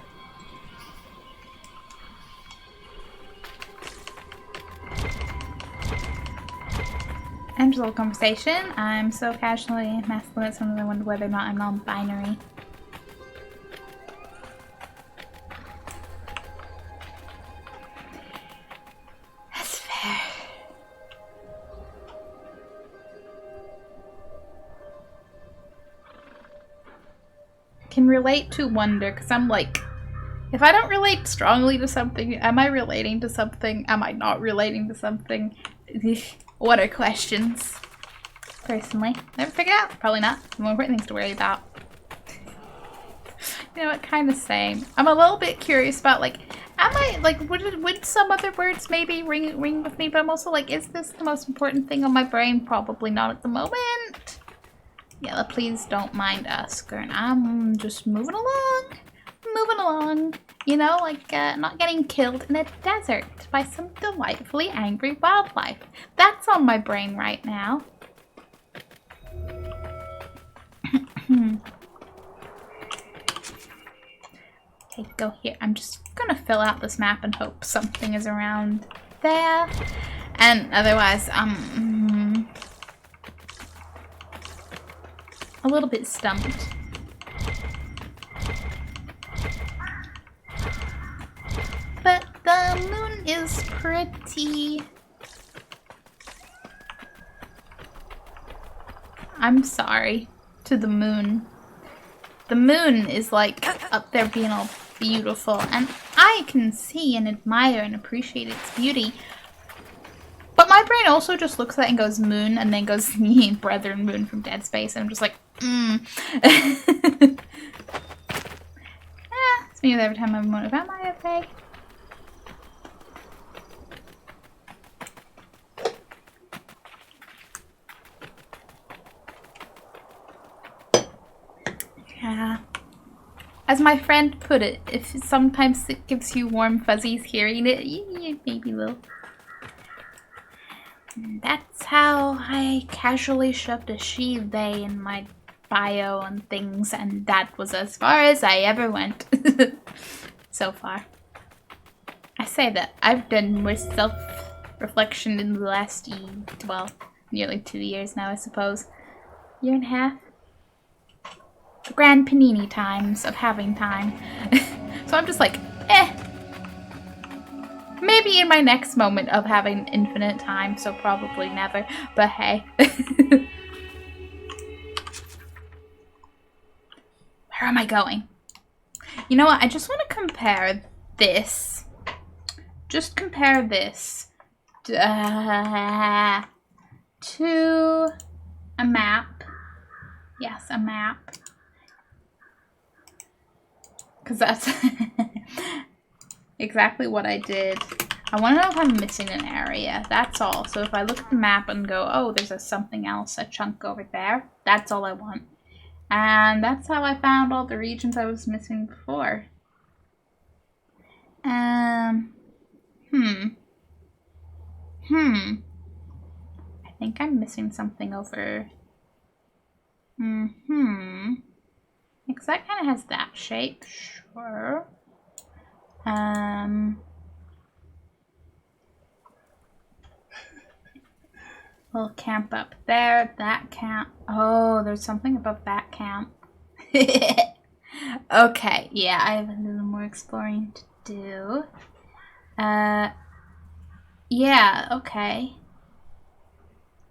End of the conversation. I'm so casually masculine, sometimes I wonder whether or not I'm non-binary. That's fair. Can relate to wonder, because I'm like, if I don't relate strongly to something, am I relating to something? Am I not relating to something? What are questions? Personally, never figured out. Probably not. More important things to worry about. You know what? Kind of same. I'm a little bit curious about like, am I like would some other words maybe ring with me? But I'm also like, is this the most important thing on my brain? Probably not at the moment. Yeah, please don't mind us, Gurn. I'm just moving along. Moving along. You know, like not getting killed in a desert by some delightfully angry wildlife. That's on my brain right now. Okay, go here. I'm just gonna fill out this map and hope something is around there. And otherwise, a little bit stumped. But the moon is pretty. I'm sorry to the moon. The moon is like up there being all beautiful, and I can see and admire and appreciate its beauty. But my brain also just looks at it and goes moon, and then goes Brethren Moon from Dead Space, and I'm just like, it's me every time I'm motive. Am I okay? Yeah. As my friend put it, if sometimes it gives you warm fuzzies hearing it, you maybe will. That's how I casually shoved a she, they in my bio and things, and that was as far as I ever went. So far. I say that I've done more self-reflection in the last, well, nearly 2 years now, I suppose. Year and a half. The grand panini times of having time. So I'm just like, maybe in my next moment of having infinite time, so probably never, but hey. Where am I going? You know what, I just want to compare this. Just compare this to a map. Yes, a map. Because that's exactly what I did. I want to know if I'm missing an area. That's all. So if I look at the map and go, oh, there's something else, a chunk over there. That's all I want. And that's how I found all the regions I was missing before. I think I'm missing something over. Because that kind of has that shape, sure. Little camp up there, that camp. Oh, there's something above that camp. Okay, yeah, I have a little more exploring to do. Yeah, okay.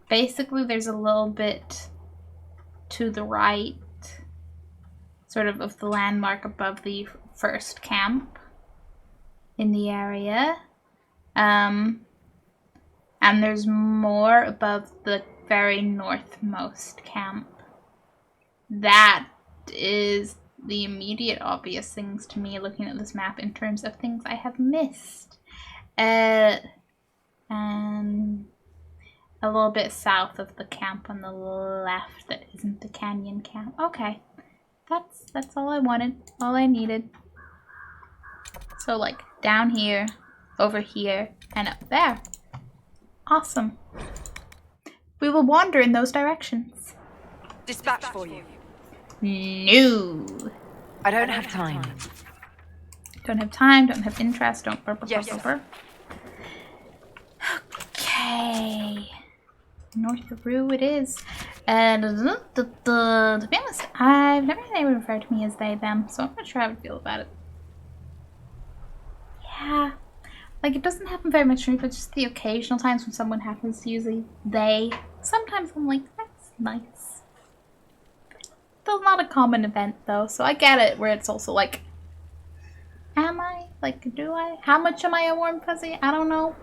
Basically, there's a little bit to the right, sort of the landmark above the first camp in the area. And there's more above the very northmost camp. That is the immediate obvious things to me looking at this map in terms of things I have missed. And a little bit south of the camp on the left that isn't the canyon camp. Okay. That's all I wanted, all I needed. So like down here, over here, and up there. Awesome. We will wander in those directions. Dispatch for you. No. I don't have time. Don't have time, don't have interest, don't burp. Yes. Okay. Northroo it is. And to be honest, I've never had anyone refer to me as they, them, so I'm not sure how I would feel about it. Yeah. Like, it doesn't happen very much for me, but just the occasional times when someone happens to use a they. Sometimes I'm like, that's nice. Still not a common event, though, so I get it, where it's also like, am I? Like, do I? How much am I a warm fuzzy? I don't know.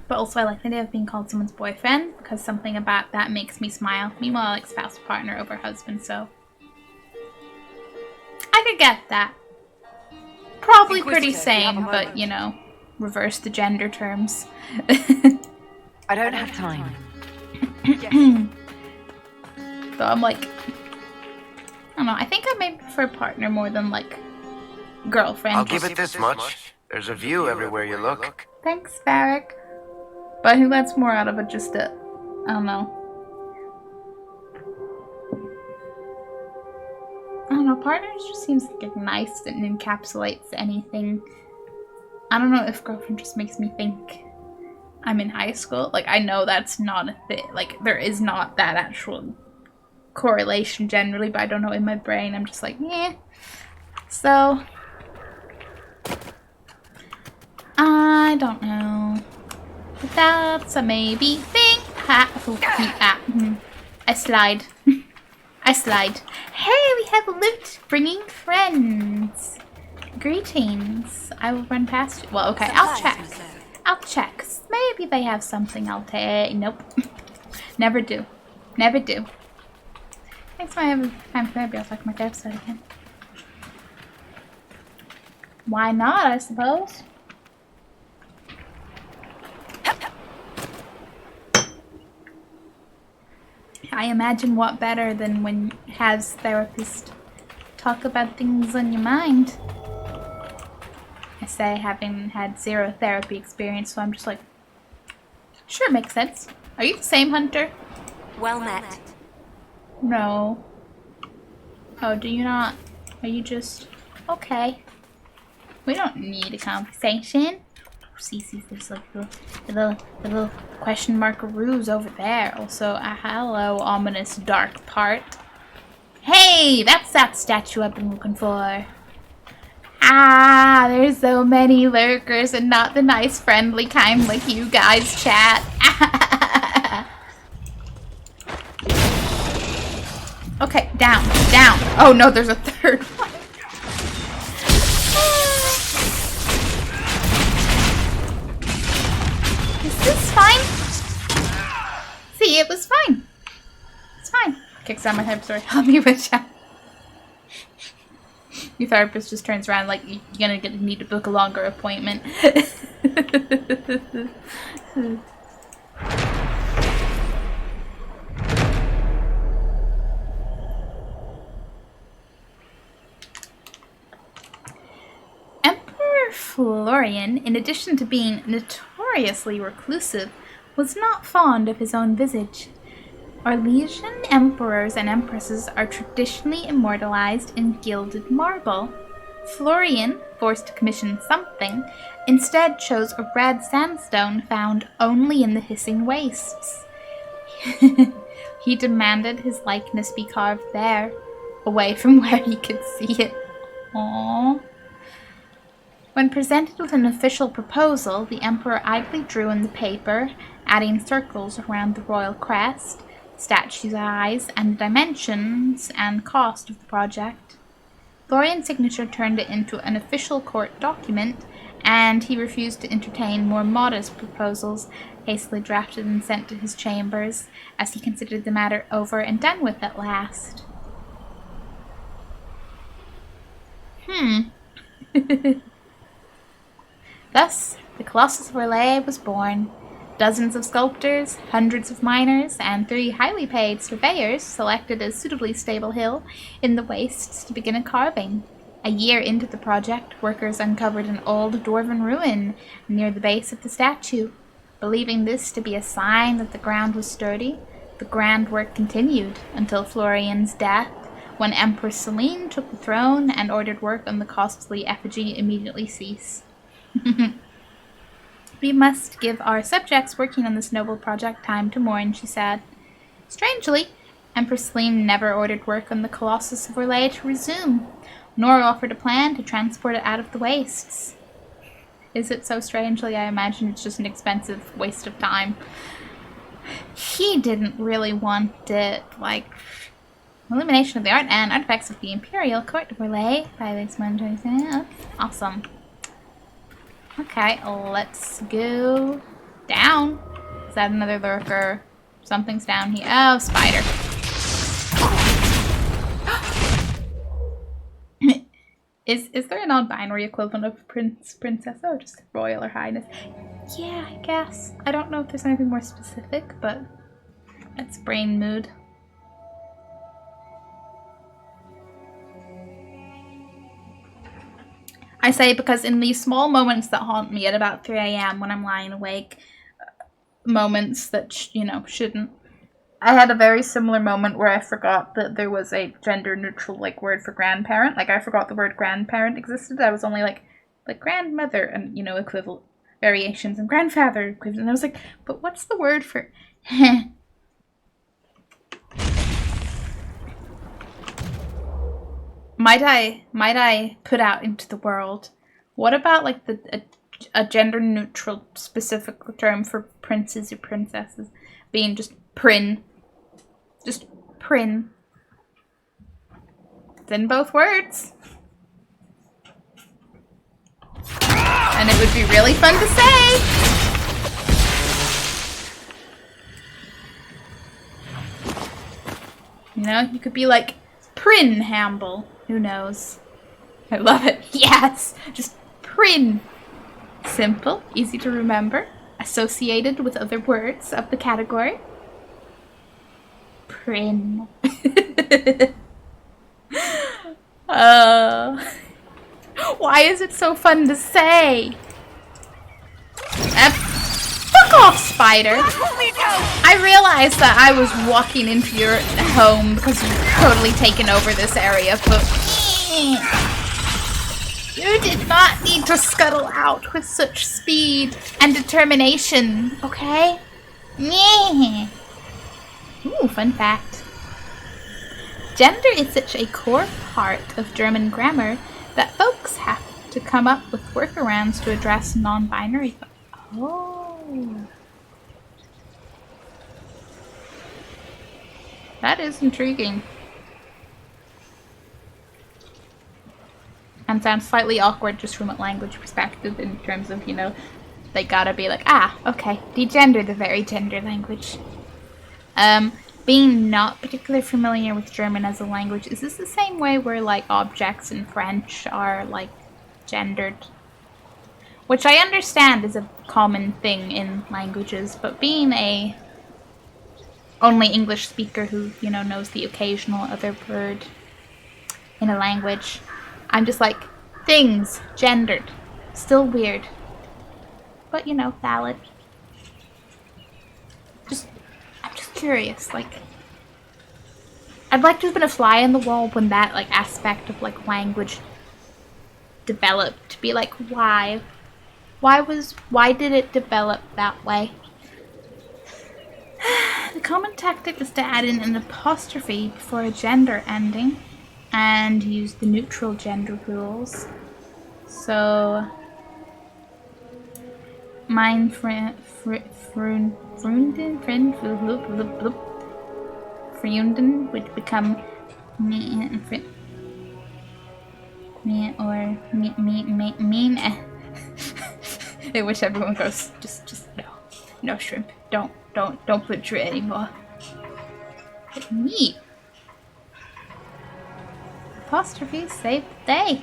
But also I like the idea of being called someone's boyfriend, because something about that makes me smile. Meanwhile, I like spouse, partner over husband, so I could get that. Probably pretty sane, but you know, reverse the gender terms. I don't have time. So I'm like, I don't know, I think I may prefer partner more than like girlfriend. I'll give it this much. There's a view everywhere you look. Thanks, Varric. But who gets more out of it? Just I don't know. I don't know, partners just seems like nice and encapsulates anything. I don't know if girlfriend just makes me think I'm in high school. Like, I know that's not a thing. Like, there is not that actual correlation generally, but I don't know, in my brain I'm just like, yeah. So, I don't know. But that's a maybe thing. I slide. I slide. Hey, we have loot. Bringing friends. Greetings. I will run past you. Well, okay, I'll check. I'll check. Maybe they have something I'll take. Nope. Never do. Never do. Thanks for having time for maybe I'll talk my episode again. Why not, I suppose? I imagine what better than when has therapist talk about things on your mind. I say having had zero therapy experience, so I'm just like, sure, makes sense. Are you the same Hunter? Well met. No. Oh, do you not? Are you just okay? We don't need a conversation. See, there's like the little question mark ruse over there. Also, a hello, ominous dark part. Hey, that's that statue I've been looking for. Ah, there's so many lurkers and not the nice, friendly kind like you guys, chat. Okay, down. Oh no, there's a third one. Is this fine? See, it was fine. It's fine. Kicks down my head, sorry. Help me with chat. Your therapist just turns around like you're gonna need to book a longer appointment. Emperor Florian, in addition to being notoriously reclusive, was not fond of his own visage. Orlesian emperors and empresses are traditionally immortalized in gilded marble. Florian, forced to commission something, instead chose a red sandstone found only in the hissing wastes. He demanded his likeness be carved there, away from where he could see it. Aww. When presented with an official proposal, the emperor idly drew in the paper, adding circles around the royal crest, statue's eyes, and dimensions and cost of the project. Florian's signature turned it into an official court document, and he refused to entertain more modest proposals hastily drafted and sent to his chambers, as he considered the matter over and done with at last. Thus, the Colossus of Orlais was born. Dozens of sculptors, hundreds of miners, and 3 highly paid surveyors selected a suitably stable hill in the wastes to begin a carving. A year into the project, workers uncovered an old dwarven ruin near the base of the statue. Believing this to be a sign that the ground was sturdy, the grand work continued until Florian's death, when Empress Selene took the throne and ordered work on the costly effigy immediately cease. We must give our subjects working on this noble project time to mourn, she said. Strangely, Empress Celine never ordered work on the Colossus of Orlais to resume, nor offered a plan to transport it out of the wastes. Is it so strangely? I imagine it's just an expensive waste of time. He didn't really want it, like, illumination of the art and artifacts of the Imperial Court of Orlais by this month. Okay, awesome. Okay, let's go down. Is that another lurker? Something's down here. Oh, spider. Is there a non-binary equivalent of prince, princess? Oh, just royal or highness. Yeah, I guess. I don't know if there's anything more specific, but that's brain mood. I say because in these small moments that haunt me at about 3 a.m. when I'm lying awake, moments that, shouldn't. I had a very similar moment where I forgot that there was a gender-neutral, word for grandparent. I forgot the word grandparent existed. I was only like grandmother and, equivalent variations, and grandfather equivalent. And I was like, but what's the word for... Might I put out into the world, what about, a gender-neutral specific term for princes or princesses being just prin? Just prin. It's in both words. And it would be really fun to say. You could be like Prin Hamble. Who knows? I love it. Yes! Just Prin. Simple, easy to remember, associated with other words of the category. Prin. Why is it so fun to say? Fuck off, spider! I realized that I was walking into your home because you've totally taken over this area, but you did not need to scuttle out with such speed and determination, okay? Yeah. Ooh, fun fact. Gender is such a core part of German grammar that folks have to come up with workarounds to address non-binary. Oh. That is intriguing. And sounds slightly awkward just from a language perspective in terms of, they gotta be like, okay, degender the very gender language. Being not particularly familiar with German as a language, is this the same way where, objects in French are, gendered? Which I understand is a common thing in languages, but being a only English speaker who, knows the occasional other word in a language, I'm just like, things, gendered. Still weird. But, valid. I'm just curious, I'd like to have been a fly in the wall when that, aspect of, language developed. To be like, why? Why did it develop that way? The common tactic is to add in an apostrophe before a gender ending and use the neutral gender rules. So, mein Freunden would become me and me or mean. I wish everyone goes just no shrimp. Don't butcher it anymore. But me. Apostrophe save the day.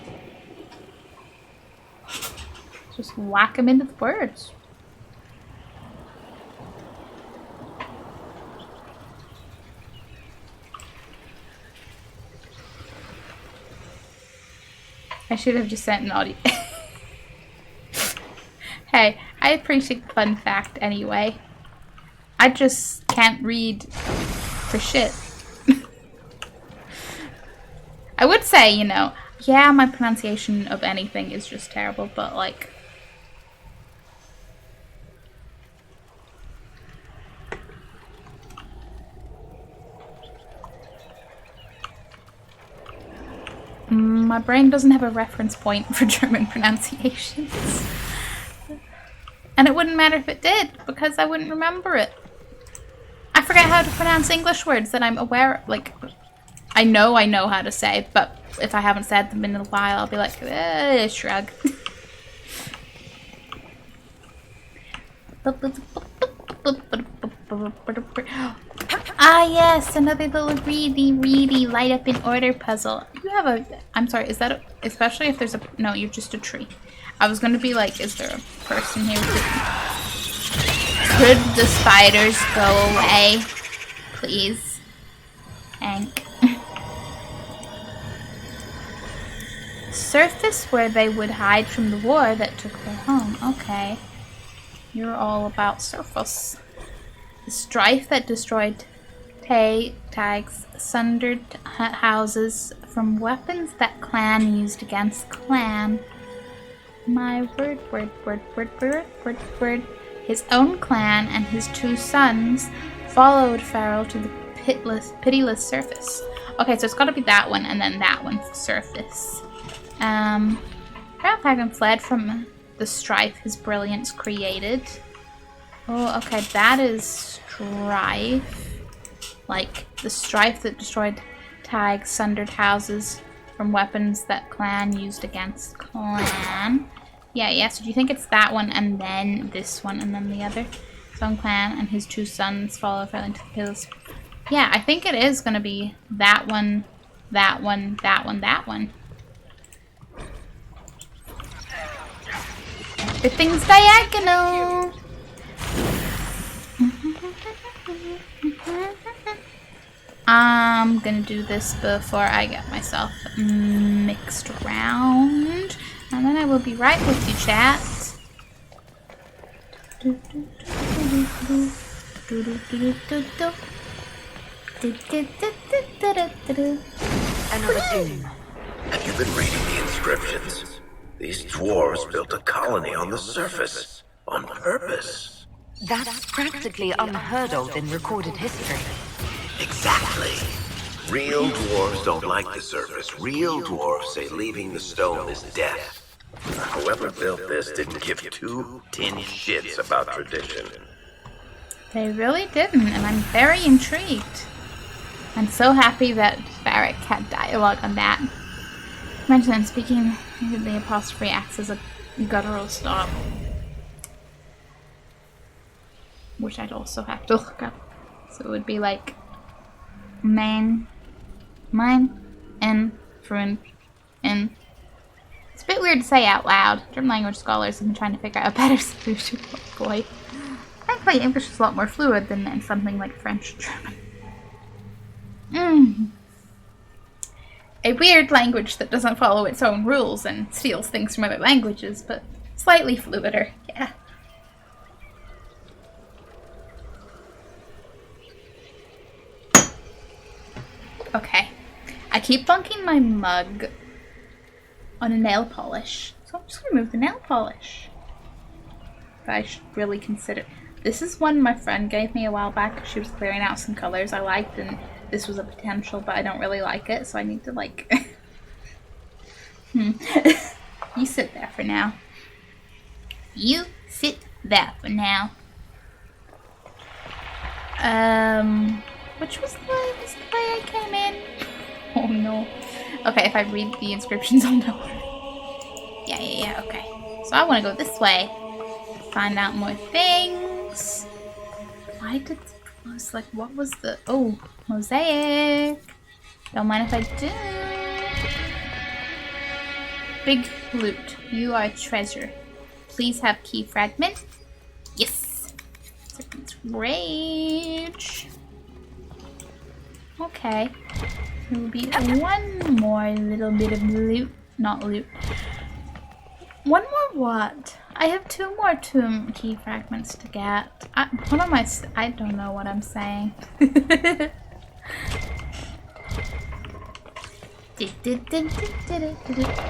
Just whack them into the words. I should have just sent an audio. Hey, I appreciate the fun fact anyway. I just can't read for shit. I would say, yeah, my pronunciation of anything is just terrible, but My brain doesn't have a reference point for German pronunciations. And it wouldn't matter if it did, because I wouldn't remember it. I forget how to pronounce English words that I'm aware of. Like, I know how to say, but if I haven't said them in a while, I'll be like, shrug. Ah, yes, another little really light up in order puzzle. You have a, I'm sorry, is that a, especially if there's a, no, you're just a tree. I was gonna be like, is there a person here with could the spiders go away? Please. Hank. Surface where they would hide from the war that took their home. Okay. You're all about surface. The strife that destroyed tags, sundered houses from weapons that clan used against clan. My word. His own clan and his 2 sons followed Farrell to the pitiless surface. Okay, so it's gotta be that one and then that one, surface. Farrell fled from the strife his brilliance created. Oh, okay, that is strife. Like, the strife that destroyed tags, sundered houses from weapons that clan used against clan. Yeah, so do you think it's that one and then this one and then the other? His own clan and his 2 sons follow Farrell into the hills. Yeah, I think it is gonna be that one, that one, that one, that one. Everything's diagonal! I'm gonna do this before I get myself mixed around. And then I will be right with you, chat. Another tomb. Have you been reading the inscriptions? These dwarves built a colony on the surface. On purpose. That's practically unheard of in recorded history. Exactly. Real dwarves don't like the surface. Real dwarves say leaving the stone is death. Whoever built this didn't give 2 tin shits about tradition. They really didn't, and I'm very intrigued. I'm so happy that Varric had dialogue on that. Mention speaking, the apostrophe acts as a guttural stop. Which I'd also have to look up. So it would be like mine, and front, and. It's a bit weird to say out loud. German language scholars have been trying to figure out a better solution. Oh boy. Thankfully, English is a lot more fluid than something like French or German. A weird language that doesn't follow its own rules and steals things from other languages, but slightly fluider, yeah. Okay. I keep bunking my mug on a nail polish, so I'm just gonna remove the nail polish. But I should really consider. This is one my friend gave me a while back. She was clearing out some colors I liked, and this was a potential, but I don't really like it, so I need to like. You sit there for now. You sit there for now. Which was the way I came in? Oh no. Okay, if I read the inscriptions, I'll know. Yeah, okay. So I want to go this way. Find out more things. Why did... I was like, what was the... Oh, mosaic. Don't mind if I do. Big loot. You are treasure. Please have key fragment. Yes. Serpent's rage. Okay. There will be one more little bit of loot. Not loot. One more what? I have 2 more tomb key fragments to get. What am I? I don't know what I'm saying.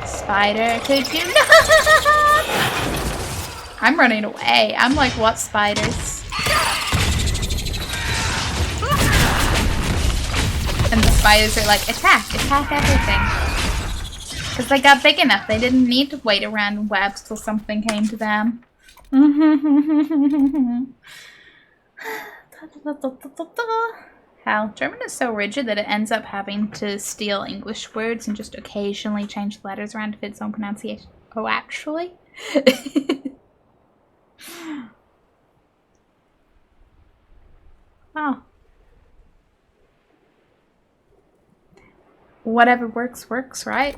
Spider, could you not? I'm running away. I'm like, what spiders? And the spiders are like, attack everything. Because they got big enough. They didn't need to wait around in webs till something came to them. How German is so rigid that it ends up having to steal English words and just occasionally change the letters around to fit its own pronunciation. Oh, actually? Oh. Whatever works, works, right?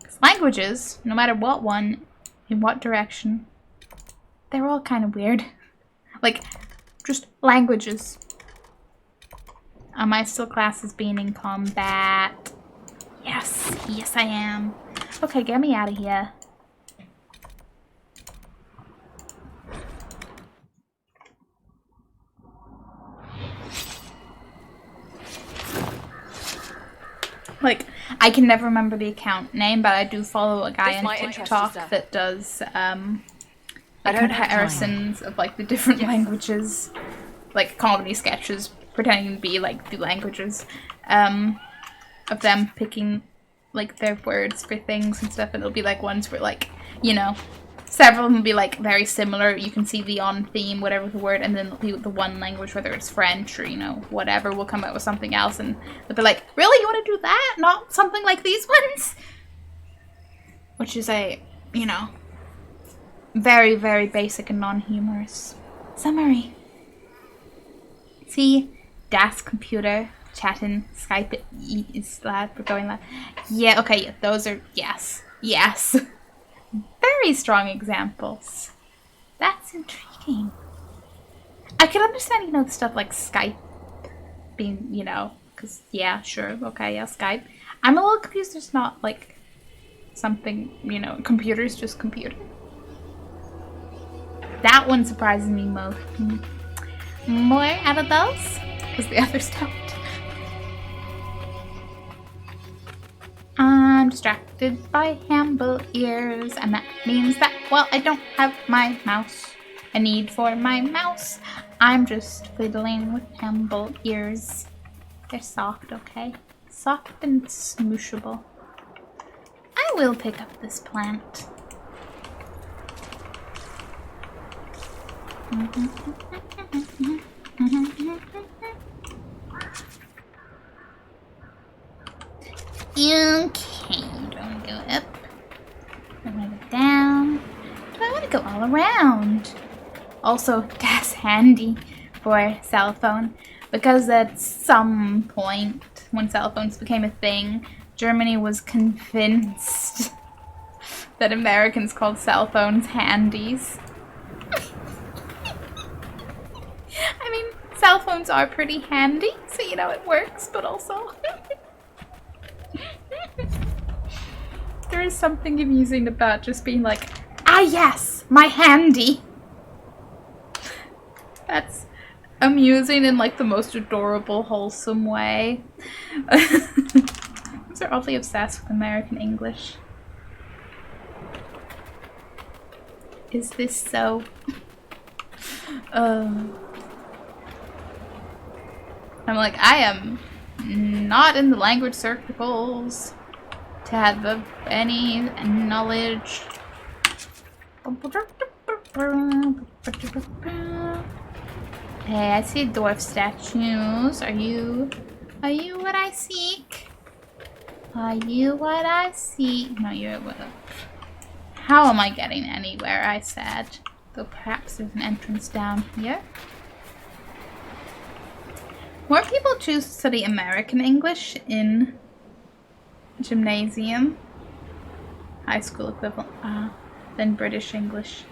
Because languages, no matter what one, in what direction, they're all kind of weird. Like, just languages. Am I still classed as being in combat? Yes, yes I am. Okay, get me out of here. Like, I can never remember the account name, but I do follow a guy This on might interest you, TikTok sir. that does I don't have time. comparisons of like the different languages, like comedy sketches pretending to be like the languages, of them picking like their words for things and stuff, and it'll be like ones where like, you know, several of them will be like very similar. You can see the on theme, whatever the word, and then the one language, whether it's French or, you know, whatever, will come out with something else, and they'll be like, really, you want to do that? Not something like these ones? Which is a, you know, very, very basic and non-humorous summary. See, das Computer, chatting, Skype is loud, we're going loud. Yeah, okay, yeah, those are, yes, yes. Very strong examples. That's intriguing. I can understand, you know, the stuff like Skype being, you know, because, yeah, sure, okay, yeah, Skype. I'm a little confused there's not, like, something, you know, computer's just computer. That one surprises me most. More out of those, because the others don't. I'm distracted by Hamble ears, and that means that, well, I don't have my mouse. A need for my mouse. I'm just fiddling with Hamble ears. They're soft, okay? Soft and smooshable. I will pick up this plant. Okay, do I want to go up? Do I want to go down? Do I want to go all around? Also, that's handy for cell phone, because at some point, when cell phones became a thing, Germany was convinced that Americans called cell phones handies. I mean, cell phones are pretty handy, so you know it works, but also there is something amusing about just being like, ah yes, my handy. That's amusing in like the most adorable, wholesome way. They're awfully obsessed with American English. Is this so? I'm like, I am not in the language circles to have any knowledge. Hey, I see dwarf statues. Are you what I seek? Are you what I seek? No, you're what. How am I getting anywhere? I said. Though perhaps there's an entrance down here. More people choose to study American English in gymnasium, high school equivalent, than British English.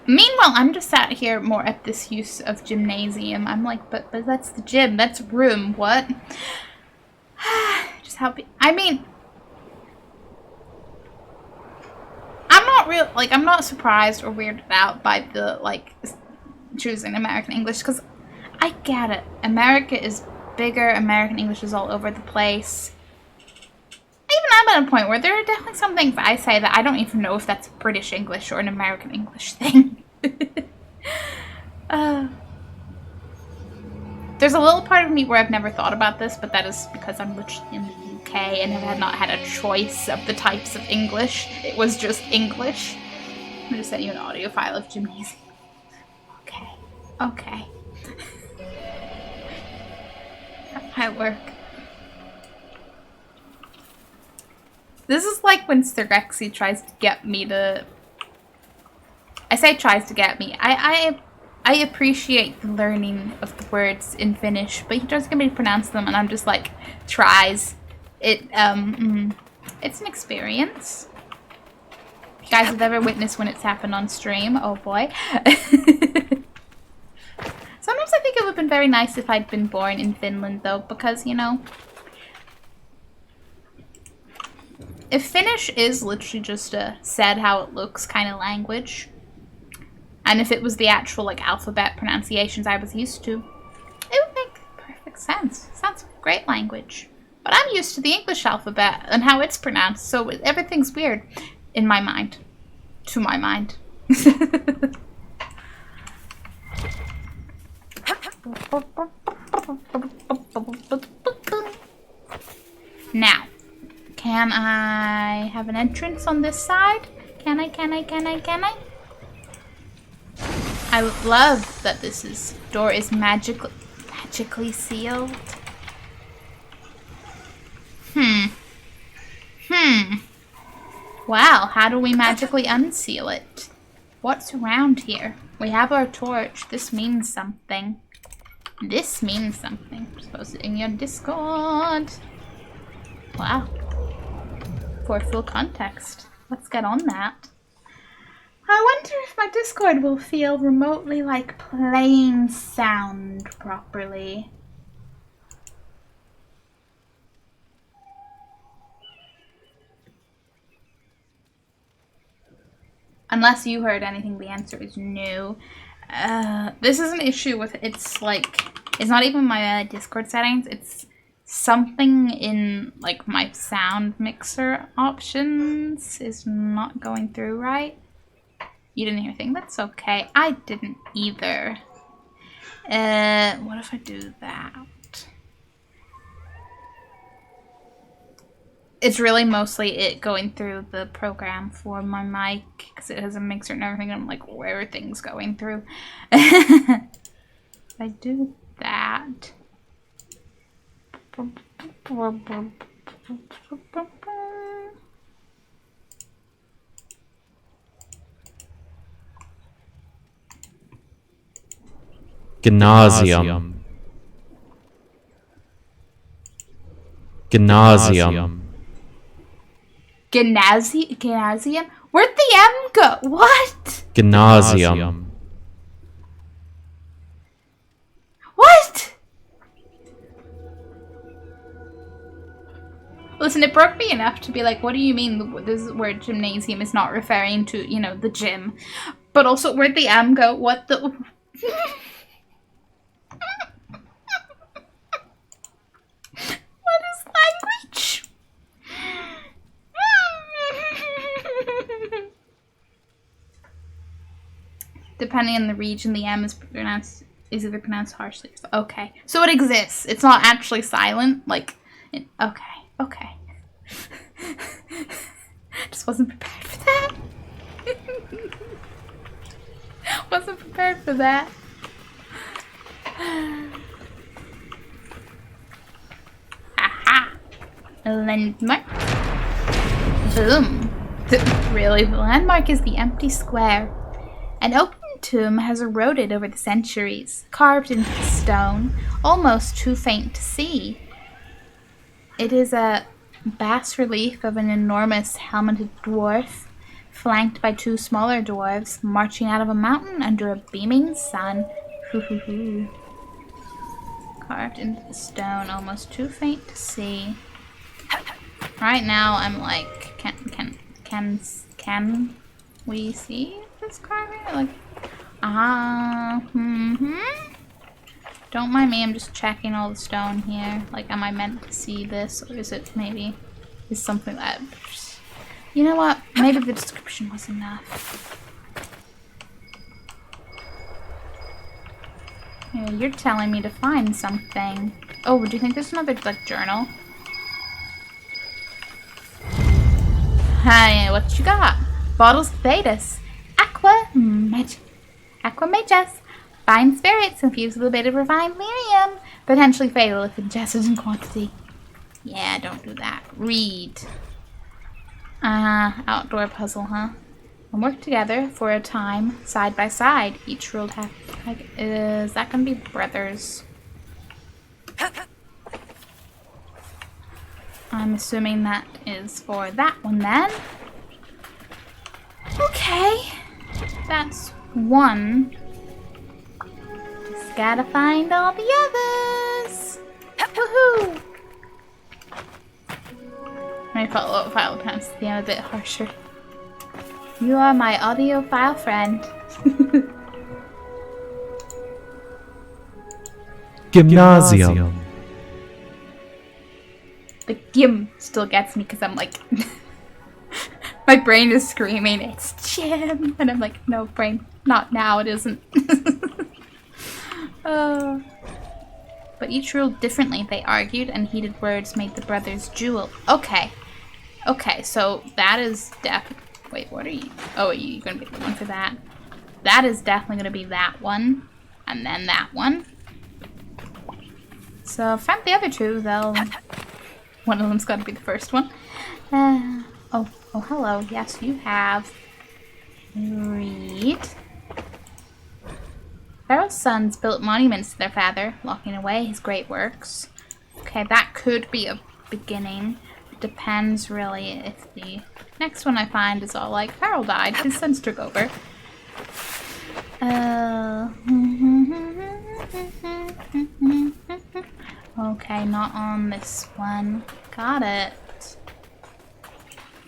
Meanwhile, I'm just sat here more at this use of gymnasium. I'm like, but that's the gym. That's room. What? Just how I mean, I'm not surprised or weirded out by the, like, choosing American English, because I get it. America is bigger. American English is all over the place. Even I'm at a point where there are definitely some things I say that I don't even know if that's British English or an American English thing. There's a little part of me where I've never thought about this, but that is because I'm literally in the UK and have not had a choice of the types of English. It was just English. I'm gonna send you an audio file of gymnasium. Okay. Okay. At work. This is like when Sir Rexy tries to get me to... I say tries to get me. I appreciate the learning of the words in Finnish, but he tries to get me to pronounce them, and I'm just like, tries. It's an experience. If you guys have ever witnessed when it's happened on stream, oh boy. Sometimes I think it would have been very nice if I'd been born in Finland, though, because, you know, if Finnish is literally just a said how it looks kind of language, and if it was the actual, like, alphabet pronunciations I was used to, it would make perfect sense. Sounds like a great language. But I'm used to the English alphabet and how it's pronounced, so everything's weird in my mind. To my mind. Now, can I have an entrance on this side? Can I? I love that this door is magically sealed. Wow, how do we magically unseal it? What's around here? We have our torch. This means something. This means something. Post it in your Discord. Wow. For full context. Let's get on that. I wonder if my Discord will feel remotely like playing sound properly. Unless you heard anything, the answer is no. This is an issue with, it's not even my Discord settings, it's something in, like, my sound mixer options is not going through right. You didn't hear a thing? That's okay. I didn't either. What if I do that? It's really mostly it going through the program for my mic, because it has a mixer and everything, and I'm like, where are things going through? If I do that... Gymnasium. Gymnasium. Gymnasium? Where'd the M go? What? Gymnasium. What? Listen, it broke me enough to be like, what do you mean this word gymnasium is not referring to, you know, the gym? But also, where'd the M go? What the... What is language? Depending on the region, the M is either pronounced harshly. Okay, so it exists. It's not actually silent. Like, okay. Just wasn't prepared for that. Wasn't prepared for that. Aha! Landmark. Boom. Really, the landmark is the empty square. An open tomb has eroded over the centuries, carved into the stone, almost too faint to see. It is a bas-relief of an enormous helmeted dwarf, flanked by two smaller dwarves, marching out of a mountain under a beaming sun. Carved into the stone, almost too faint to see. Right now, I'm like, can we see this carving? Like, Don't mind me, I'm just checking all the stone here. Like, am I meant to see this, or is it maybe is something that... You know what? Maybe the description was enough. Yeah, you're telling me to find something. Oh, do you think there's another, like, journal? Hi, what you got? Bottles of Thetis. Aqua Magus. Fine spirits infused with a bit of refined lyrium. Potentially fatal if ingested in quantity. Yeah, don't do that. Read. Outdoor puzzle, huh? And work together for a time, side by side. Each ruled half. Is that gonna be brothers? I'm assuming that is for that one then. Okay. That's one. Just gotta find all the others. Woohoo! My file times the end a bit harsher. You are my audiophile friend. Gymnasium. The gym still gets me because I'm like, my brain is screaming, it's gym, and I'm like, no, brain, not now, it isn't. But each ruled differently. They argued, and heated words made the brothers duel. Okay, so that is wait, what are you? Oh, are you gonna be looking for that? That is definitely gonna be that one, and then that one. So find the other two, they'll... One of them's got to be the first one. Oh, hello. Yes, you have. Read. Pharaoh's sons built monuments to their father, locking away his great works. Okay, that could be a beginning. It depends, really, if the next one I find is all like, Pharaoh died, his sons took over. Okay, not on this one. Got it.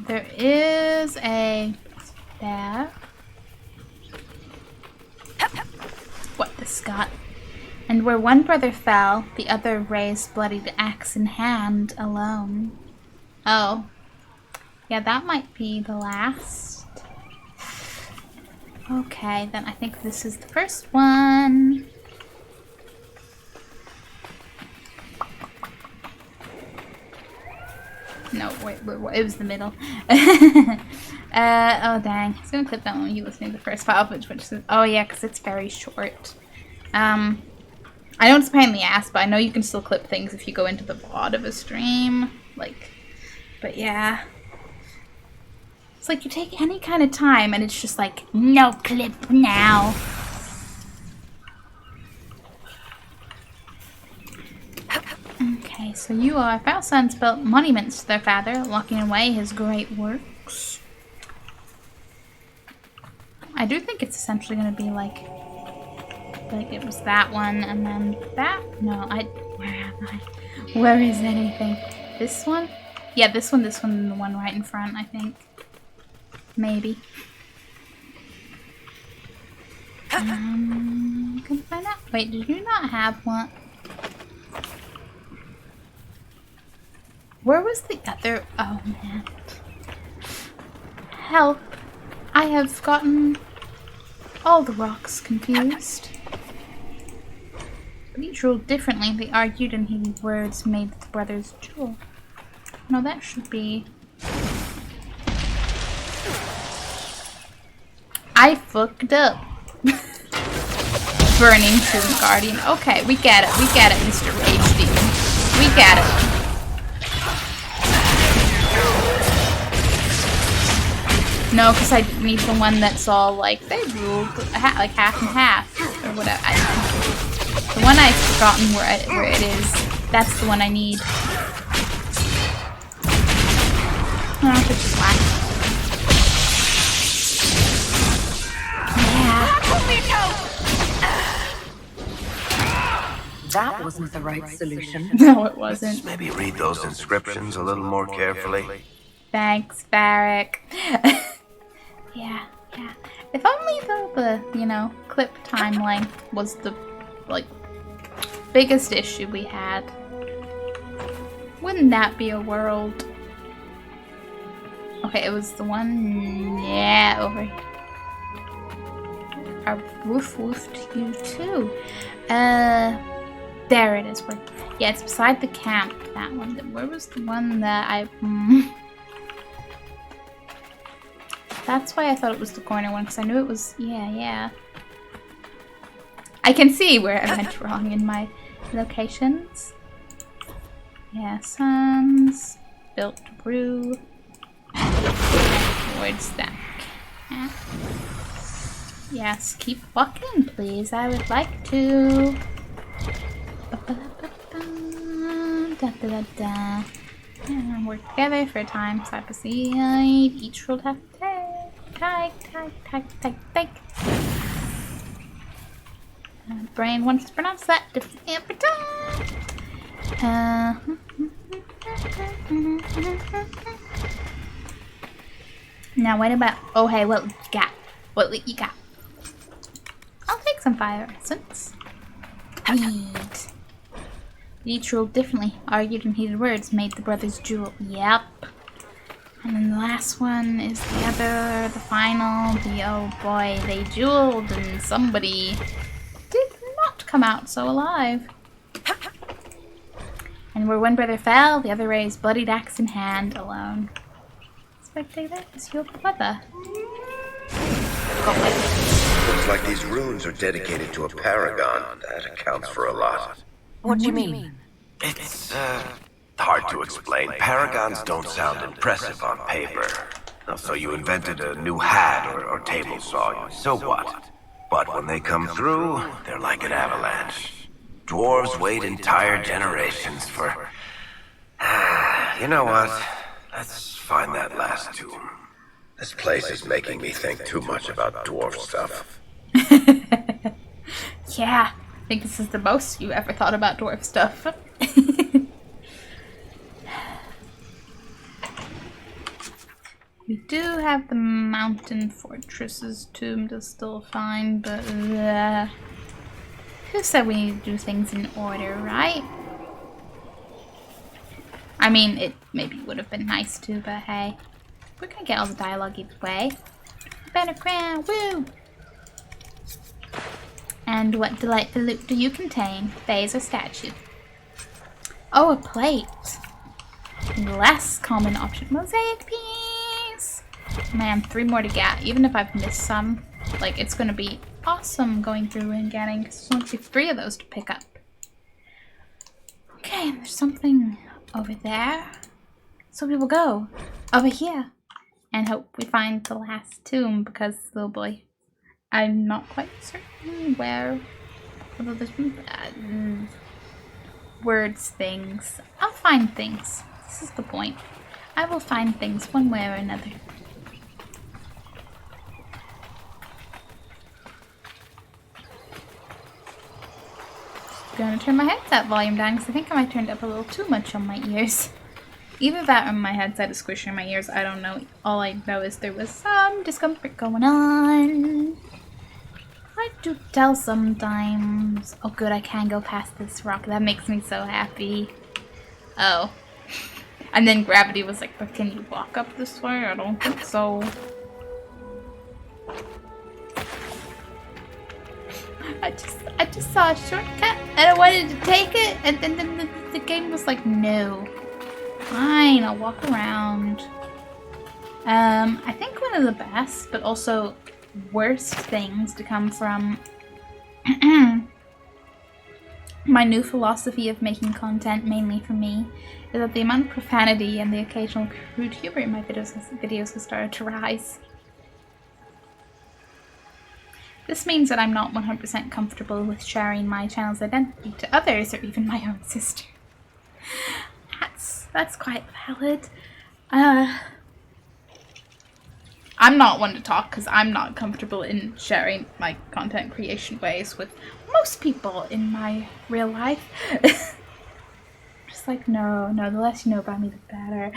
There is a... There. What this got? And where one brother fell, the other raised bloodied axe in hand alone. Oh. Yeah, that might be the last. Okay, then I think this is the first one. No, wait, it was the middle. Oh dang. It's gonna clip that one when you listening to the first file, which is, oh yeah, because it's very short. I know it's a pain in the ass, but I know you can still clip things if you go into the VOD of a stream. Like, but yeah. It's like you take any kind of time and it's just like, no clip now. Okay, so you are Pharaoh's sons built monuments to their father, locking away his great works. I do think it's essentially going to be like it was that one and then that. No, where am I? Where is anything? This one? Yeah, this one, and the one right in front, I think. Maybe. Can I find out? Wait, did you not have one? Where was the other? Oh man. Help. I have gotten all the rocks confused. But each ruled differently. They argued and heated words made the brothers duel. No, that should be... I fucked up. Burning Tomb Guardian. Okay, we get it, Mr. Rage Demon. We get it. No, because I need the one that's all like, they ruled like half and half, or whatever. The one I've forgotten where it is, that's the one I need. Oh, it's just black. That wasn't the right solution. No, it wasn't. Maybe read those inscriptions a little more carefully. Thanks, Varric. Yeah. If only though the, clip time length was the, like, biggest issue we had. Wouldn't that be a world? Okay, it was the one, yeah, over here. I woofed you too. There it is. Yeah, it's beside the camp, that one. Where was the one that I... That's why I thought it was the corner one, because I knew it was... Yeah. I can see where I went wrong in my locations. Yeah, sons. Built to brew. Towards that camp. Yes, keep walking, please. I would like to. And work together for a time side by side. Each will have to take. Brain wants to pronounce that differently every time. Now what about? Oh hey, what you got? What you got? I'll take some fire essence. Neat. Each ruled differently, argued in heated words, made the brothers duel. Yep. And then the last one is the final. Oh boy, they dueled and somebody did not come out so alive. And where one brother fell, the other raised bloodied axe in hand alone. Spectator, is your brother? Looks like these runes are dedicated to a paragon. That accounts for a lot. What do you mean? It's, hard to explain. Paragons don't sound impressive on paper. So you invented a new hat or table saw. So what? But when they come through, they're like an avalanche. Dwarves wait entire generations for... You know what? Let's find that last tomb. This place is making me think too much about dwarf stuff. Yeah, I think this is the most you ever thought about dwarf stuff. We do have the Mountain Fortress's tomb to still find, but who said we need to do things in order, right? I mean, it maybe would have been nice to, but hey. We're gonna get all the dialogue either way. Better crown, woo! And what delightful loot do you contain? Vase or statue? Oh, a plate. Less common option. Mosaic piece! Man, 3 more to get. Even if I've missed some, like, it's gonna be awesome going through and getting, because there's only 3 of those to pick up. Okay, there's something over there. So we will go over here and hope we find the last tomb, because, oh boy, I'm not quite certain where. Although there's words, things. I'll find things. This is the point. I will find things one way or another. Just gonna turn my headset volume down because I think I might turned up a little too much on my ears. Either that or my headset is squishing my ears. I don't know. All I know is there was some discomfort going on. I do tell sometimes. Oh good, I can go past this rock. That makes me so happy. Oh. And then gravity was like, but can you walk up this way? I don't think so. I just saw a shortcut and I wanted to take it, and then the game was like, no. Fine, I'll walk around. I think one of the best, but also worst things to come from my new philosophy of making content, mainly for me, is that the amount of profanity and the occasional crude humor in my videos has started to rise. This means that I'm not 100% comfortable with sharing my channel's identity to others, or even my own sister. That's quite valid. I'm not one to talk because I'm not comfortable in sharing my content creation ways with most people in my real life. Just like, no, the less you know about me, the better.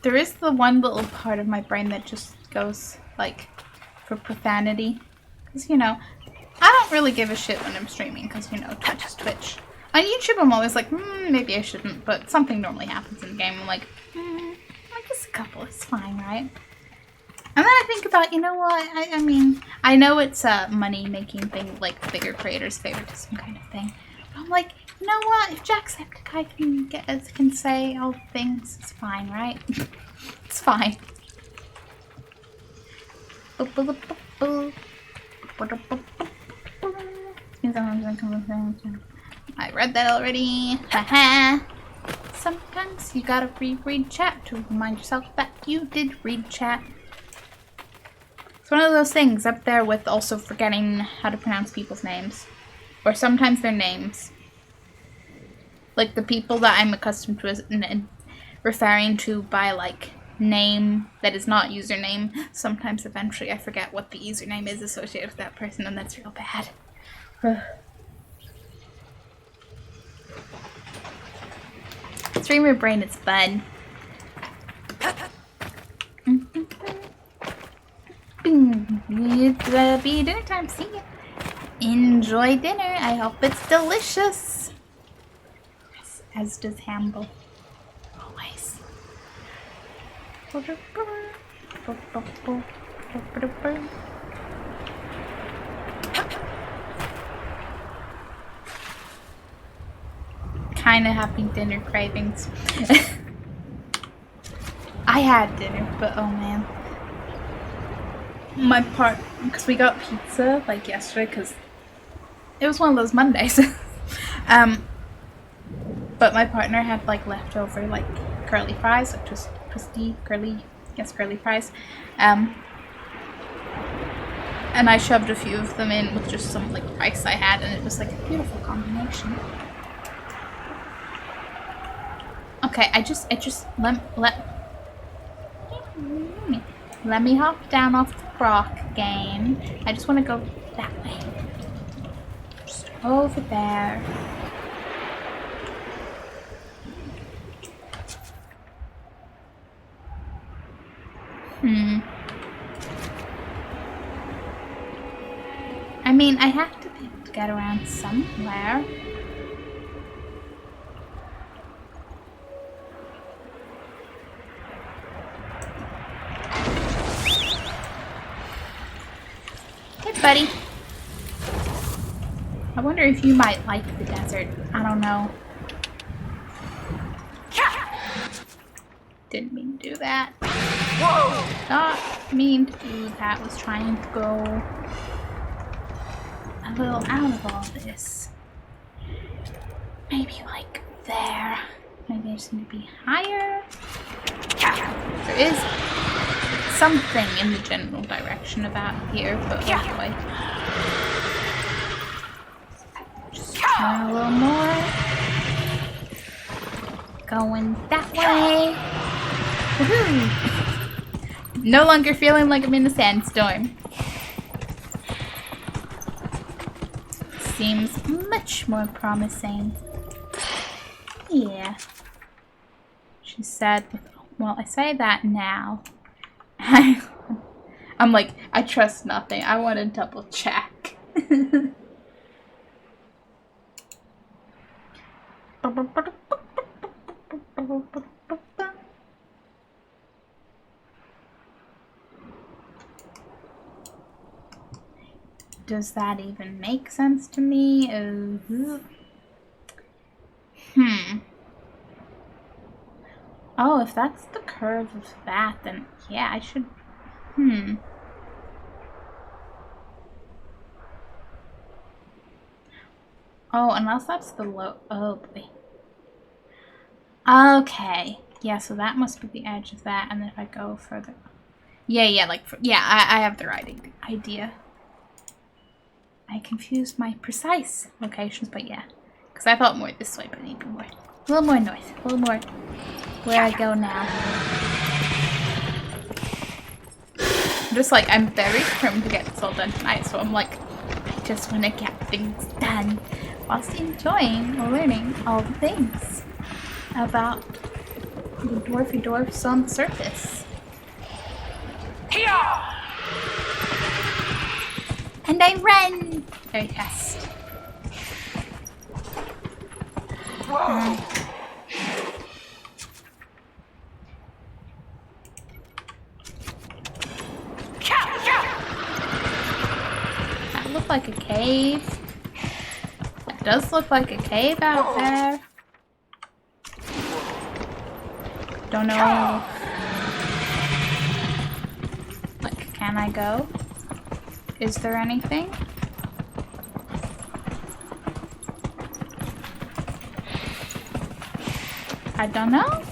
there is the one little part of my brain that just goes, like, for profanity. Because, you know, I don't really give a shit when I'm streaming because, you know, Twitch is Twitch. On YouTube, I'm always like, maybe I shouldn't, but something normally happens in the game. I'm like, I guess a couple is fine, right? And then I think about, you know what, I mean, I know it's a money-making thing, like bigger creators' favoritism kind of thing. But I'm like, you know what, if Jacksepticeye can say all the things, it's fine, right? It's fine. I read that already. Haha. Sometimes you gotta reread chat to remind yourself that you did read chat. It's one of those things up there with also forgetting how to pronounce people's names. Or sometimes their names. Like the people that I'm accustomed to as referring to by like name that is not username. Sometimes eventually I forget what the username is associated with that person, and that's real bad. Streamer brain is fun. It's be dinner time. See ya. Enjoy dinner. I hope it's delicious. As does Hamble. Always. Kinda having dinner cravings. I had dinner, but oh man. My part, because we got pizza like yesterday, because it was one of those Mondays. But my partner had like leftover like curly fries, like just crispy curly fries. And I shoved a few of them in with just some like rice I had, and it was like a beautiful combination. Okay, I just let me hop down off the rock again. I just want to go that way. Just over there. I mean, I have to be able to get around somewhere. Hey, buddy. I wonder if you might like the desert. I don't know. Didn't mean to do that. Whoa! Not mean to do that. Was trying to go a little out of all this. Maybe like there. Maybe I just need to be higher. There is something in the general direction about here, but oh boy. Just try a little more. Going that way. Woohoo! No longer feeling like I'm in a sandstorm. Seems much more promising. Yeah. She said, well, I say that now. I'm like, I trust nothing. I want to double check. Does that even make sense to me? Oh, if that's the curve of that, then yeah, I should... Oh, unless that's the low... Oh, boy. Okay. Yeah, so that must be the edge of that, and then if I go further... Yeah, like... I have the right idea. I confused my precise locations, but yeah. Because I thought more this way, but maybe more... A little more north. A little more... Where I go now. I'm just like, I'm very determined to get this all done tonight, so I'm like... I just want to get things done whilst enjoying or learning all the things about The dwarfy dwarfs on the surface. And I run very fast. That looked like a cave. It does look like a cave out there. Don't know. Like, can I go? Is there anything? I don't know.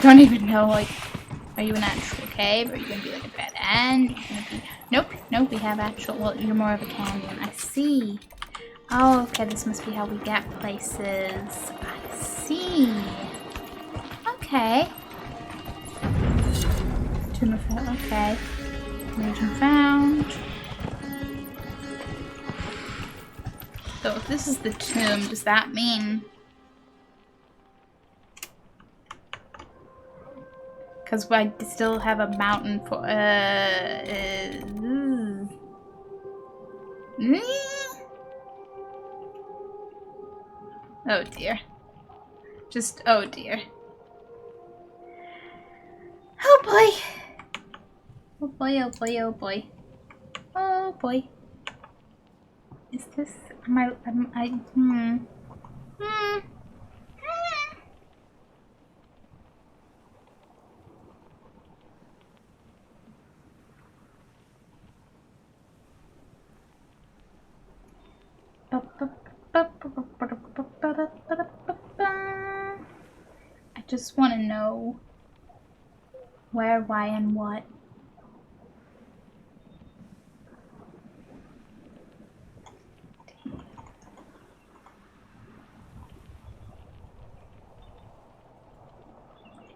Don't even know, like, are you an actual cave? Are you gonna be like a dead end? Nope, nope, we have actual, well, you're more of a canyon. I see. Oh, okay, this must be how we get places. I see. Okay. Tomb of, okay. Region found. So if this is the tomb, does that mean... Because I still have a mountain for... Oh dear. Just, oh dear. Oh boy. Oh boy, oh boy, oh boy. Oh boy. Is this, I just want to know where, why, and what.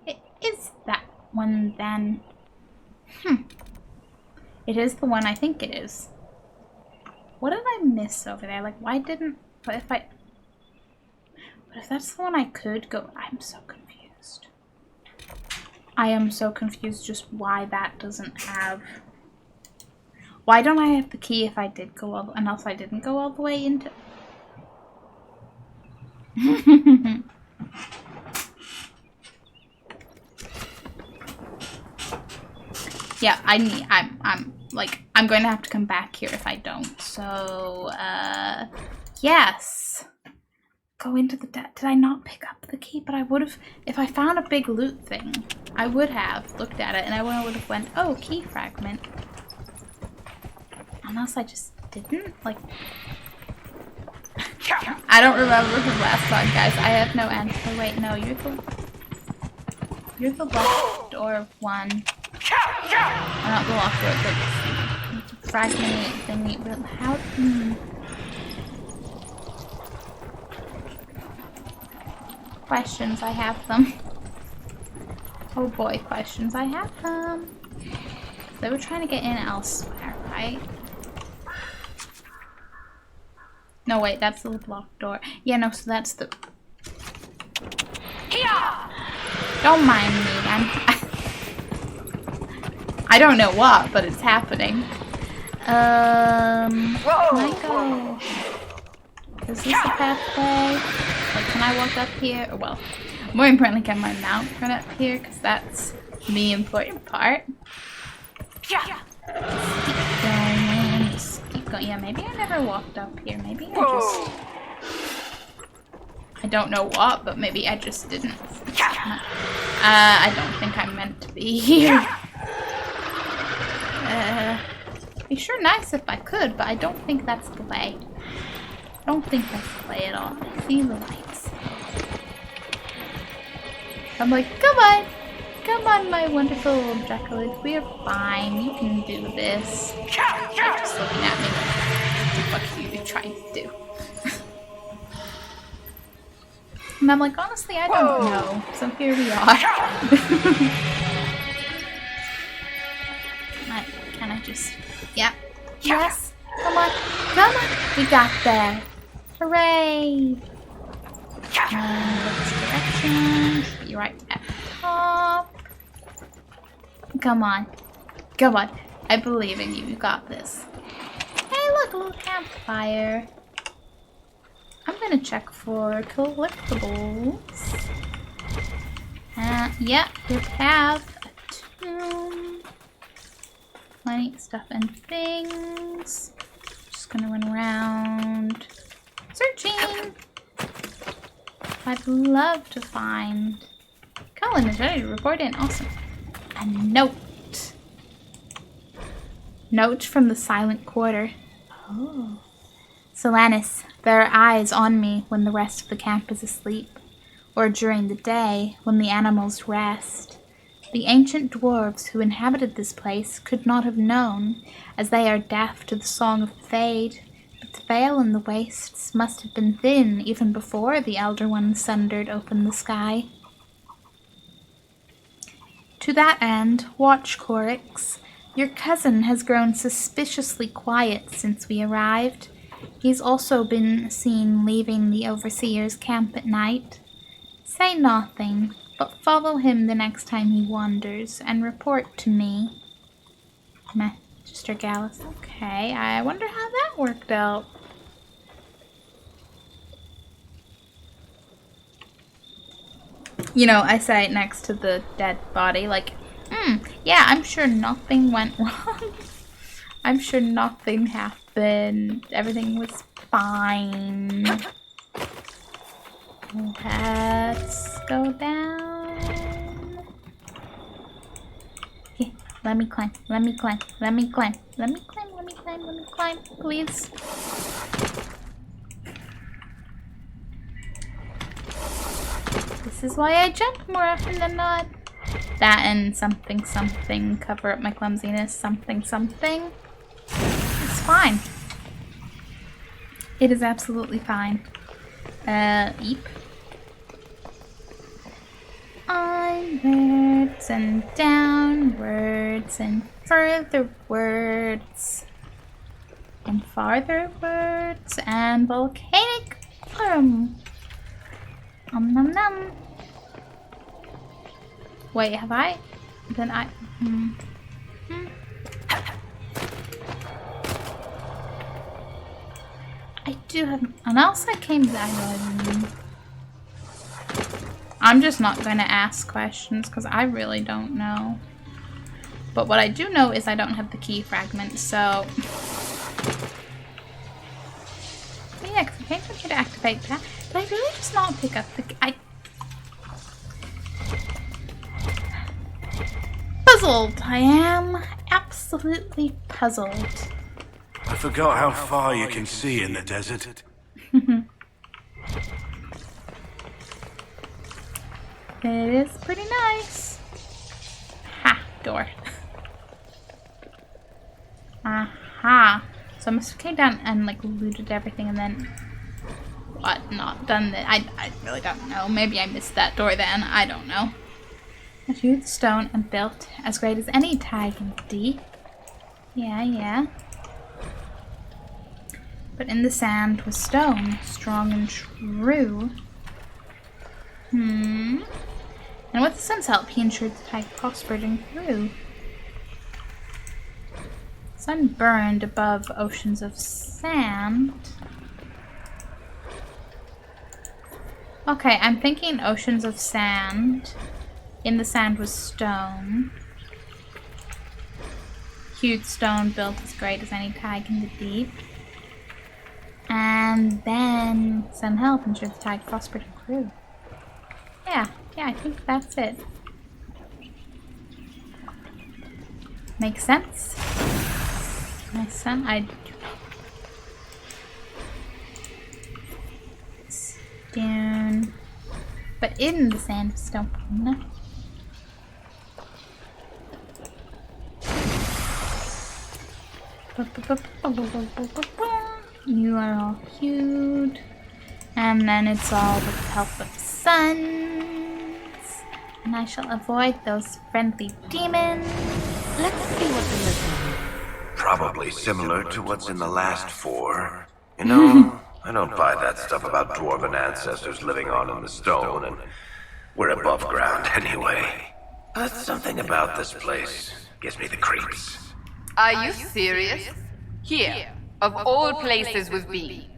It is that one then. It is the one I think it is. What did I miss over there? Like, why didn't... But if that's the one I could go... I'm so confused. I am so confused just why that doesn't have... Why don't I have the key if I did go all... And also I didn't go all the way into... Yeah, I'm going to have to come back here if I don't. So, yes. Go into the did I not pick up the key? But I would have, if I found a big loot thing, I would have looked at it and I would have went, oh, key fragment. Unless I just didn't, like. I don't remember from last time, guys. I have no answer. Wait, no, you're the locked door one. Or not the locked door, but fragmented thingy. But how? Questions, I have them. Oh boy, questions, I have them. They were trying to get in elsewhere, right? No, wait, that's the locked door. Yeah, no, so that's the... Don't mind me, I don't know what, but it's happening. Can I go? Is this a pathway? Like, can I walk up here? Or, well, more importantly, can my mount run up here? Because that's the important part. Just keep going. Yeah, maybe I never walked up here. Maybe I just... I don't know what, but maybe I just didn't. I don't think I'm meant to be here. Be sure nice if I could, but I don't think that's the way. I don't think that's the way at all. I see the lights. I'm like, come on! Come on, my wonderful Jackalid. We are fine. You can do this. They're just looking at me. What the fuck are you trying to do? And I'm like, honestly, I don't know. So here we are. Can I just... Yeah. Yes. Come on. Come on. We got there. Hooray. Which direction? be right at top. Come on. Come on. I believe in you. You got this. Hey, look, a little campfire. I'm gonna check for collectibles. Yeah, we have a tomb. Plenty of stuff and things. Just gonna run around searching. I'd love to find. Colin is ready to report in. Awesome. A note. Note from the silent quarter. Oh. Solanas, there are eyes on me when the rest of the camp is asleep, or during the day when the animals rest. The ancient dwarves who inhabited this place could not have known, as they are deaf to the song of the Fade, but the veil in the wastes must have been thin even before the Elder One sundered open the sky. To that end, watch, Corix. Your cousin has grown suspiciously quiet since we arrived. He's also been seen leaving the Overseer's camp at night. Say nothing, but follow him the next time he wanders and report to me. Magister Gallus. Okay, I wonder how that worked out. You know, I say it next to the dead body, like, yeah, I'm sure nothing went wrong. I'm sure nothing happened. Everything was fine. Let's go down. Okay, let me climb. Let me climb. Let me climb. Let me climb. Let me climb. Let me climb. Please. This is why I jump more often than not. That and something something cover up my clumsiness. Something something. It's fine. It is absolutely fine. Eep. Onwards and downwards and further words and farther words and volcanic Num num num. Wait, have I? Then I. I do have. And else I came down. I'm just not going to ask questions because I really don't know. But what I do know is I don't have the key fragment, so. But yeah, because I came from here to activate that. Did I really just not pick up the. Puzzled. I am absolutely puzzled. I forgot how far you can see in the desert. It is pretty nice. Ha! Door. Aha! So I must have came down and like looted everything and then what? Not done that. I really don't know. Maybe I missed that door then. I don't know. A huge stone and built as great as any tag in the deep. Yeah. But in the sand was stone, strong and true. And with the sun's help, he ensured the tag prospered and grew. Sun burned above oceans of sand. Okay, I'm thinking oceans of sand. In the sand was stone. Huge stone built as great as any tag in the deep. And then sun help ensured the tag prospered and grew. Yeah, I think that's it. Makes sense? My son, I do stone. But in the sandstone. You are all huge. And then it's all with the help of suns. And I shall avoid those friendly demons. Let's see what's in this one. Probably similar to what's in the last 4. You know, I don't buy that stuff about dwarven ancestors living on in the stone and We're above ground anyway. But something about this place gives me the creeps. Are you serious? Here, of all places we've been.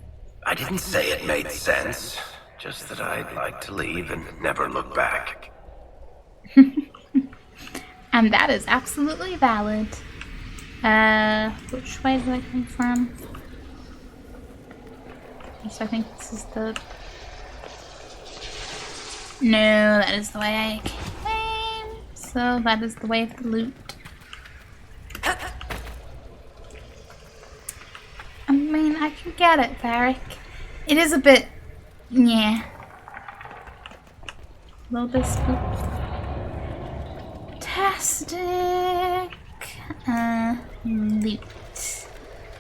I didn't say it made sense, just that I'd like to leave and never look back. And that is absolutely valid. Which way do I come from? So I think this is the... No, that is the way I came. So that is the way of the loot. I mean, I can get it, Varric. It is a bit... yeah. A little bit spooktastic. Loot.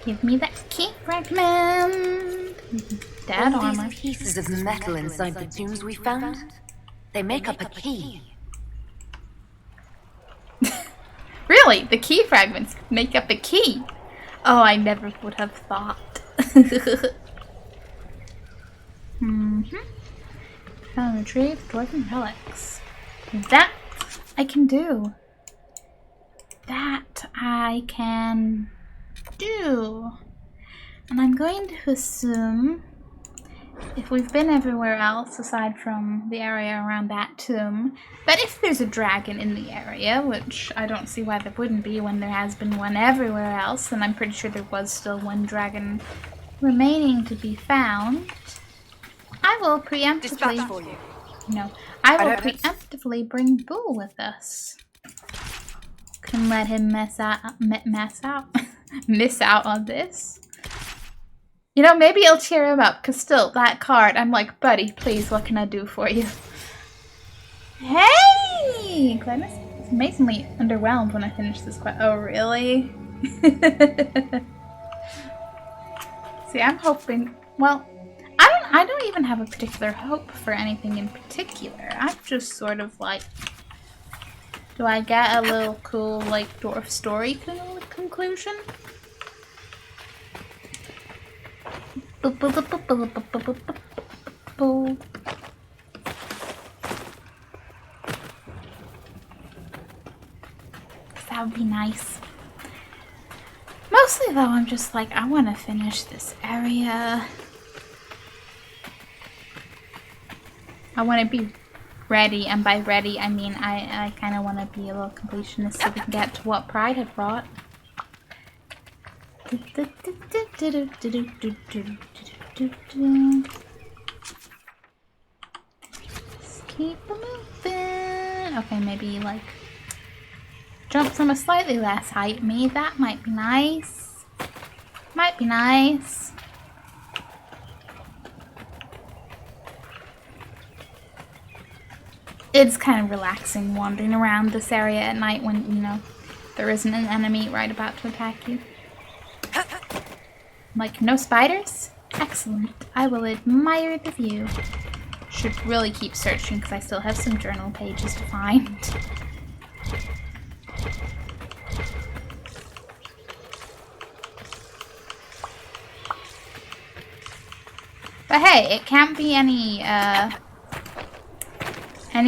Give me that key fragment. Dead All armor. these pieces of metal inside the tombs we found, they make up a key. Really? The key fragments make up the key? Oh, I never would have thought. I'll retrieve dwarven relics. That I can do. That I can do. And I'm going to assume if we've been everywhere else aside from the area around that tomb, that if there's a dragon in the area, which I don't see why there wouldn't be when there has been one everywhere else, and I'm pretty sure there was still one dragon remaining to be found, I will preemptively... Dispatch for you. No, I will preemptively bring Bull with us. Can let him miss out on this. You know, maybe it'll cheer him up, because still, that card, I'm like, buddy, please, what can I do for you? Hey! Glennis is amazingly underwhelmed when I finish this quest. Oh, really? See, I'm hoping, well, I don't even have a particular hope for anything in particular. I'm just sort of like, do I get a little cool, like, dwarf story conclusion? That would be nice. Mostly though, I'm just like, I want to finish this area. I want to be ready, and by ready I mean I kind of want to be a little completionist so we can get to what Pride had brought. Let's keep moving. Okay, maybe like jump from a slightly less height me. That might be nice. Might be nice. It's kind of relaxing wandering around this area at night when, you know, there isn't an enemy right about to attack you. Like, no spiders? Excellent. I will admire the view. Should really keep searching because I still have some journal pages to find. But hey, it can't be any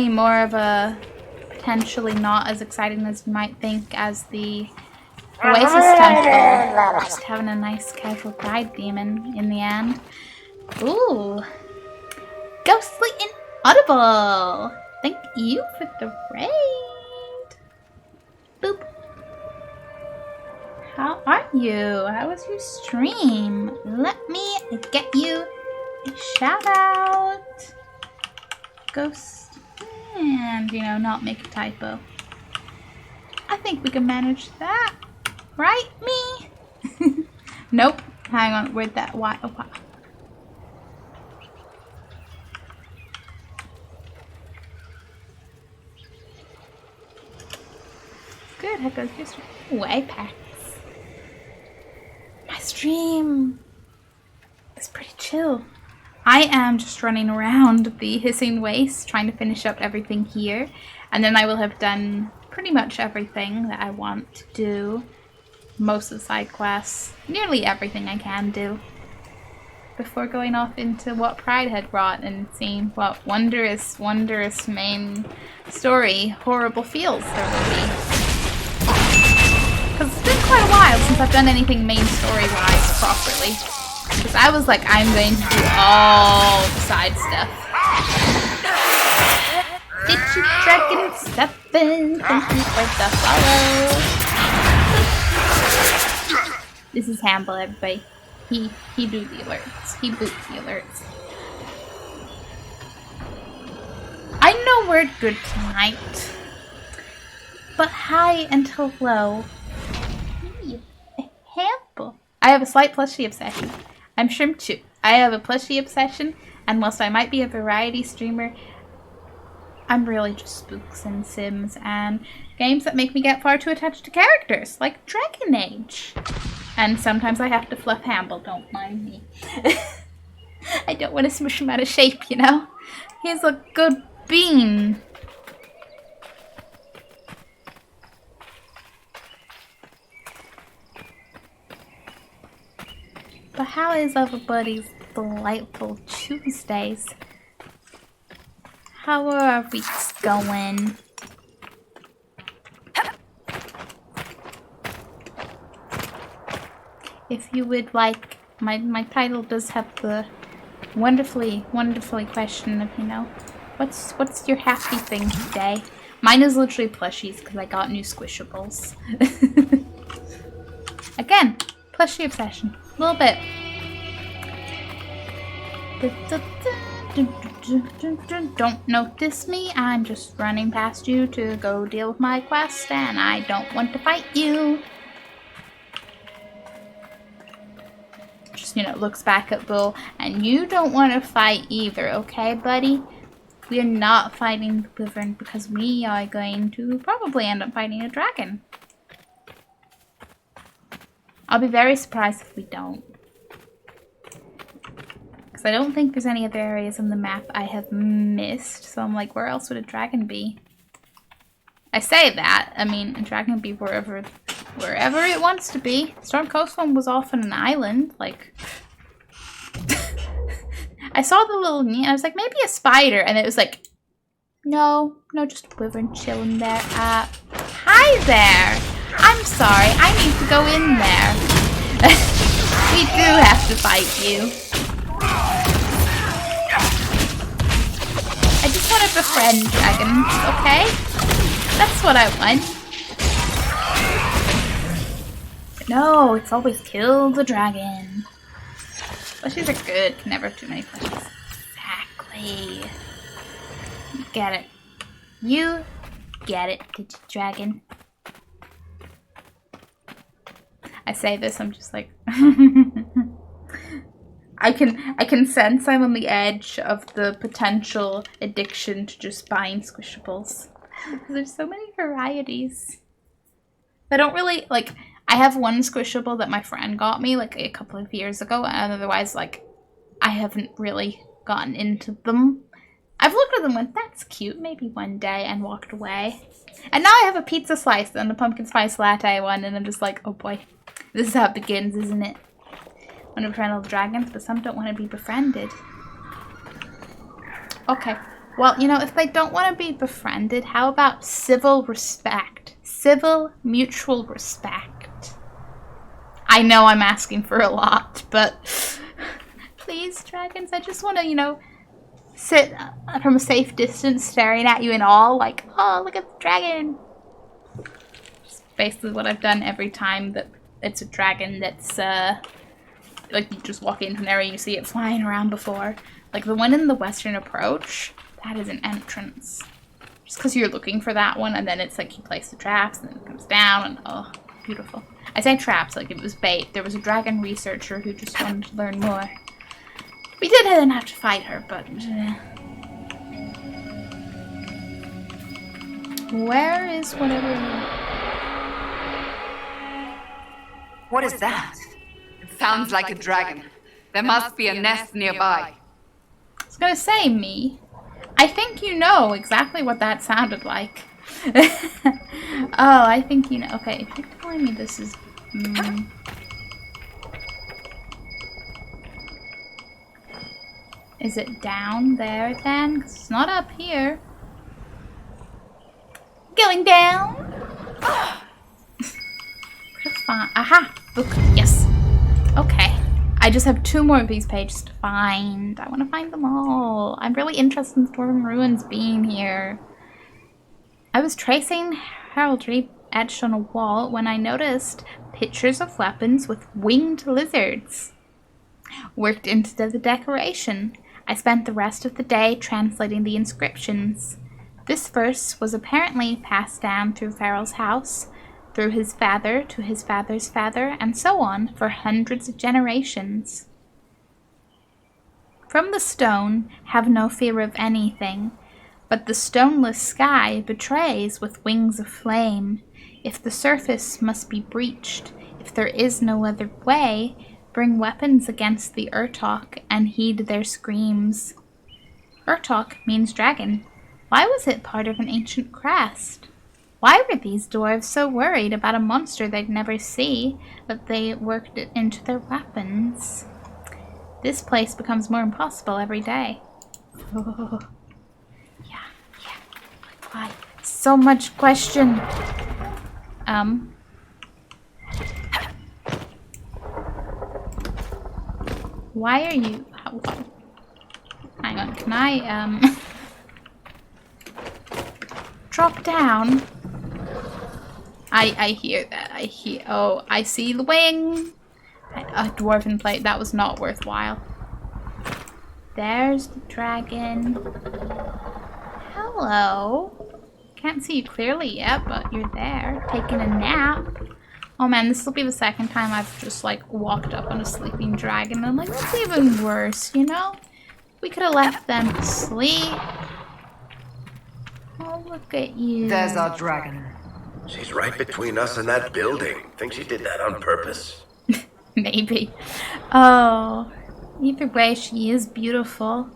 more of a potentially not as exciting as you might think as the Oasis Temple. Just having a nice casual pride demon in the end. Ooh. Ghostly Inaudible! Thank you for the raid. Boop. How are you? How was your stream? Let me get you a shout out. Ghost and, you know, not make a typo. I think we can manage that. Right, me? Nope. Hang on. Where'd that... Why? Oh, wow. Good. How goes your stream? Ooh, Apex. My stream is pretty chill. I am just running around the hissing waste, trying to finish up everything here. And then I will have done pretty much everything that I want to do. Most of the side quests. Nearly everything I can do. before going off into what Pride had brought and seeing what wondrous, wondrous main story horrible feels there will be. Because it's been quite a while since I've done anything main story-wise properly. Because I was like, I'm going to do all the side stuff. Ditchy Dragon 7, thank you for the follow. This is Hamble, everybody. He do the alerts. He boots the alerts. I know we're good tonight. But hi and hello. Hey, Hamble. I have a slight plushie obsession. I'm Shrimp too. I have a plushie obsession, and whilst I might be a variety streamer, I'm really just spooks and sims and games that make me get far too attached to characters, like Dragon Age. And sometimes I have to fluff Hamble, don't mind me. I don't want to smush him out of shape, you know? He's a good bean. But how is everybody's delightful Tuesdays? How are our weeks going? If you would like, my title does have the wonderfully question of, you know, what's your happy thing today? Mine is literally plushies because I got new Squishables. Again, plushie obsession. A little bit. Don't notice me, I'm just running past you to go deal with my quest, and I don't want to fight you. Just, you know, looks back at Bull, and you don't want to fight either, okay, buddy? We are not fighting the Wyvern because we are going to probably end up fighting a dragon. I'll be very surprised if we don't. Because I don't think there's any other areas on the map I have missed. So I'm like, where else would a dragon be? I say that. I mean, a dragon would be wherever it wants to be. Storm Coastline was off on an island. Like, I saw the little, I was like, maybe a spider. And it was like, no, just a wyvern chilling there. Hi there. I'm sorry, I need to go in there. We do have to fight you. I just want to befriend dragons, okay? That's what I want. But no, it's always kill the dragon. Plushies are good, can never have too many plushies. Exactly. You get it. You get it, did you, dragon? I say this, I'm just like I can sense I'm on the edge of the potential addiction to just buying Squishables. There's so many varieties. I don't really like, I have one Squishable that my friend got me like a couple of years ago, and otherwise like I haven't really gotten into them. I've looked at them and went, that's cute, maybe one day, and walked away. And now I have a pizza slice and a pumpkin spice latte one, and I'm just like, oh boy. This is how it begins, isn't it? I want to befriend all the dragons, but some don't want to be befriended. Okay. Well, you know, if they don't want to be befriended, how about civil respect? Civil mutual respect. I know I'm asking for a lot, but please, dragons, I just want to, you know, sit from a safe distance staring at you in awe, like, oh, look at the dragon. It's basically what I've done every time that it's a dragon that's, like, you just walk into an area and you see it flying around before. Like, the one in the Western Approach, that is an entrance. Just because you're looking for that one, and then it's like you place the traps, and then it comes down, and oh, beautiful. I say traps, like it was bait. There was a dragon researcher who just wanted to learn more. We did then have to fight her, but... Where is whatever... What is that? It sounds like a dragon. There must be a nest nearby. I was gonna say, me. I think you know exactly what that sounded like. Oh, I think you know. Okay, if you're telling me this is... Is it down there then? 'Cause it's not up here. Going down. Aha! Book. Yes. Okay. I just have 2 more of these pages to find. I want to find them all. I'm really interested in Dwarven Ruins being here. I was tracing heraldry etched on a wall when I noticed pictures of weapons with winged lizards worked into the decoration. I spent the rest of the day translating the inscriptions. This verse was apparently passed down through Farrell's house, through his father to his father's father, and so on for hundreds of generations. From the stone, have no fear of anything, but the stoneless sky betrays with wings of flame. If the surface must be breached, if there is no other way, bring weapons against the Urtok and heed their screams. Urtok means dragon. Why was it part of an ancient crest? Why were these dwarves so worried about a monster they'd never see that they worked it into their weapons? This place becomes more impossible every day. Oh. Yeah. Why? So much question. Why are you... Hang on, can I, drop down? I hear that. Oh, I see the wing. A dwarven plate. That was not worthwhile. There's the dragon. Hello. Can't see you clearly yet, but you're there. Taking a nap. Oh man, this will be the second time I've just like walked up on a sleeping dragon. I'm like, that's even worse, you know? We could have left them to sleep. Oh, look at you. There's our dragon. She's right between us and that building. Think she did that on purpose? Maybe. Oh, either way, she is beautiful.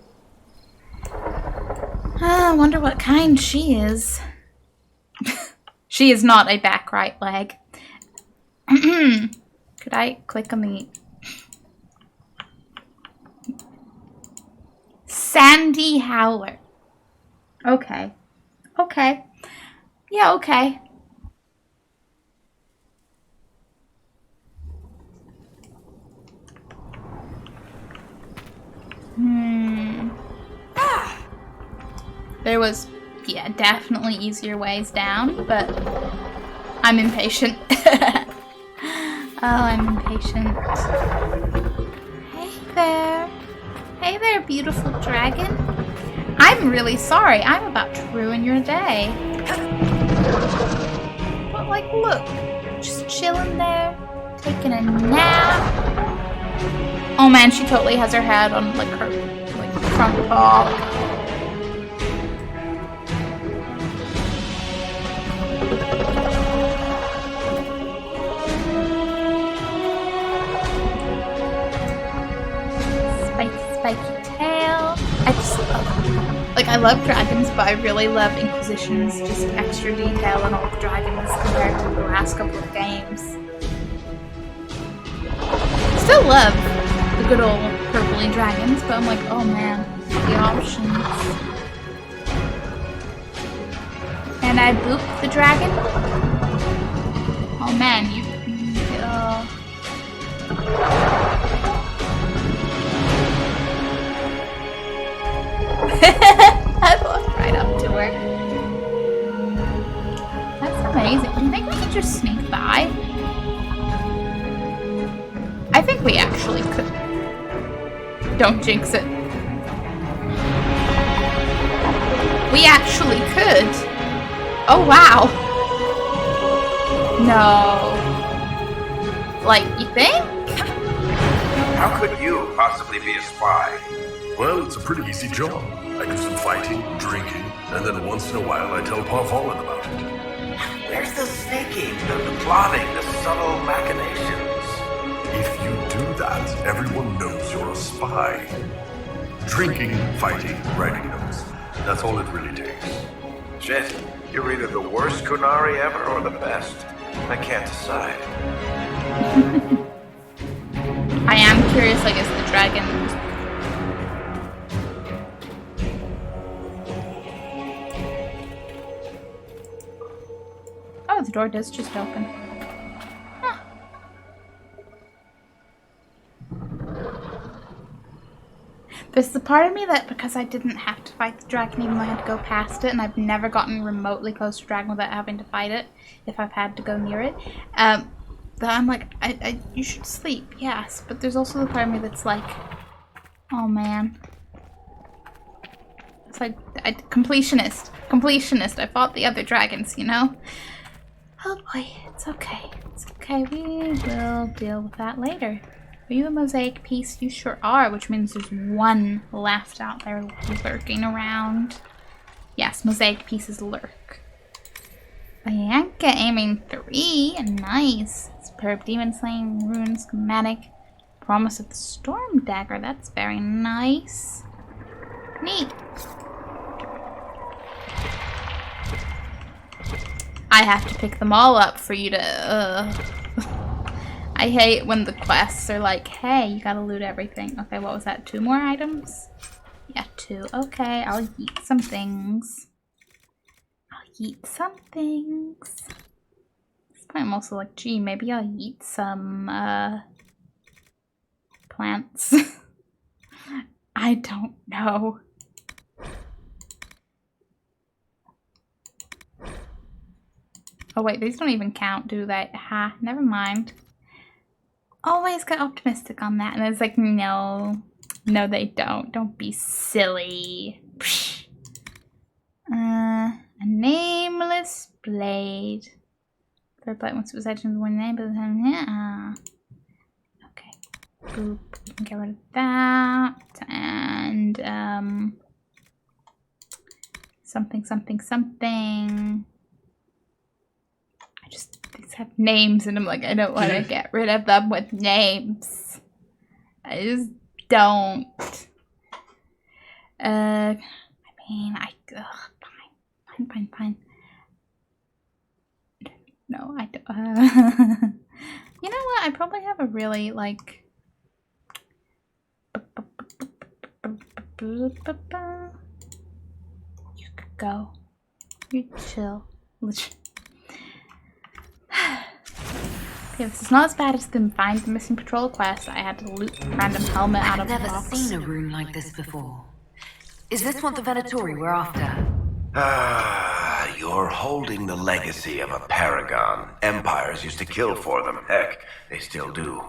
I wonder what kind she is. She is not a back right leg. Could I click on the... Sandy Howler. Okay. Okay. Yeah, okay. There was, yeah, definitely easier ways down, but I'm impatient. Oh, I'm impatient. Hey there. Hey there, beautiful dragon. I'm really sorry. I'm about to ruin your day. But, like, look. Just chilling there. Taking a nap. Oh, man, she totally has her head on, like, her, like, front paw. Spiky tail. I just love, like, I love dragons, but I really love Inquisition's just extra detail on all the dragons compared to the last couple of games. Still love the good old purpley dragons, but I'm like, oh man, the options. And I boop the dragon. Oh man, you. I walked right up to her. That's amazing. I think we could just sneak by. I think we actually could. Don't jinx it. We actually could. Oh wow. No. Like, you think? How could you possibly be a spy? Well, it's a pretty easy job. I do some fighting, drinking, and then once in a while I tell Pa Fallen about it. Where's the snaking, the plotting, the subtle machinations? If you do that, everyone knows you're a spy. Drinking, fighting, writing notes. That's all it really takes. Shit, you're either the worst Kunari ever or the best. I can't decide. I am curious, like, is the dragon door does just open. Huh. There's the part of me that, because I didn't have to fight the dragon even though I had to go past it, and I've never gotten remotely close to a dragon without having to fight it, if I've had to go near it, that I'm like, you should sleep, yes, but there's also the part of me that's like, oh man. It's like, completionist, I fought the other dragons, you know? Oh boy, it's okay, we will deal with that later. Are you a mosaic piece? You sure are, which means there's one left out there lurking around. Yes, mosaic pieces lurk. Bianca aiming 3, nice. Superb demon slaying, rune schematic, promise of the storm dagger, that's very nice. Neat. I have to pick them all up for you to, I hate when the quests are like, hey, you gotta loot everything. Okay, what was that? 2 more items? Yeah, 2. Okay, I'll eat some things. I'm also like, gee, maybe I'll eat some, plants. I don't know. Oh wait, these don't even count, do they? Ha, never mind. Always get optimistic on that, and it's like, no, they don't. Don't be silly. Psh. A nameless blade. Third blade once it was etched into one name, but okay. Boop. We can get rid of that, and something. These have names, and I'm like, I don't want to get rid of them with names. I just don't. I mean, fine. No, I don't. You know what? I probably have a really, like... You could go. You chill. Okay, this is not as bad as the Find the Missing Patrol quest. I had to loot a random helmet out of the box. I've never seen a rune like this before. Is this what the Venatori were after? You're holding the legacy of a paragon. Empires used to kill for them. Heck, they still do.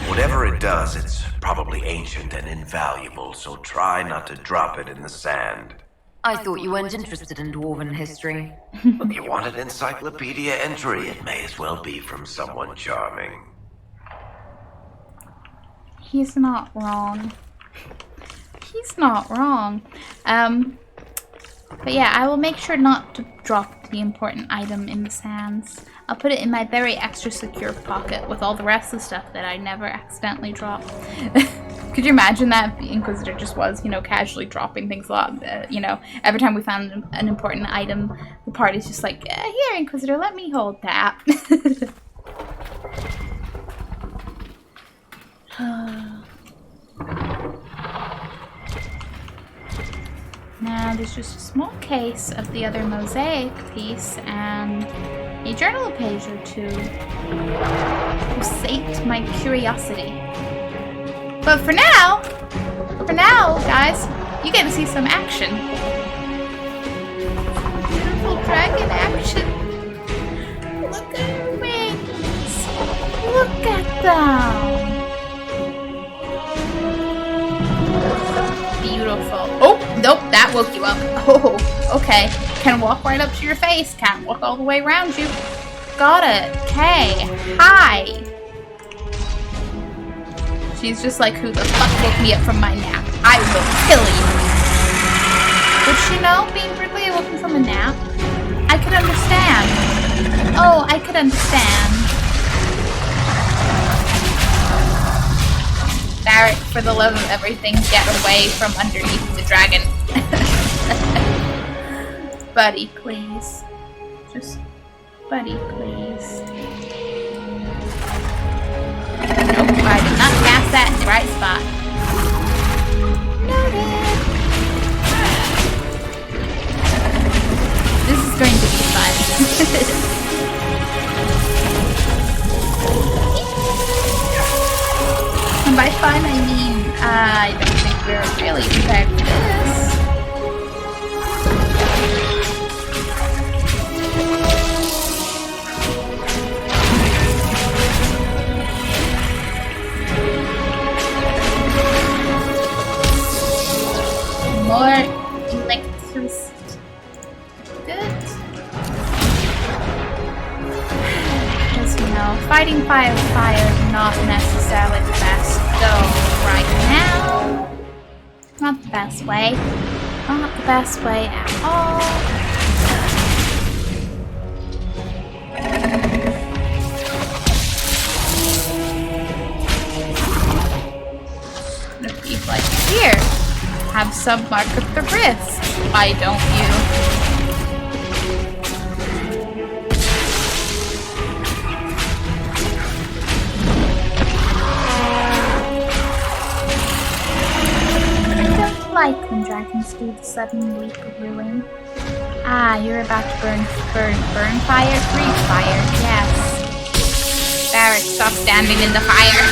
Whatever it does, it's probably ancient and invaluable, so try not to drop it in the sand. I thought you weren't interested in dwarven history. If you want an encyclopedia entry, it may as well be from someone charming. He's not wrong. But yeah, I will make sure not to drop the important item in the sands. I'll put it in my very extra secure pocket with all the rest of the stuff that I never accidentally drop. Could you imagine that if the Inquisitor just was, you know, casually dropping things a lot? You know, every time we found an important item, the party's just like, here, Inquisitor, let me hold that. Now, there's just a small case of the other mosaic piece and a journal page or 2 to sate my curiosity. But for now, guys, you get to see some action. Beautiful dragon action. Look at her wings. Look at them. Beautiful. Oh, nope, that woke you up. Oh, okay. Can walk right up to your face. Can't walk all the way around you. Got it. Okay. Hi. She's just like, who the fuck woke me up from my nap? I will kill you. Would she know being brutally awoken from a nap? I could understand. Oh, I could understand. Barrett, for the love of everything, get away from underneath the dragon. Buddy, please. Just, buddy, please. Nope, I did not cast that in the right spot. Noted. This is going to be fun. fighting fire with fire is not necessarily the best. Though, right now, not the best way. Not the best way at all. If he's like, here, have some mark of the wrist. Why don't you? I don't like when dragons do the sudden leap of ruin. Ah, you're about to burn fire? Breathe fire, yes. Barrett, stop standing in the fire.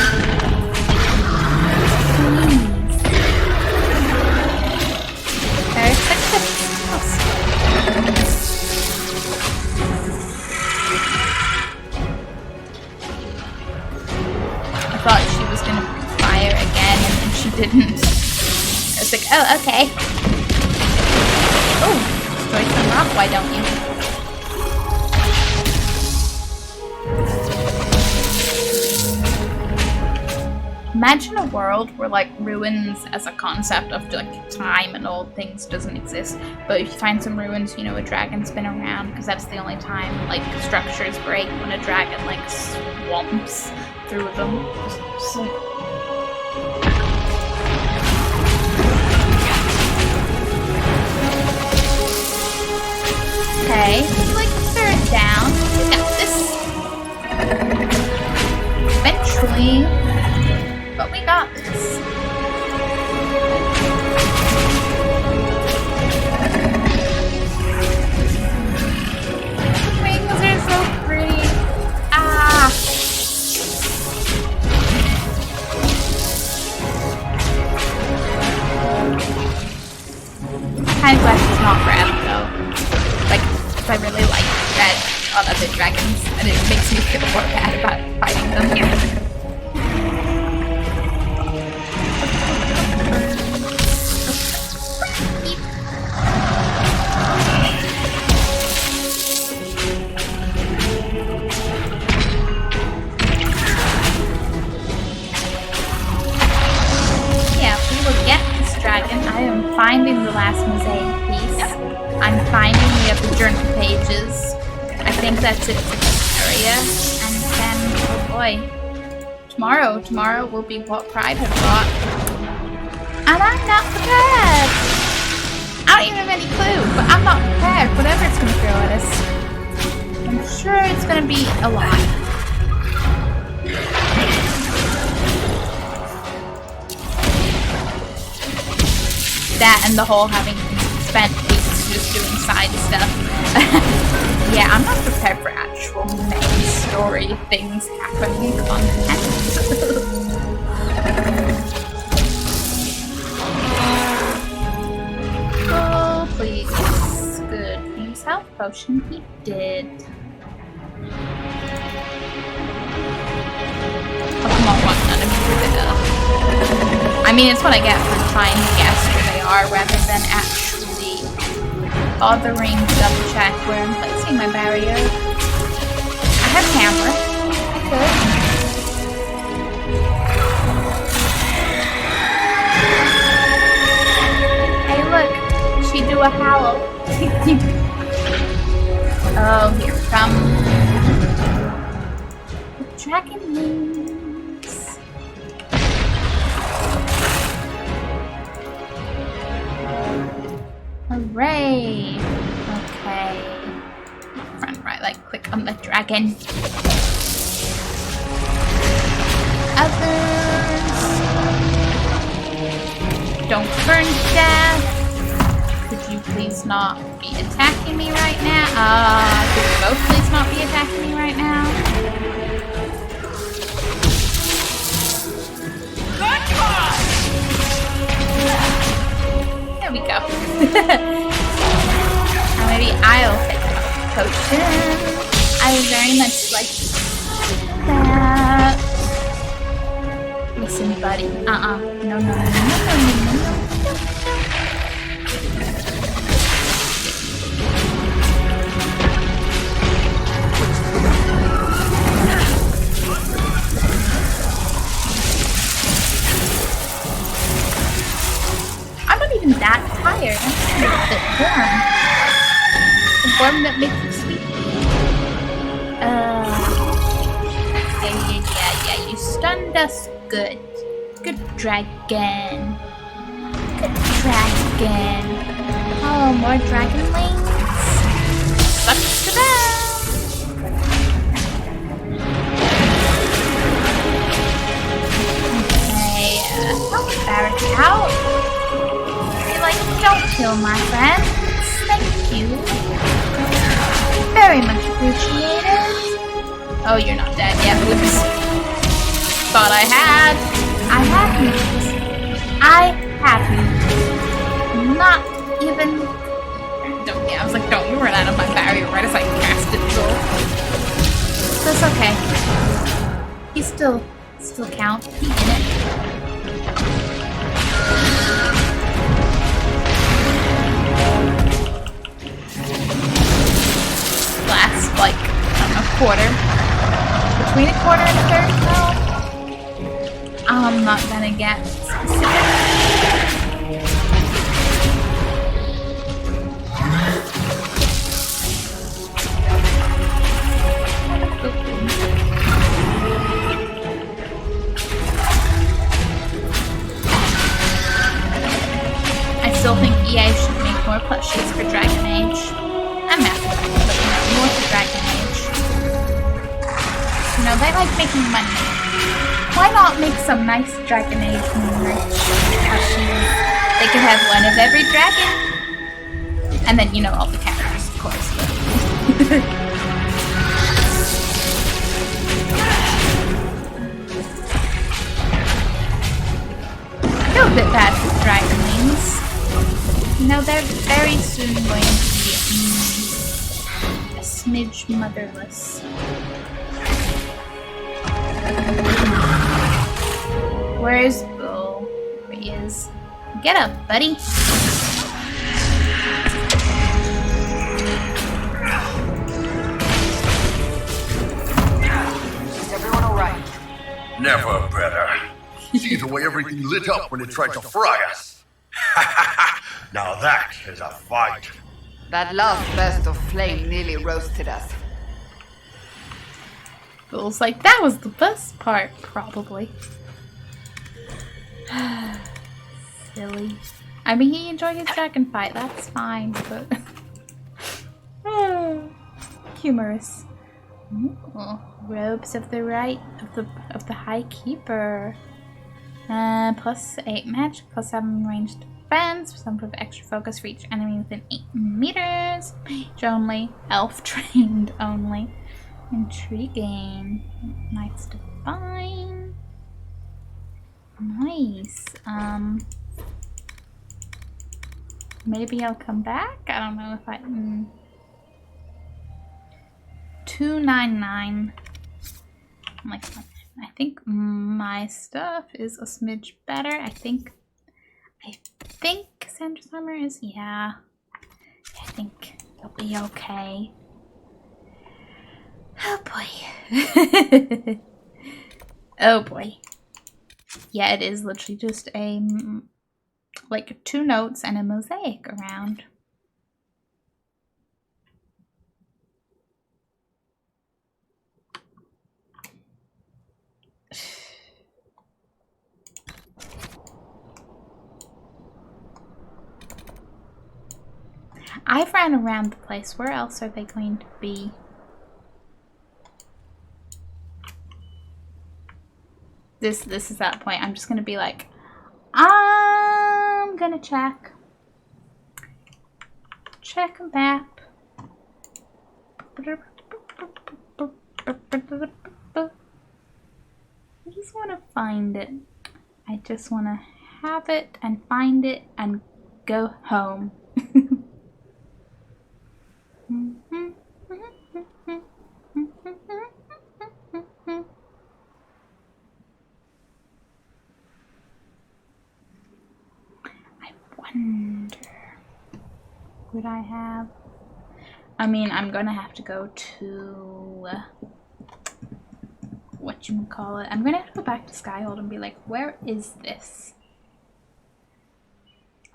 There's success. I thought she was gonna fire again and then she didn't. I was like, oh, okay. Oh, destroy some rock, why don't you? Imagine a world where like ruins as a concept of like time and old things doesn't exist, but if you find some ruins, you know, a dragon's been around, because that's the only time like structures break, when a dragon like swamps through them. So okay, like stir it down. We got this. Eventually. But we got this. Wings are so pretty. Ah! I'm kind of glad she's not red, though. Like, because I really like red on other dragons, and it makes me feel more bad about fighting them. I am finding the last mosaic piece. I'm finding the other journal pages. I think that's it for this area. And then, oh boy, tomorrow will be what Pride has brought. And I'm not prepared! I don't even have any clue, but I'm not prepared. Whatever it's gonna throw at us. I'm sure it's gonna be a lot. That and the whole having spent weeks just doing side stuff. Yeah, I'm not prepared for actual main story things happening on the net. Oh, please. Good. Use health potion. He did. Oh, come on, what? None of you did it up. I mean, it's what I get for trying to guess where they are rather than actually bothering to double check where I'm placing my barrier. I have a camera. I could. Hey, look. She do a howl. Oh, here comes the dragon wings. Hooray! Okay. Front right, like click on the dragon. Others. Don't burn to death. Could you please not be attacking me right now? Could you both please not be attacking me right now? There we go. Now maybe I'll take a potion. I very much like that. Listen, buddy. No. form. The form that makes you sleepy. Yeah. You stunned us good. Good dragon. Good dragon. Oh, more dragon wings. Sucks to them. Okay, barrack out. Be like, don't kill my friends. Thank you. Very much appreciated. Oh, you're not dead yet. Oops. Thought I had. I haven't. Not even. Don't. Yeah, I was like, don't you run out of my barrier right as I cast it. So it's okay. He still count. He in it. Last like a quarter. Between a quarter and a third. No. I'm not gonna get specific. I still think EA should make more plushies for Dragon Age. I'm happy with it, but more for Dragon Age. You know, they like making money. Why not make some nice Dragon Age merch plushies? They could have one of every dragon. And then, you know, all the characters, of course. I feel a bit bad for the dragon wings. You know, they're very soon going to be a smidge motherless. Where's Bull? There he is. Get up, buddy. Is everyone alright? Never better. See the way everything lit up when it tried to fry us. Now that is a fight. That last burst of flame nearly roasted us. Bull's like, that was the best part, probably. Silly. I mean, he enjoyed his dragon fight, that's fine, but... humorous. Ooh, robes of the High Keeper. +8 magic, +7 ranged defense, some of extra focus for each enemy within 8 meters. Mage only, elf trained only. Intriguing. Nice to find. Nice. Maybe I'll come back. I don't know if I. 299. Like, I think my stuff is a smidge better. I think Sandra's armor is, yeah. I think it'll be okay. Oh boy. Oh boy. Yeah, it is literally just a, like 2 notes and a mosaic around. I've ran around the place. Where else are they going to be? This is that point. I'm just gonna be like, I'm gonna check a map. I just want to find it. I just want to have it and find it and go home. Would I have? I mean, I'm gonna have to go to whatchamacallit. I'm gonna have to go back to Skyhold and be like, where is this?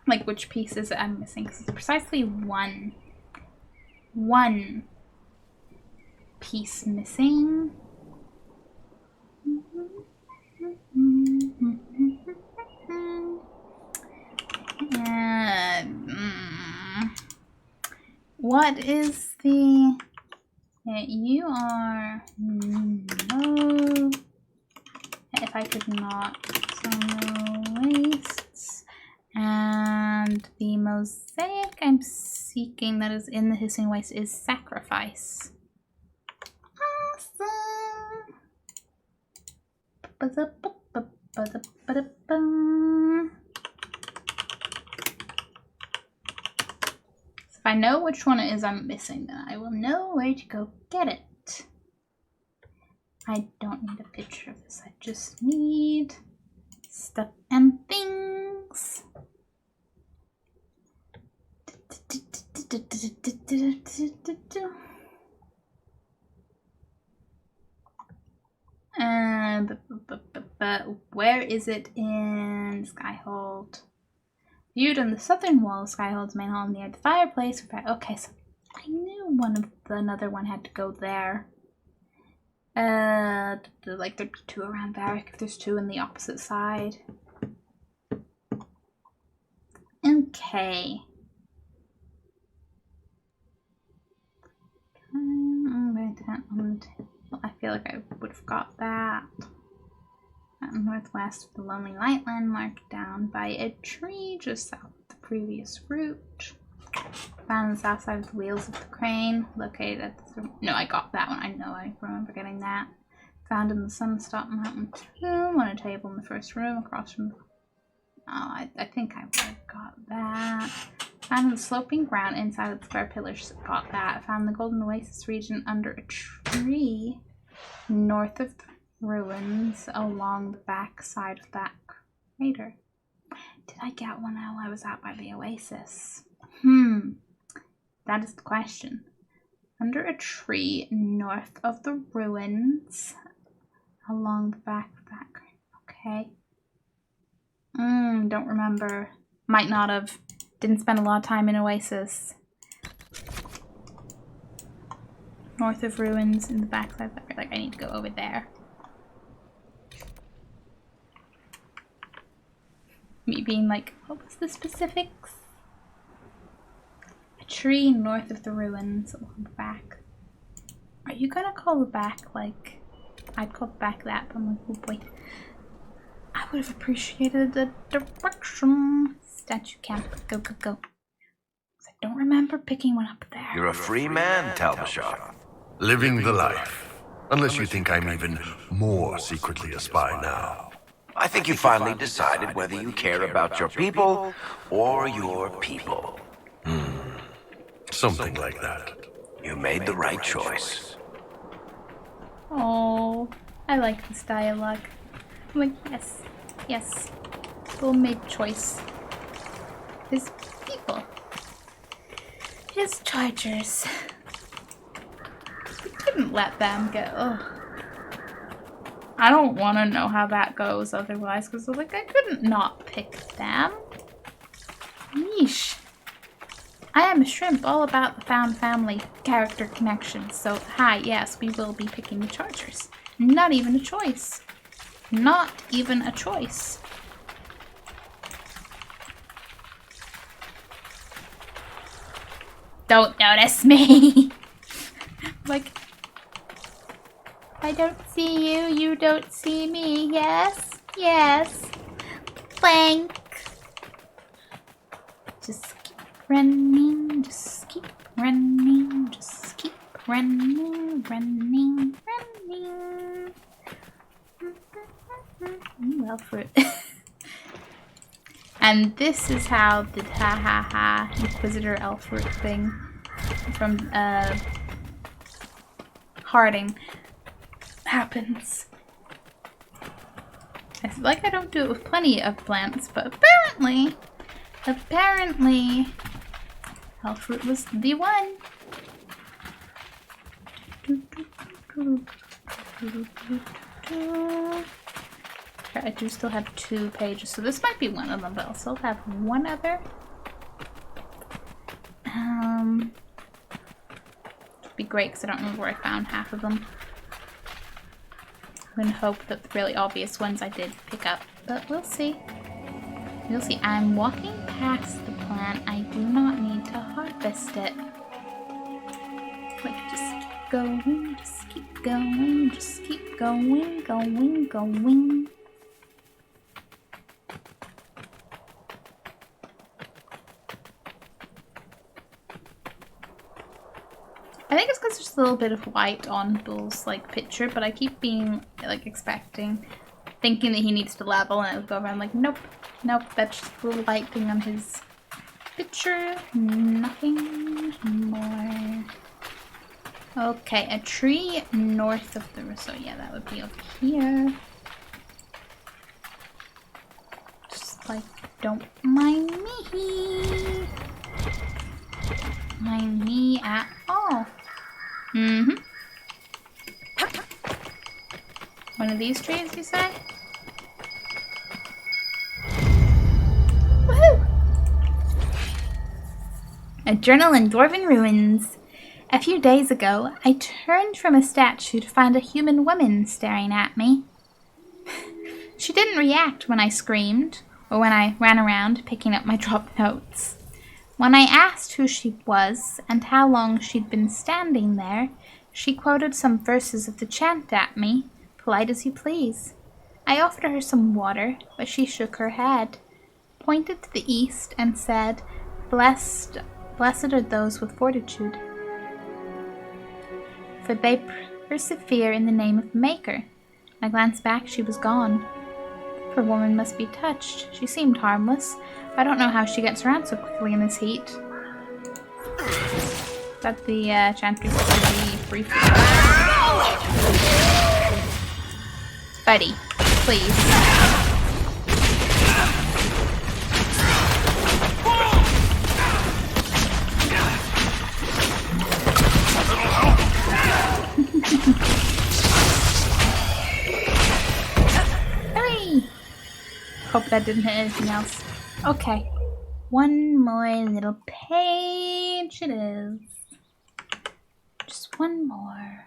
Like, which piece is it I'm missing? Because it's precisely one piece missing. What is the... Yeah, you are... No. If I could not... So no wastes. And the mosaic I'm seeking that is in the hissing waste is sacrifice. Awesome! If I know which one it is I'm missing, then I will know where to go get it. I don't need a picture of this, I just need stuff and things. But where is it in Skyhold? Viewed on the southern wall of Skyhold's main hall near the fireplace. Okay, so I knew another one had to go there. Like there'd be two around Varric if there's two on the opposite side. Okay. I feel like I would have got that. Northwest of the Lonely Light landmark, down by a tree just south of the previous route. Found on the south side of the wheels of the crane, located at the... No, I got that one. I know, I remember getting that. Found in the Sunstop Mountain tomb on a table in the first room across from... Oh, I think I would have got that. Found in the sloping ground inside of the square pillars, got that. Found the Golden Oasis region under a tree north of the ruins along the back side of that crater. Did I get one while I was out by the oasis? That is the question. Under a tree north of the ruins along the back of that crater. Okay. Don't remember. Might not have. Didn't spend a lot of time in oasis. North of ruins in the back side of that crater. Like, I need to go over there. Me being like, what was the specifics? A tree north of the ruins along the back. Are you gonna call the back like... I'd call the back that, but I'm like, oh boy. I would have appreciated the direction. Statue camp. Go, go, go. I don't remember picking one up there. You're a free man, Talbashar. Living the life. Unless you think I'm even more secretly a spy now. I think you finally decided whether you care about your people or your people. Something like that. You made the right choice. Oh, I like this dialogue. I'm like, yes, yes. Well made choice. His people. His chargers. We couldn't let them go. I don't want to know how that goes otherwise, because like I couldn't not pick them. Yeesh. I am a shrimp, all about the found family character connections. So hi, yes, we will be picking the chargers. Not even a choice. Not even a choice. Don't notice me. Like, I don't see you, you don't see me. Yes, yes. Blank. Just keep running, just keep running, just keep running, running, running. Well, fruit. And this is how the Inquisitor Elfroot thing from Harding happens. I feel like I don't do it with plenty of plants, but apparently Elfroot was the one. I do still have 2 pages, so this might be one of them, but I'll still have one other great because I don't remember where I found half of them. I'm gonna hope that the really obvious ones I did pick up, but we'll see. We'll see. I'm walking past the plant. I do not need to harvest it. Like, just keep going, just keep going, just keep going, going. I think it's because there's a little bit of white on Bull's like picture, but I keep being like thinking that he needs to level, and it would go around like, nope, that's just a little lighting on his picture, nothing more. Okay, a tree north of the, so yeah, that would be over here. Just like, don't mind me. Mind me at all. One of these trees, you say? Woohoo! A journal in Dwarven ruins. A few days ago, I turned from a statue to find a human woman staring at me. She didn't react when I screamed, or when I ran around picking up my dropped notes. When I asked who she was and how long she'd been standing there, she quoted some verses of the chant at me, polite as you please. I offered her some water, but she shook her head, pointed to the east, and said, Blessed are those with fortitude, for they persevere in the name of the Maker. I glanced back, she was gone. Poor woman must be touched. She seemed harmless. I don't know how she gets around so quickly in this heat. But the chantry will be briefly. Buddy, please. Hurry! Hope that didn't hit anything else. Okay. One more little page it is. Just one more.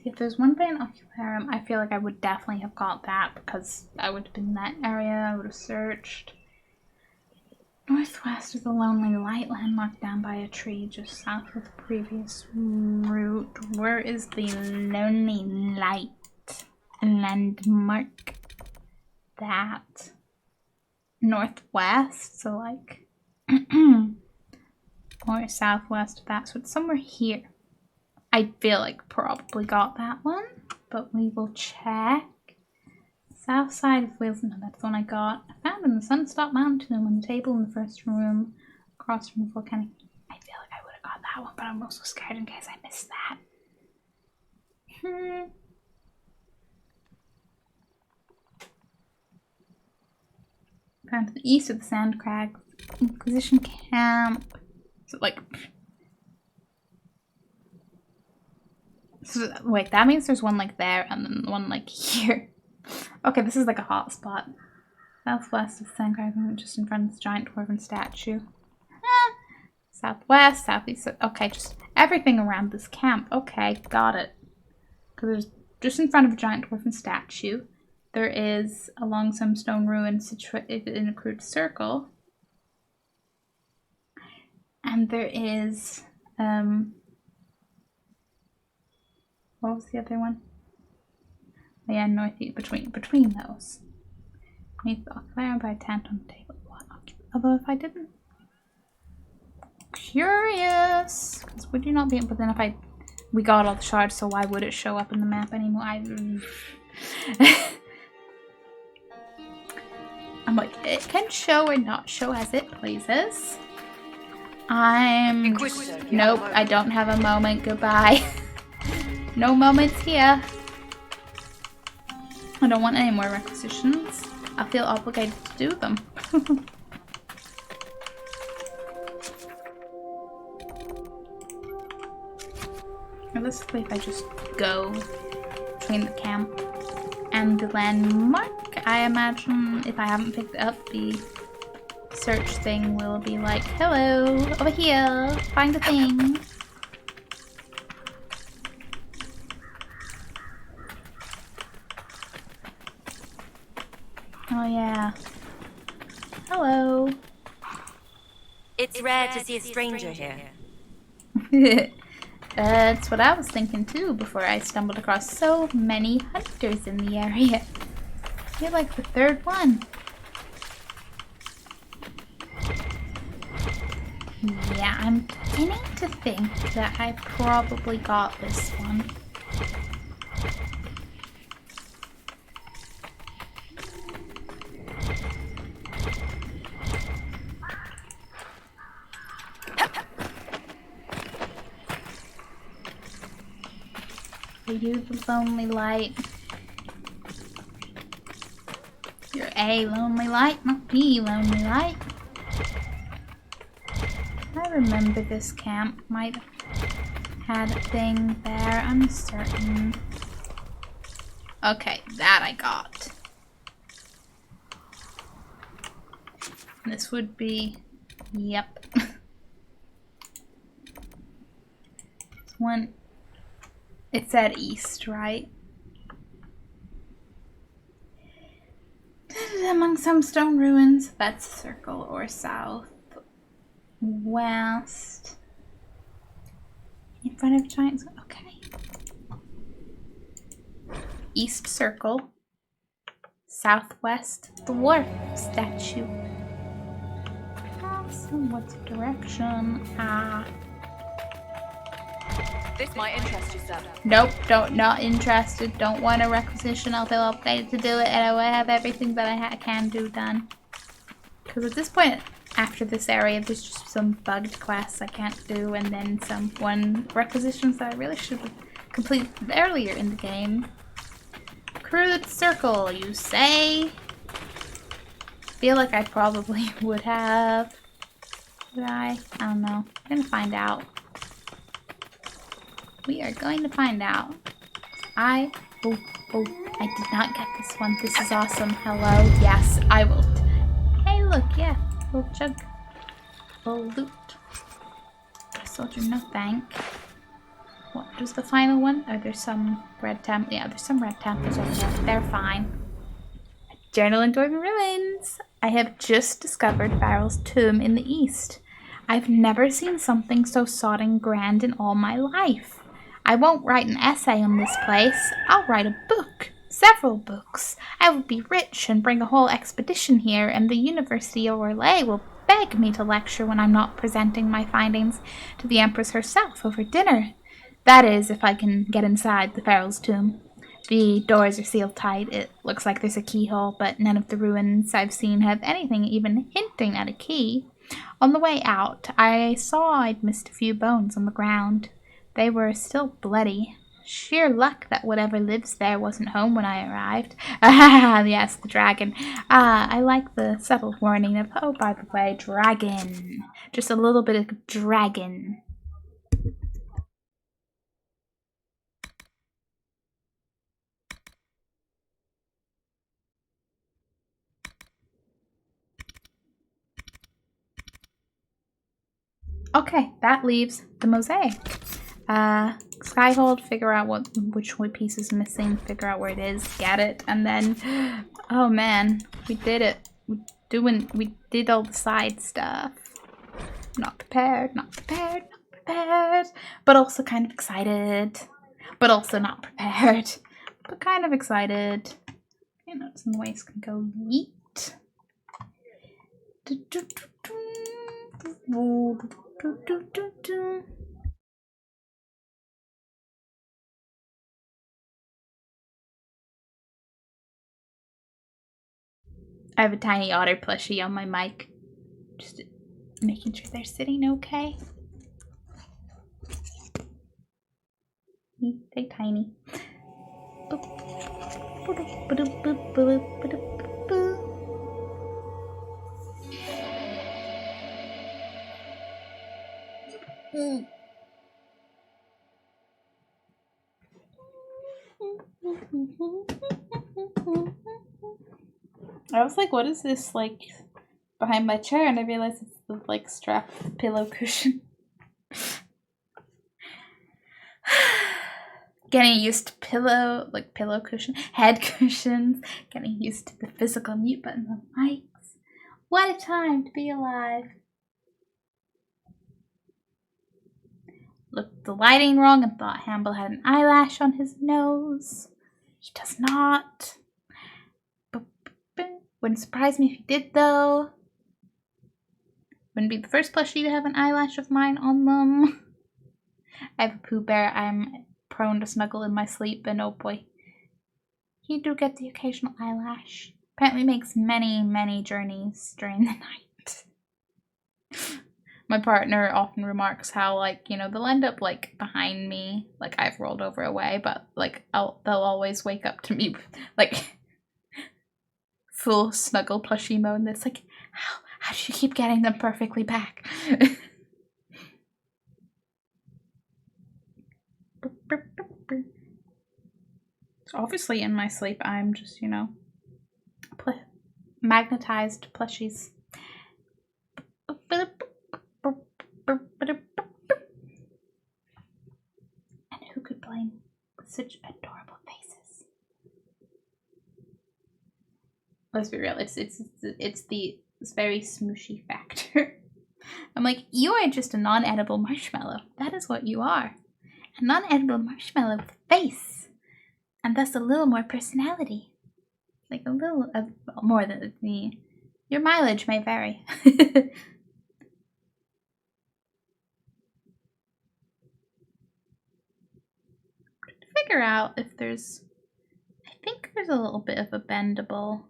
If there's one by an Ocularum, I feel like I would definitely have got that because I would have been in that area, I would have searched. Northwest of the Lonely Light, landmark down by a tree just south of the previous route. Where is the Lonely Light landmark? That. Northwest, so like or southwest of that, so it's somewhere here. I feel like probably got that one, but we will check. South side of Wales, no, that's the one I got. I found in the Sunstop Mountain Tomb on the table in the first room, across from the volcanic. I feel like I would have got that one, but I'm also scared in case I missed that. Found to the east of the Sand Crags, Inquisition Camp. So like, so, wait, that means there's one like there and then one like here. Okay, this is like a hot spot. Southwest of the Sand Crags, just in front of this giant dwarven statue. Southwest, southeast. Okay, just everything around this camp. Okay, got it. Because there's just in front of a giant dwarven statue. There is along some stone ruins situated in a crude circle. And there is, what was the other one? Oh yeah, northeast, between those. Beneath the Ocularum by a tent on the table. What? Although if I didn't. Curious! Because would you not be, but then if we got all the shards, so why would it show up in the map anymore? I'm like, it can show or not show as it pleases. Nope, I don't have a moment. Goodbye. No moments here. I don't want any more requisitions. I feel obligated to do them. Realistically, if I just go between the camp and the landmark, I imagine if I haven't picked it up, the search thing will be like, hello, over here, find the thing. Oh yeah. Hello. It's rare to see a stranger here. That's what I was thinking too before I stumbled across so many hunters in the area. You're like the third one. Yeah, I'm beginning to think that I probably got this one. Are you the lonely light? You're a lonely light, not the lonely light. I remember this camp might have had a thing there, I'm certain. Okay, that I got. This would be, yep. This one, it said east, right? Among some stone ruins, that's circle or south. West. In front of giants, okay. East circle. Southwest dwarf statue. So what's direction? Ah. This might interest you, sir. Nope, not interested. Don't want a requisition. I'll feel obligated to do it, and I will have everything that I can do done. Because at this point, after this area, there's just some bugged quests I can't do, and then some requisitions that I really should have completed earlier in the game. Crude circle, you say? Feel like I probably would have. Would I? I don't know. I'm gonna find out. We are going to find out. Oh, I did not get this one. This is awesome. Hello. Yes, I will. Hey, look, yeah. Little chug. Little loot. Soldier, no thank. What was the final one? Oh, there's some red temp. Yeah, there's some red templars over there. They're fine. Journal in Dwarven Ruins. I have just discovered Farrell's tomb in the east. I've never seen something so sodding grand in all my life. I won't write an essay on this place. I'll write a book. Several books. I will be rich and bring a whole expedition here, and the University of Orlais will beg me to lecture when I'm not presenting my findings to the Empress herself over dinner. That is, if I can get inside the Farrell's tomb. The doors are sealed tight. It looks like there's a keyhole, but none of the ruins I've seen have anything even hinting at a key. On the way out, I saw I'd missed a few bones on the ground. They were still bloody. Sheer luck that whatever lives there wasn't home when I arrived. Ah, yes, the dragon. I like the subtle warning of, oh, by the way, dragon. Just a little bit of dragon. Okay, that leaves the mosaic. Skyhold, figure out which piece is missing, figure out where it is, get it, and then, oh man, we did it. We did all the side stuff. Not prepared, but also kind of excited, but also not prepared, but kind of excited. Okay, notes and waste can go yeet. I have a tiny otter plushie on my mic. Just making sure they're sitting okay. They're tiny. I was like, what is this, like, behind my chair? And I realized it's the, like, strap of the pillow cushion. Getting used to pillow cushion, head cushions, getting used to the physical mute buttons on mics. What a time to be alive. Looked the lighting wrong and thought Hamble had an eyelash on his nose. He does not. Wouldn't surprise me if he did, though. Wouldn't be the first plushie to have an eyelash of mine on them. I have a Pooh Bear. I'm prone to snuggle in my sleep, and oh boy, he do get the occasional eyelash. Apparently makes many, many journeys during the night. My partner often remarks how, like, you know, they'll end up, like, behind me, like, I've rolled over away, but, like, they'll always wake up to me, like, full snuggle plushie mode, and it's like, how do you keep getting them perfectly back? So obviously in my sleep, I'm just, you know, magnetized plushies. And who could blame such adorable faces? Let's be real, it's the very smooshy factor. I'm like, you are just a non-edible marshmallow. That is what you are. A non-edible marshmallow with a face. And thus a little more personality. Like a little more than the... Your mileage may vary. Figure out if there's... I think there's a little bit of a bendable...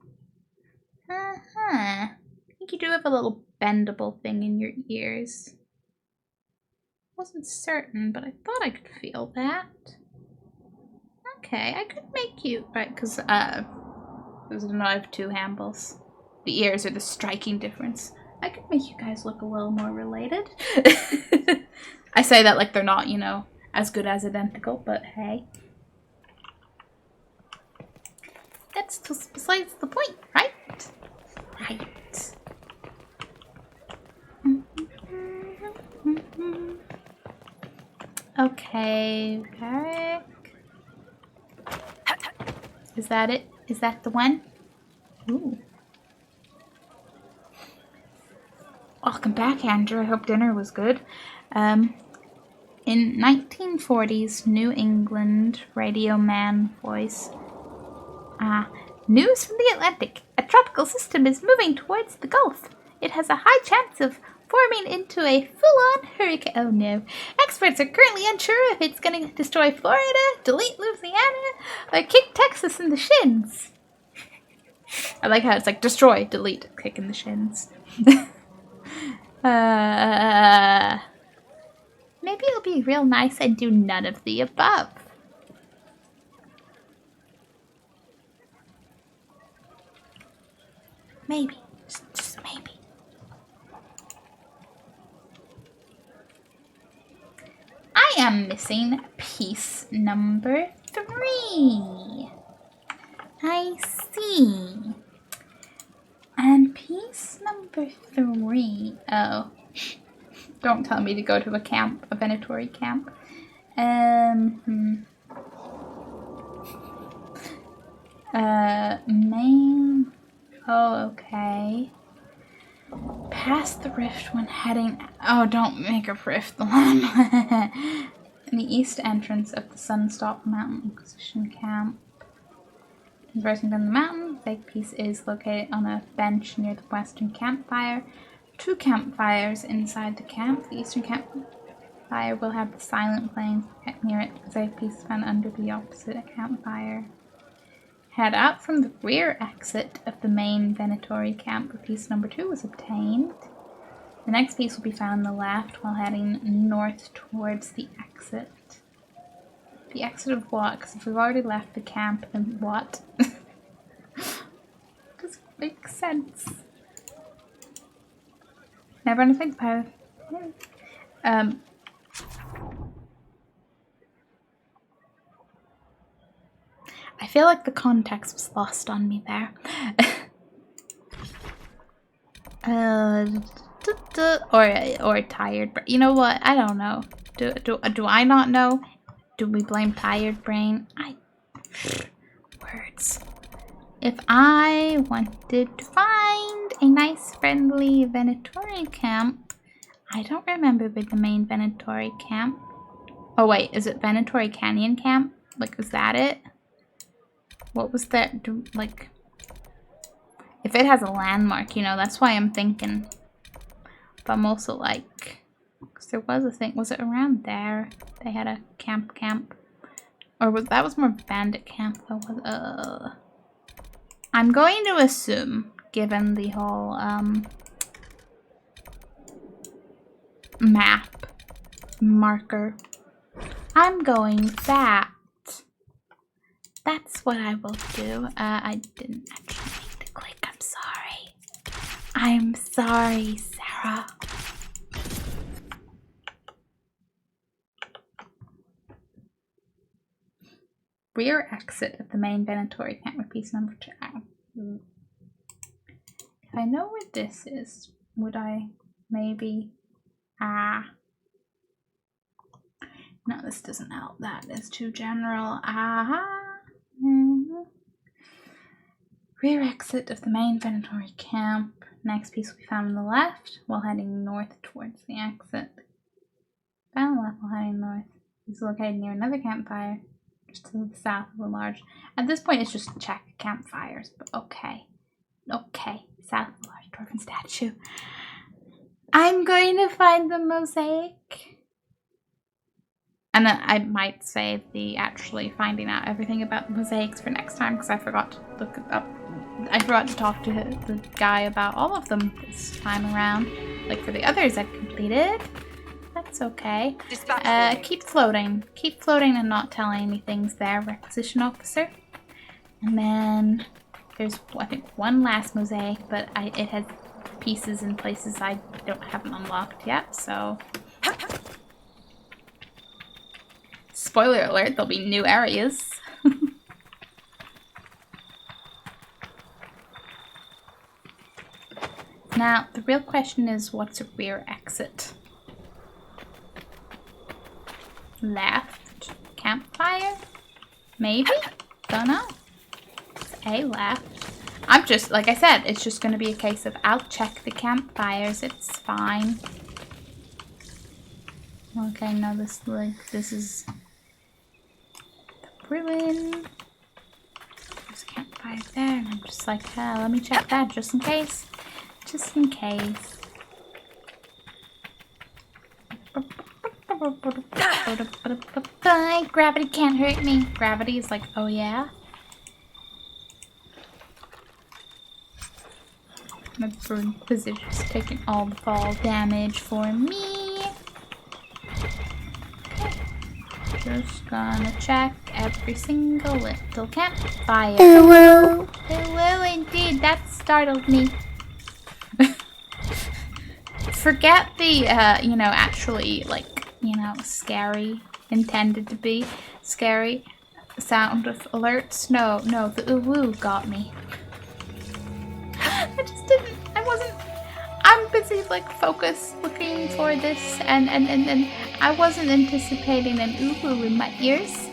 I think you do have a little bendable thing in your ears. Wasn't certain, but I thought I could feel that. Okay, I could make you... Right, because, I have two Hambles. The ears are the striking difference. I could make you guys look a little more related. I say that like they're not, you know, as good as identical, but hey. That's just besides the point, right? Right. Okay, Varric. Is that it? Is that the one? Ooh. Welcome back, Andrew. I hope dinner was good. In 1940s New England radio man voice. News from the Atlantic. A tropical system is moving towards the Gulf. It has a high chance of forming into a full-on hurricane. Oh no. Experts are currently unsure if it's going to destroy Florida, delete Louisiana, or kick Texas in the shins. I like how it's like destroy, delete, kick in the shins. Maybe it'll be real nice and do none of the above. Maybe. Just maybe. I am missing piece number 3. I see. And piece number 3. Oh. Don't tell me to go to a camp, a Venatori camp. Main. Oh, okay. Past the rift when heading... Oh, don't make a rift. In the east entrance of the Sunstop Mountain Inquisition Camp. Conversing down the mountain, the big piece is located on a bench near the western campfire. 2 campfires inside the camp. The eastern campfire will have the silent playing near it. The big piece is found under the opposite campfire. Head out from the rear exit of the main Venatori camp where piece number 2 was obtained. The next piece will be found on the left while heading north towards the exit. The exit of what? Because if we've already left the camp, then what? Doesn't make sense. Never anything about it. I feel like the context was lost on me there. Or tired brain. You know what? I don't know. Do I not know? Do we blame tired brain? Words. If I wanted to find a nice friendly Venatori camp, I don't remember the main Venatori camp. Oh wait, is it Venatori Canyon Camp? Like, is that it? What was that? Like, if it has a landmark, you know, that's why I'm thinking. But I'm also like, because there was a thing. Was it around there? They had a camp. Or was that was more bandit camp though? I'm going to assume, given the whole map marker, I'm going that. That's what I will do. I didn't actually make the click. I'm sorry. I'm sorry, Sarah. Rear exit of the main Venatori camp with piece number 2. If I know where this is, would I maybe... No, this doesn't help. That is too general. Rear exit of the main Venatori camp. Next piece will be found on the left while heading north towards the exit. Found left while heading north. It's located near another campfire just to the south of the large. At this point, it's just check campfires, but okay. Okay, south of the large dwarven statue. I'm going to find the mosaic. And then I might save the actually finding out everything about the mosaics for next time because I forgot to look it up. I forgot to talk to the guy about all of them this time around. Like for the others I've completed. That's okay. Keep floating. Keep floating and not telling me things there, requisition officer. And then there's, I think, one last mosaic, but it has pieces in places I haven't unlocked yet, so... Spoiler alert, there'll be new areas. Now, the real question is, what's a rear exit? Left. Campfire? Maybe? Don't know. It's a left. I'm just, like I said, it's just going to be a case of I'll check the campfires. It's fine. Okay, no, this is the ruin. There's a campfire there, and I'm just like, let me check that just in case. Just in case. Gravity can't hurt me. Gravity is like, oh yeah? My burn position's taking all the fall damage for me. Okay. Just gonna check every single little campfire. Hello! Hello indeed, that startled me. Forget the, actually, like, scary, intended to be scary sound of alerts. No, the ooh-woo got me. I just didn't, I'm busy, like, focused looking for this, and I wasn't anticipating an ooh-woo in my ears.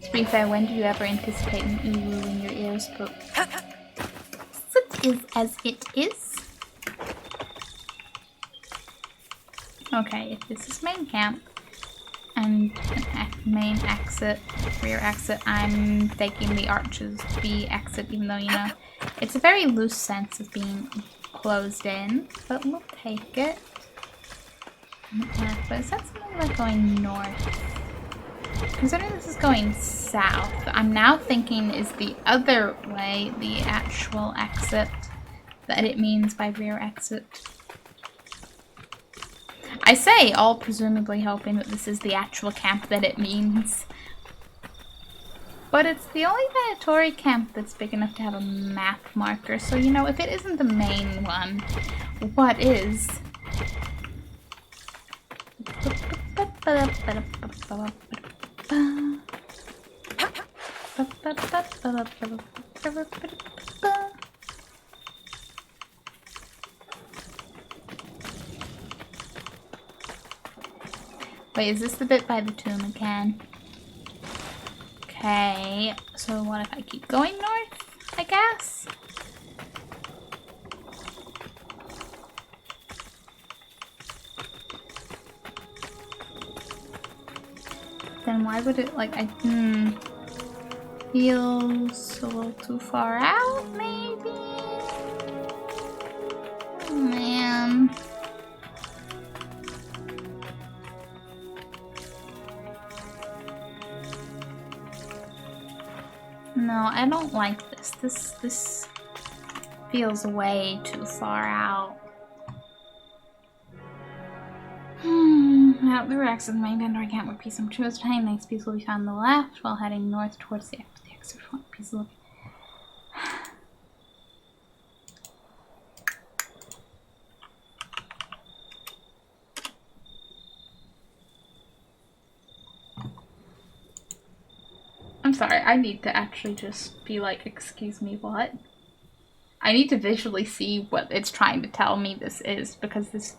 To be fair, when do you ever anticipate an ooh-woo in your ears? But such is as it is. Okay, if this is main camp and main exit, rear exit, I'm taking the arches to be exit, even though, it's a very loose sense of being closed in, but we'll take it. But is that something like going north? Considering this is going south, I'm now thinking is the other way the actual exit that it means by rear exit. I say all presumably hoping that this is the actual camp that it means. But it's the only Venatori camp that's big enough to have a map marker, so if it isn't the main one, what is? Wait, is this the bit by the tomb again? Okay, so what if I keep going north, I guess? Then why would it, like, feels a little too far out, maybe? Oh, man. No, I don't like this. This feels way too far out. Out the racks of the main vendor, I can't repeat some tourist time. Next piece will be found on the left while heading north towards the exit front piece of I'm sorry, I need to actually just be like, excuse me, what? I need to visually see what it's trying to tell me this is, because this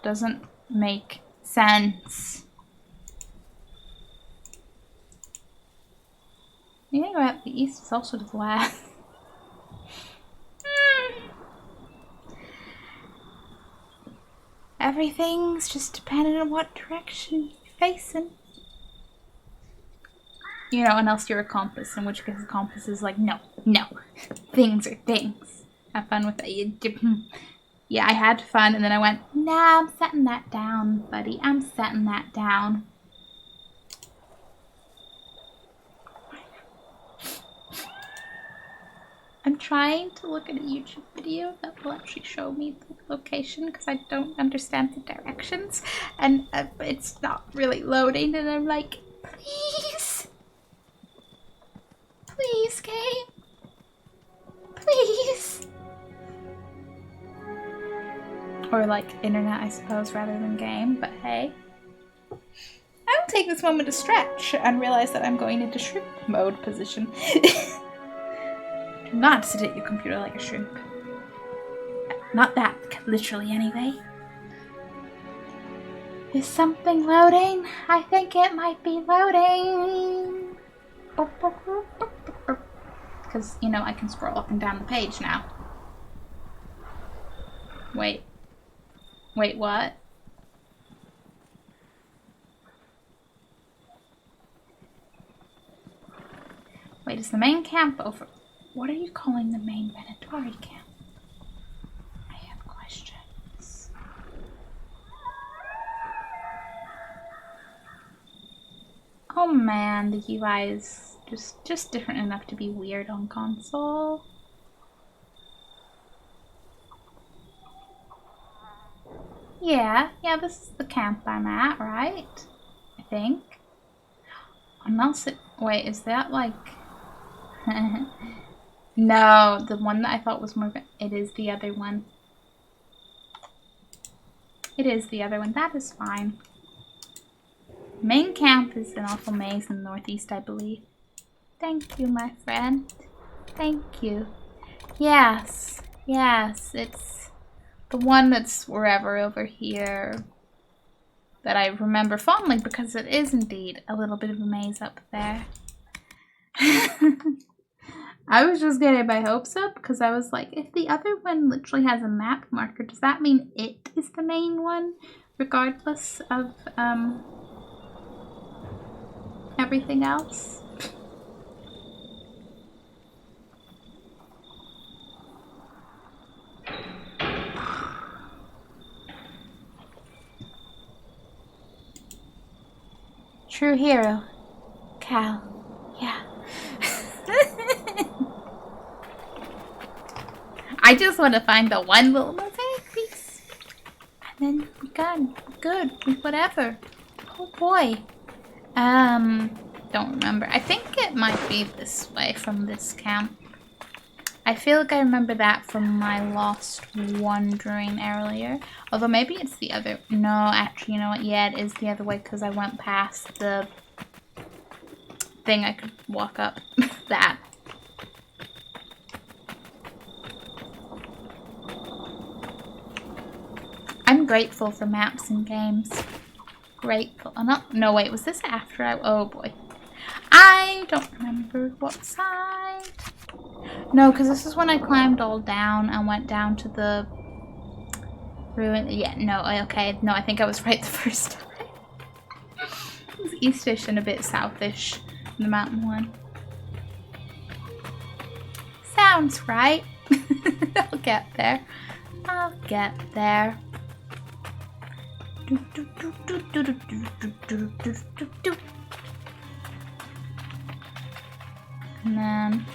doesn't make sense. You think about the east is also to the west. Everything's just dependent on what direction you're facing. You know, unless you're a compass, in which case a compass is like, no, no, things are things. Have fun with it. Yeah, I had fun, and then I went, nah, I'm setting that down, buddy. I'm setting that down. I'm trying to look at a YouTube video that will actually show me the location, because I don't understand the directions, and it's not really loading, and I'm like, please. Please, game. Please. Or like internet, I suppose, rather than game, but hey. I will take this moment to stretch and realize that I'm going into shrimp mode position. Do not sit at your computer like a shrimp. Not that, literally, anyway. Is something loading? I think it might be loading. Because, you know, I can scroll up and down the page now. Wait. Wait, what? Wait, is the main camp over? What are you calling the main Venatori camp? I have questions. Oh man, the UI is just different enough to be weird on console. Yeah, this is the camp I'm at, right? I think. Unless it, wait, is that like, no, the one that I thought was more, it is the other one. It is the other one, that is fine. Main camp is an awful maze in the northeast, I believe. Thank you, my friend. Thank you. Yes, it's the one that's wherever over here that I remember fondly, because it is indeed a little bit of a maze up there. I was just getting my hopes up because I was like, if the other one literally has a map marker, does that mean it is the main one, regardless of everything else? True hero. Cal. Yeah. I just want to find the one little mosaic piece. And then we're done. Good. Whatever. Oh boy. Don't remember. I think it might be this way from this camp. I feel like I remember that from my lost wandering earlier. Although maybe it's the other. No, actually, you know what? Yeah, it is the other way because I went past the thing I could walk up. That. grateful for maps and games. Grateful. Oh, no, wait, was this after I... Oh, boy. I don't remember what side. No, because this is when I climbed all down and went down to the ruin. Yeah, no, okay. No, I think I was right the first time. It was eastish and a bit southish, the mountain one. Sounds right. I'll get there. I'll get there. And then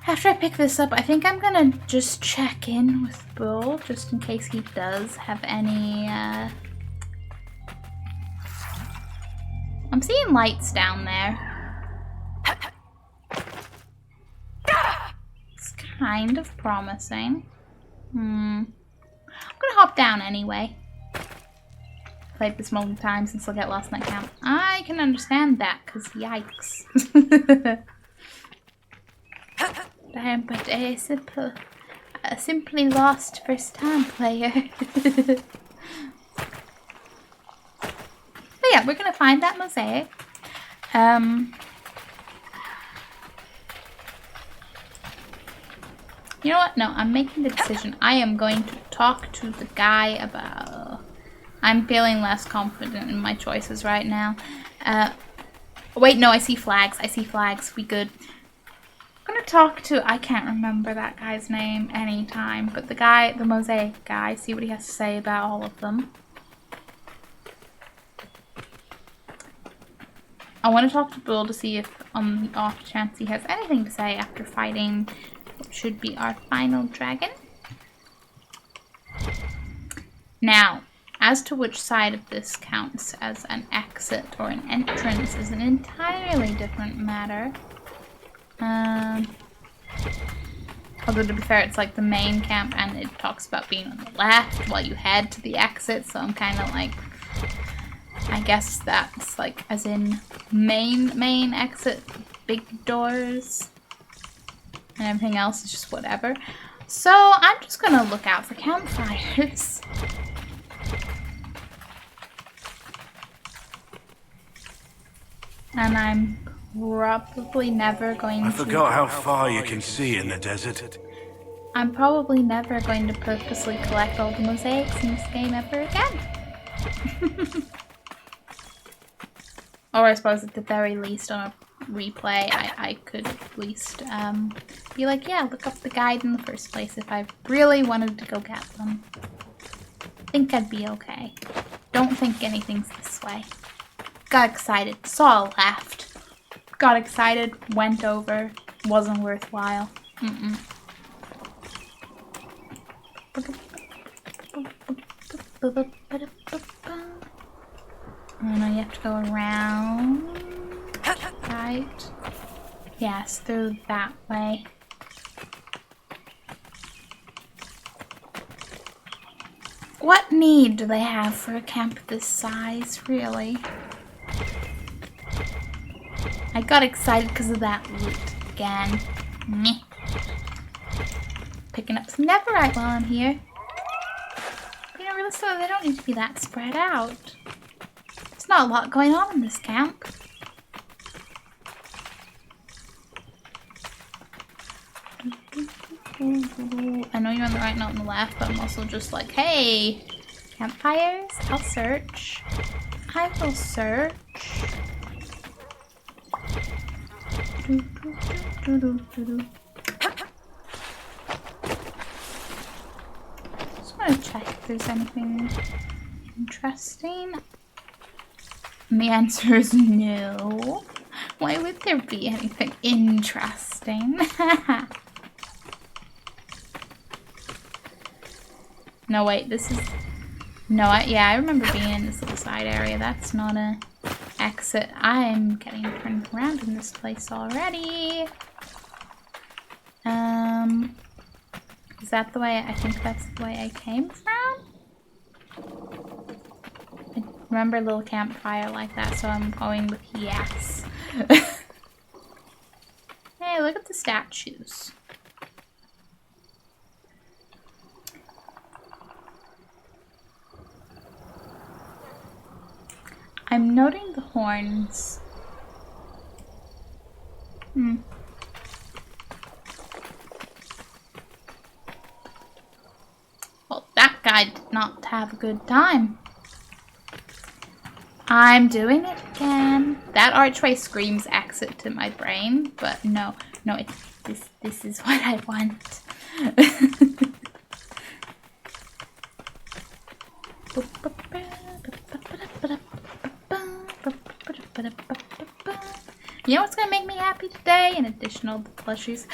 after I pick this up, I think I'm gonna just check in with Bull just in case he does have any I'm seeing lights down there. It's kind of promising. I'm gonna hop down anyway. Played this multiple times and still get lost in that camp. I can understand that, because yikes. I am but a simply lost first time player. But yeah, we're gonna find that mosaic. You know what? No, I'm making the decision. I am going to talk to the guy about... I'm feeling less confident in my choices right now. Wait, no, I see flags. I see flags. We good. I'm gonna talk to... I can't remember that guy's name anytime, but the guy, the mosaic guy, see what he has to say about all of them. I want to talk to Bull to see if, on the off chance he has anything to say after fighting what should be our final dragon. Now, as to which side of this counts as an exit or an entrance is an entirely different matter. Although to be fair, it's like the main camp and it talks about being on the left while you head to the exit, so I'm kind of like, I guess that's like as in main exit, big doors, and everything else is just whatever. So I'm just gonna look out for campfires. And I'm probably never going to... I forgot how far you can see in the desert. I'm probably never going to purposely collect all the mosaics in this game ever again. Or I suppose at the very least on a replay, I could at least be like, yeah, look up the guide in the first place if I really wanted to go get them. I think I'd be okay. Don't think anything's this way. Got excited, saw a left. Got excited, went over, wasn't worthwhile. Oh no, you have to go around. Right. Yes, through that way. What need do they have for a camp this size, really? I got excited because of that loot again. Meh. Picking up some netherite while I'm here. You know, realistically, they don't need to be that spread out. There's not a lot going on in this camp. I know you're on the right, not on the left, but I'm also just like, hey, campfires, I'll search. I will search. Just want to check if there's anything interesting. And the answer is no. Why would there be anything interesting? No, wait, this is... No, yeah, I remember being in this little side area. That's not a exit. I'm getting turned around in this place already. Is that the way... I think that's the way I came from? I remember a little campfire like that, so I'm going with yes. Hey, look at the statues. I'm noting the horns. Well, that guy did not have a good time. I'm doing it again. That archway screams exit to my brain, but no, this is what I want. You know what's gonna make me happy today, in addition to the plushies?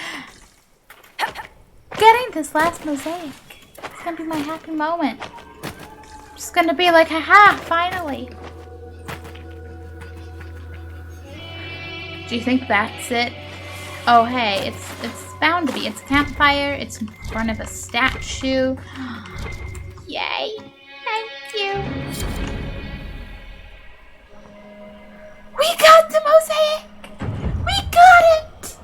Getting this last mosaic. It's gonna be my happy moment. I'm just gonna be like, haha, finally. Do you think that's it? Oh hey, it's bound to be. It's a campfire, it's in front of a statue. Yay! Thank you! We got the mosaic! We got it!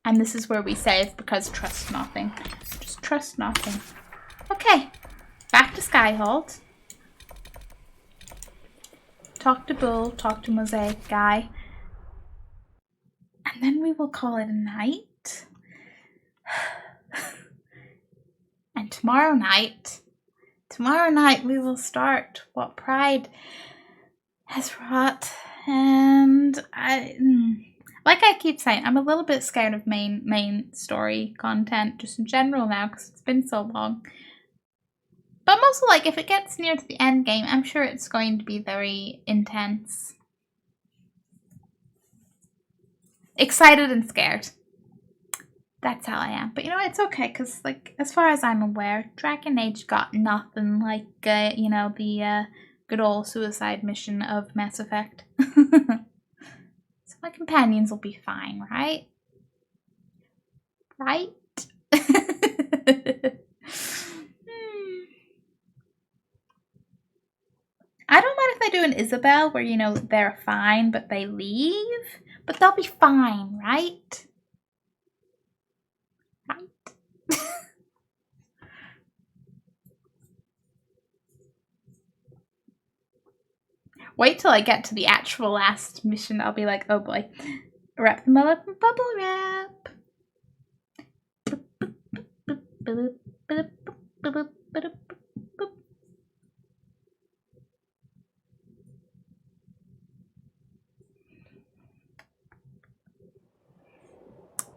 And this is where we save because trust nothing. Just trust nothing. Okay, back to Skyhold. Talk to Bull, talk to Mosaic guy. And then we will call it a night. And tomorrow night we will start what Pride has wrought. And like I keep saying, I'm a little bit scared of main story content just in general now because it's been so long. But I'm also like, if it gets near to the end game, I'm sure it's going to be very intense. Excited and scared. That's how I am. But you know, it's okay, because, like, as far as I'm aware, Dragon Age got nothing like, you know, the good old suicide mission of Mass Effect. So my companions will be fine, right? Right? I don't mind if I do an Isabel where, you know, they're fine, but they leave. But they'll be fine, right? Right? Wait till I get to the actual last mission. I'll be like, oh boy. Wrap them all up in bubble wrap.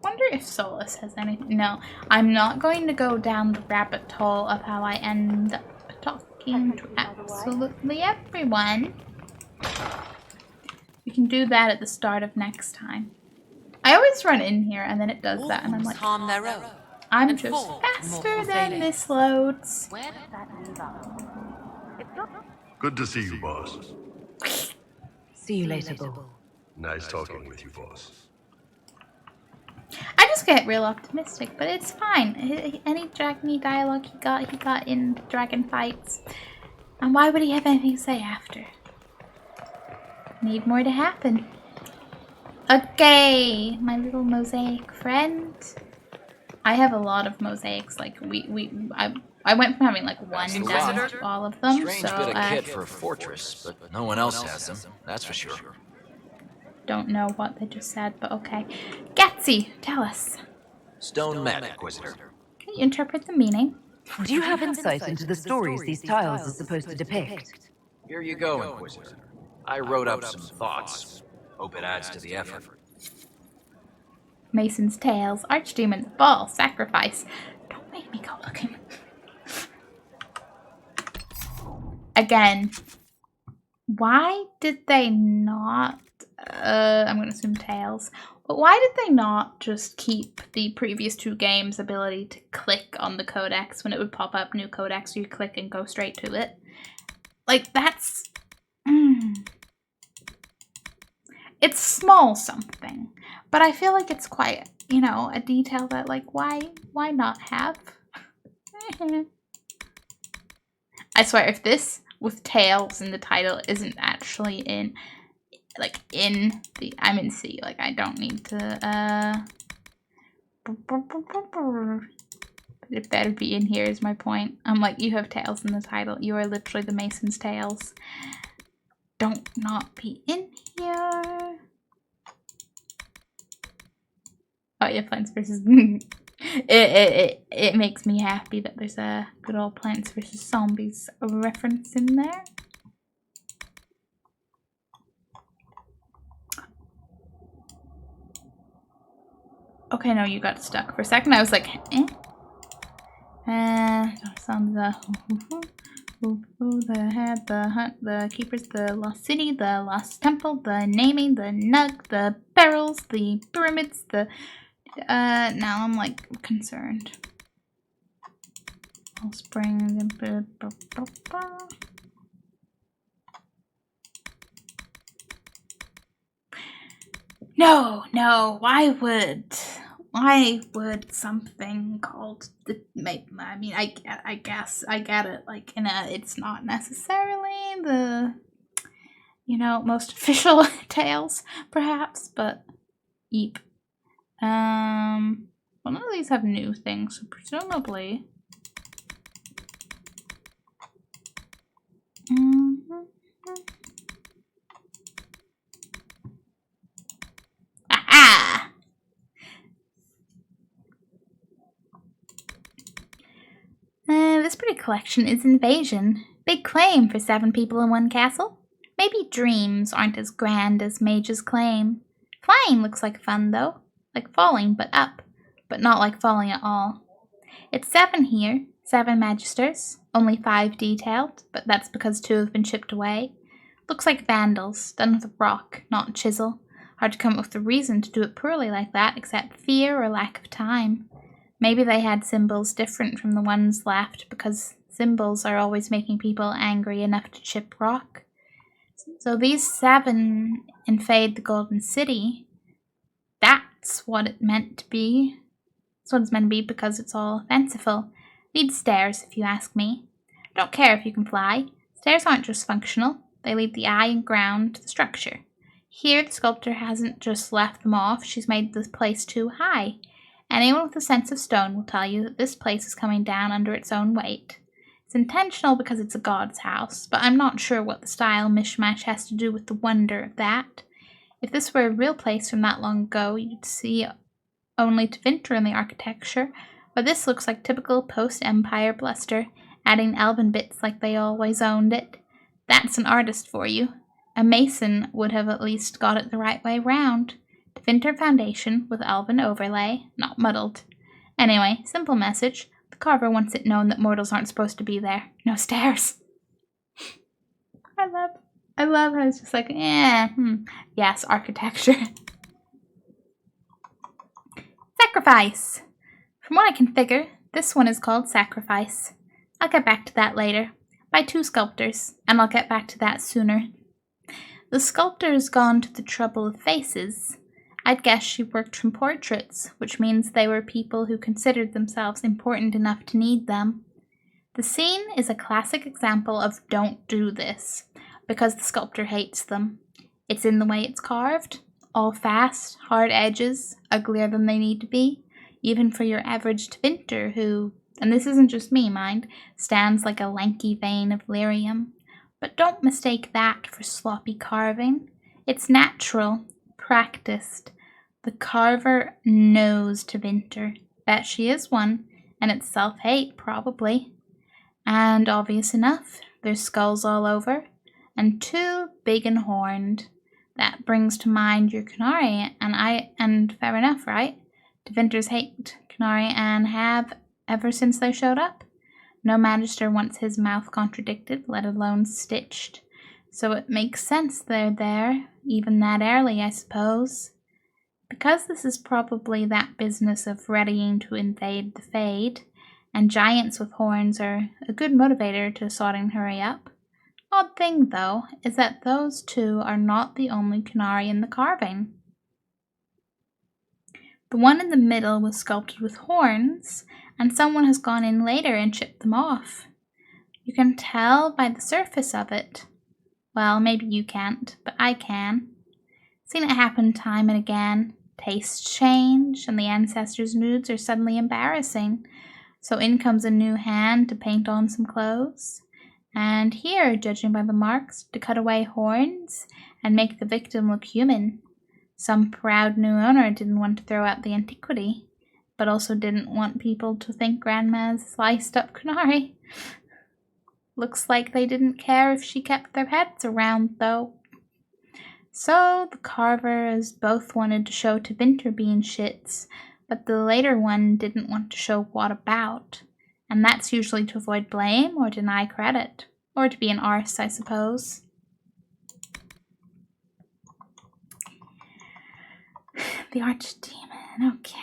Wonder if Solus has anything. No, I'm not going to go down the rabbit hole of how I end up talking to absolutely everyone. We can do that at the start of next time. I always run in here and then it does that and I'm like, I'm just faster than this loads. Good to see you, boss. See you later, Bull. Nice talking with you, boss. I just get real optimistic, but it's fine. Any dragony dialogue he got in dragon fights. And why would he have anything to say after? Need more to happen. Okay, my little mosaic friend. I have a lot of mosaics. Like I went from having like one down to all of them. Strange so bit of kit for a fortress, but no one else has them. That's for sure. Don't know what they just said, but okay. Gatsy, tell us. Stone Mat, Inquisitor. Can you interpret the meaning? Do you have insight into the stories these tiles are supposed to depict? Here you go, Inquisitor. I wrote up some thoughts. Hope it adds to the effort. Mason's Tales, Archdemon's Ball, Sacrifice. Don't make me go looking. Again, why did they not... I'm going to assume Tales. But why did they not just keep the previous two games' ability to click on the codex when it would pop up new codex? You click and go straight to it. Like, that's... It's small something. But I feel like it's quite, you know, a detail that, like, why not have? I swear, if this with Tales in the title isn't actually in... Like, in the... I'm in C. Like, I don't need to, But It better be in here is my point. I'm like, you have tails in the title. You are literally the Mason's tails. Don't not be in here. Oh yeah, Plants vs. it makes me happy that there's a good old Plants vs. Zombies reference in there. Okay, no, you got stuck. For a second, I was like, eh? Some the head, the hunt, the keepers, the lost city, the lost temple, the naming, the nug, the barrels, the pyramids, the now I'm like concerned. I'll spring. No, why would something called the, I mean, I guess I get it, like, it's not necessarily the, most official tales, perhaps, but eep. Well, none of these have new things, so presumably. Ah! This pretty collection is Invasion. Big claim for 7 people in one castle. Maybe dreams aren't as grand as mages claim. Flying looks like fun, though. Like falling, but up. But not like falling at all. It's 7 here. 7 magisters. Only 5 detailed, but that's because 2 have been chipped away. Looks like vandals, done with a rock, not chisel. Hard to come up with a reason to do it poorly like that, except fear or lack of time. Maybe they had symbols different from the ones left, because symbols are always making people angry enough to chip rock. So these 7 invade the Golden City. That's what it meant to be. That's what it's meant to be because it's all fanciful. Needs stairs, if you ask me. Don't care if you can fly. Stairs aren't just functional. They lead the eye and ground to the structure. Here, the sculptor hasn't just left them off. She's made this place too high. Anyone with a sense of stone will tell you that this place is coming down under its own weight. It's intentional because it's a god's house, but I'm not sure what the style mishmash has to do with the wonder of that. If this were a real place from that long ago, you'd see only Tevinter in the architecture, but this looks like typical post-Empire bluster, adding elven bits like they always owned it. That's an artist for you. A mason would have at least got it the right way round. Tevinter foundation with elven overlay, not muddled. Anyway, simple message. The carver wants it known that mortals aren't supposed to be there. No stairs. I love how it's just like, yes, architecture. Sacrifice. From what I can figure, this one is called Sacrifice. I'll get back to that later. By 2 sculptors, and I'll get back to that sooner. The sculptor's gone to the trouble of faces. I'd guess she worked from portraits, which means they were people who considered themselves important enough to need them. The scene is a classic example of don't do this, because the sculptor hates them. It's in the way it's carved, all fast, hard edges, uglier than they need to be, even for your average Tevinter who, and this isn't just me, mind, stands like a lanky vein of lyrium. But don't mistake that for sloppy carving. It's natural, practiced. The carver knows Tevinter. Bet she is one, and it's self-hate, probably. And obvious enough, there's skulls all over, and 2 big and horned. That brings to mind your Canary, and fair enough, right? Tevinters hate Canary and have ever since they showed up. No magister wants his mouth contradicted, let alone stitched. So it makes sense they're there, even that early, I suppose. Because this is probably that business of readying to invade the Fade, and giants with horns are a good motivator to sorting hurry up. Odd thing, though, is that those 2 are not the only Canary in the carving. The one in the middle was sculpted with horns, and someone has gone in later and chipped them off. You can tell by the surface of it. Well, maybe you can't, but I can. Seen it happen time and again. Tastes change, and the ancestors' nudes are suddenly embarrassing. So in comes a new hand to paint on some clothes. And here, judging by the marks, to cut away horns and make the victim look human. Some proud new owner didn't want to throw out the antiquity, but also didn't want people to think Grandma's sliced up Kunari. Looks like they didn't care if she kept their heads around, though. So the carvers both wanted to show to Winterbean shits, but the later one didn't want to show what about. And that's usually to avoid blame or deny credit. Or to be an arse, I suppose. The Archdemon, okay.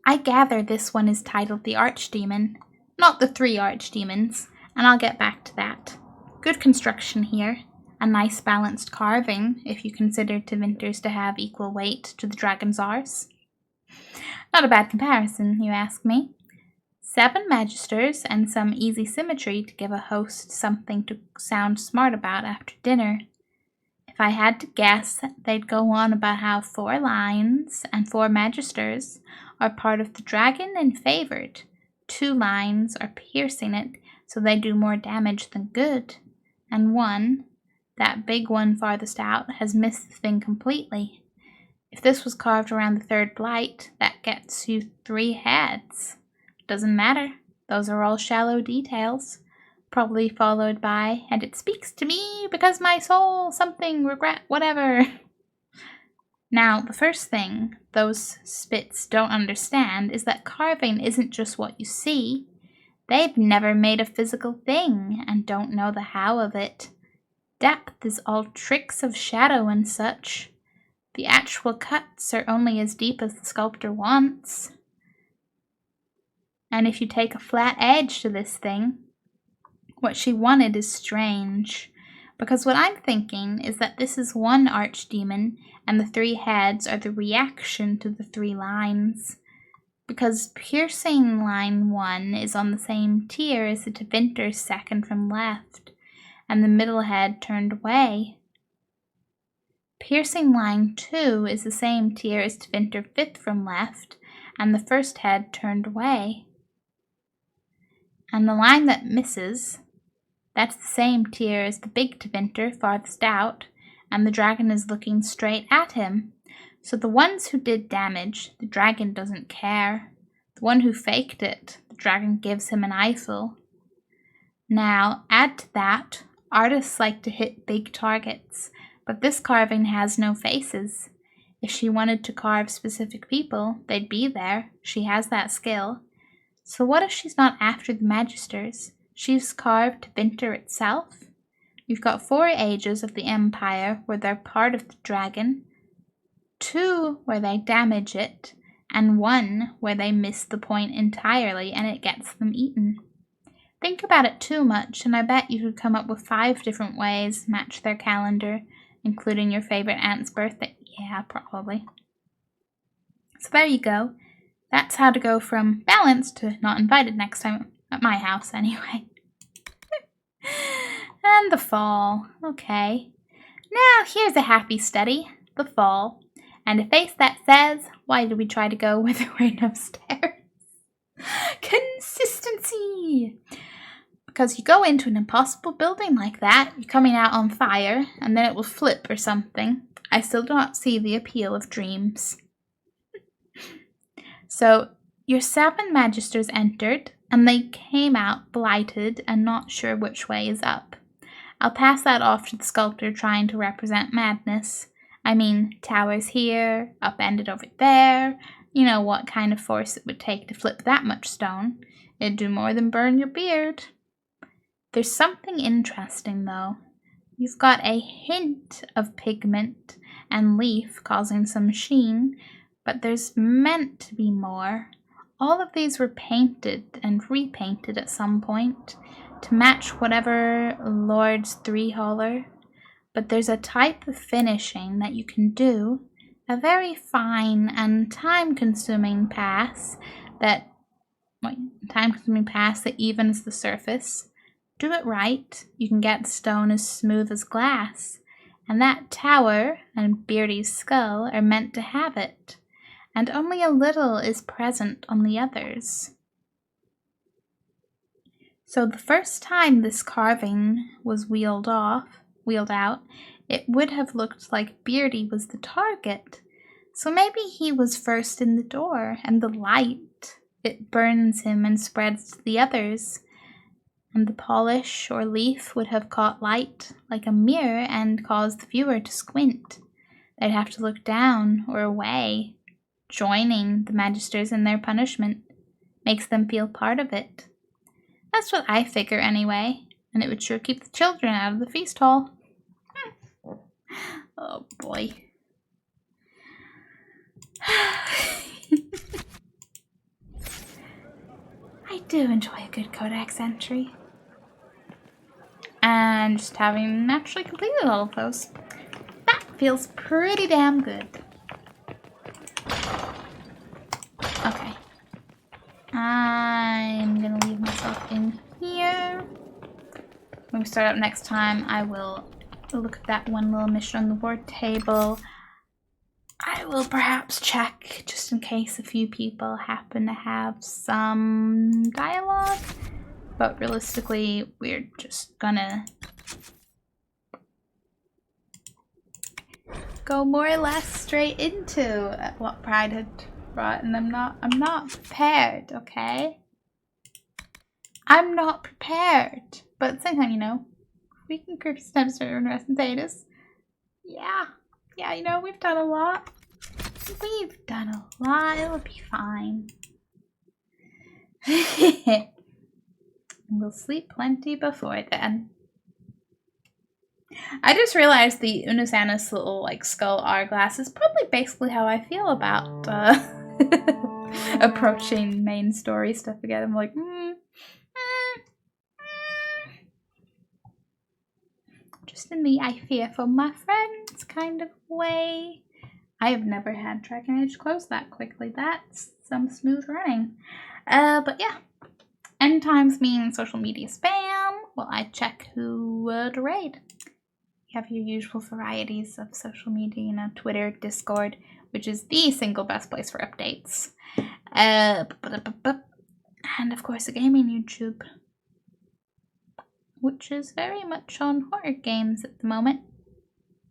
I gather this one is titled The Archdemon, not the 3 Archdemons, and I'll get back to that. Good construction here. A nice balanced carving, if you consider Tevinters to have equal weight to the dragon's arse. Not a bad comparison, you ask me. 7 magisters and some easy symmetry to give a host something to sound smart about after dinner. If I had to guess, they'd go on about how 4 lines and 4 magisters are part of the dragon and favored. 2 lines are piercing it, so they do more damage than good. And 1, that big one farthest out, has missed the thing completely. If this was carved around the 3rd blight, that gets you 3 heads. Doesn't matter. Those are all shallow details. Probably followed by, and it speaks to me because my soul, something, regret, whatever. Now, the first thing those spits don't understand is that carving isn't just what you see. They've never made a physical thing and don't know the how of it. Depth is all tricks of shadow and such. The actual cuts are only as deep as the sculptor wants. And if you take a flat edge to this thing, what she wanted is strange. Because what I'm thinking is that this is one archdemon, and the 3 heads are the reaction to the 3 lines. Because piercing line 1 is on the same tier as the Tevinter's second from left, and the middle head turned away. Piercing line 2 is the same tier as Tevinter 5th from left, and the first head turned away. And the line that misses, that's the same tier as the big Tevinter farthest out, and the dragon is looking straight at him. So the ones who did damage, the dragon doesn't care. The one who faked it, the dragon gives him an eyeful. Now, add to that, artists like to hit big targets, but this carving has no faces. If she wanted to carve specific people, they'd be there. She has that skill. So what if she's not after the magisters? She's carved Winter itself? You've got 4 ages of the Empire where they're part of the dragon, 2 where they damage it, and 1 where they miss the point entirely and it gets them eaten. Think about it too much, and I bet you could come up with 5 different ways to match their calendar, including your favorite aunt's birthday. Yeah, probably. So there you go. That's how to go from balanced to not invited next time, at my house anyway. And the fall. Okay. Now here's a happy study. The fall. And a face that says, why do we try to go where there were no stairs? Consistency! Because you go into an impossible building like that, you're coming out on fire, and then it will flip or something. I still do not see the appeal of dreams. So, your 7 magisters entered, and they came out blighted and not sure which way is up. I'll pass that off to the sculptor trying to represent madness. I mean, towers here, upended over there. You know what kind of force it would take to flip that much stone. It'd do more than burn your beard. There's something interesting, though. You've got a hint of pigment and leaf causing some sheen, but there's meant to be more. All of these were painted and repainted at some point to match whatever Lord's 3-hauler. But there's a type of finishing that you can do, a very fine and time-consuming pass that evens the surface. Do it right, you can get the stone as smooth as glass, and that tower and Beardy's skull are meant to have it, and only a little is present on the others. So the first time this carving was wheeled out, it would have looked like Beardy was the target. So maybe he was first in the door, and the light, it burns him and spreads to the others. And the polish or leaf would have caught light like a mirror and caused the viewer to squint. They'd have to look down or away. Joining the magisters in their punishment makes them feel part of it. That's what I figure anyway, and it would sure keep the children out of the feast hall. Oh boy. I do enjoy a good codex entry. And just having actually completed all of those, that feels pretty damn good. Okay. I'm gonna leave myself in here. When we start up next time, I will look at that one little mission on the board table. I will perhaps check, just in case a few people happen to have some dialogue. But realistically, we're just gonna go more or less straight into what Pride had brought, and I'm not prepared, okay? I'm not prepared. But at the same time, you know, we can creep steps or rest and status. Yeah, you know, we've done a lot. It'll be fine. We'll sleep plenty before then. I just realized the Unusanus little like skull hourglass is probably basically how I feel about approaching main story stuff again. I'm like, just in the I fear for my friends kind of way. I have never had Dragon Age close that quickly. That's some smooth running. But yeah. End times mean social media spam. Well, I check who to raid. You have your usual varieties of social media, you know, Twitter, Discord, which is the single best place for updates. And of course, a gaming YouTube, which is very much on horror games at the moment.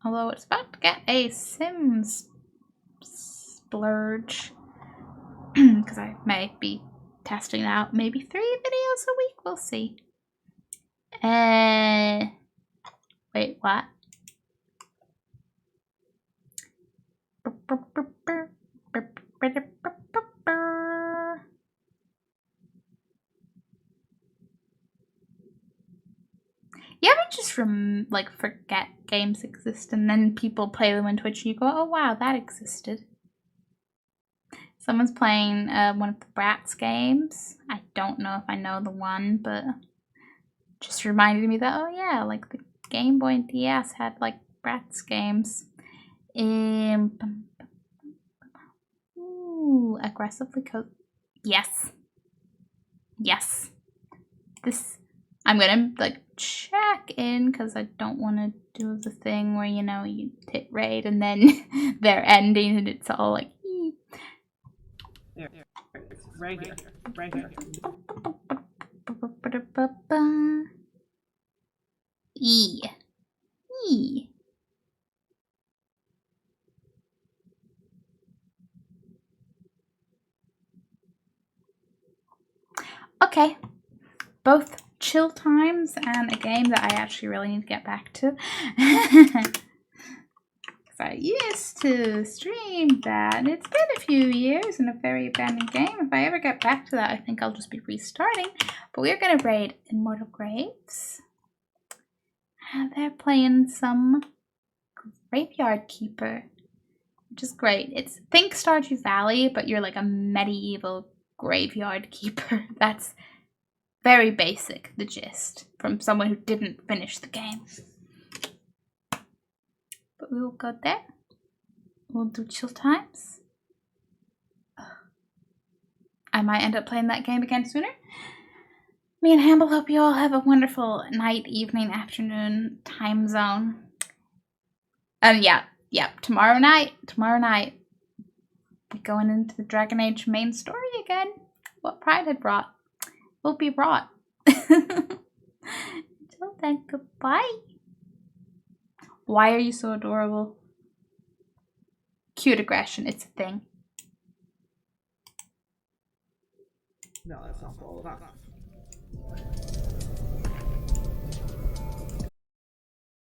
Although it's about to get a Sims splurge. Because I may be testing out maybe 3 videos a week. We'll see. Wait, what? You ever just forget games exist and then people play them on Twitch and you go, oh wow, that existed. Someone's playing one of the Bratz games. I don't know if I know the one, but just reminded me that, oh yeah, like the Game Boy and DS had like Bratz games. Ooh, aggressively Yes. This, I'm gonna like check in because I don't want to do the thing where, you know, you hit raid and then they're ending and it's all like, Right here. E. Okay. Both chill times and a game that I actually really need to get back to. I used to stream that, and it's been a few years in a very abandoned game. If I ever get back to that, I think I'll just be restarting. But we're going to raid Immortal Graves. And they're playing some Graveyard Keeper, which is great. It's think Stardew Valley, but you're like a medieval Graveyard Keeper. That's very basic, the gist, from someone who didn't finish the game. But we will go there. We'll do chill times. I might end up playing that game again sooner. Me and Hamble hope you all have a wonderful night, evening, afternoon, time zone. Yeah, tomorrow night, we're going into the Dragon Age main story again. What Pride had brought will be brought. Tell them goodbye. Why are you so adorable? Cute aggression, it's a thing. No, that's not all of that.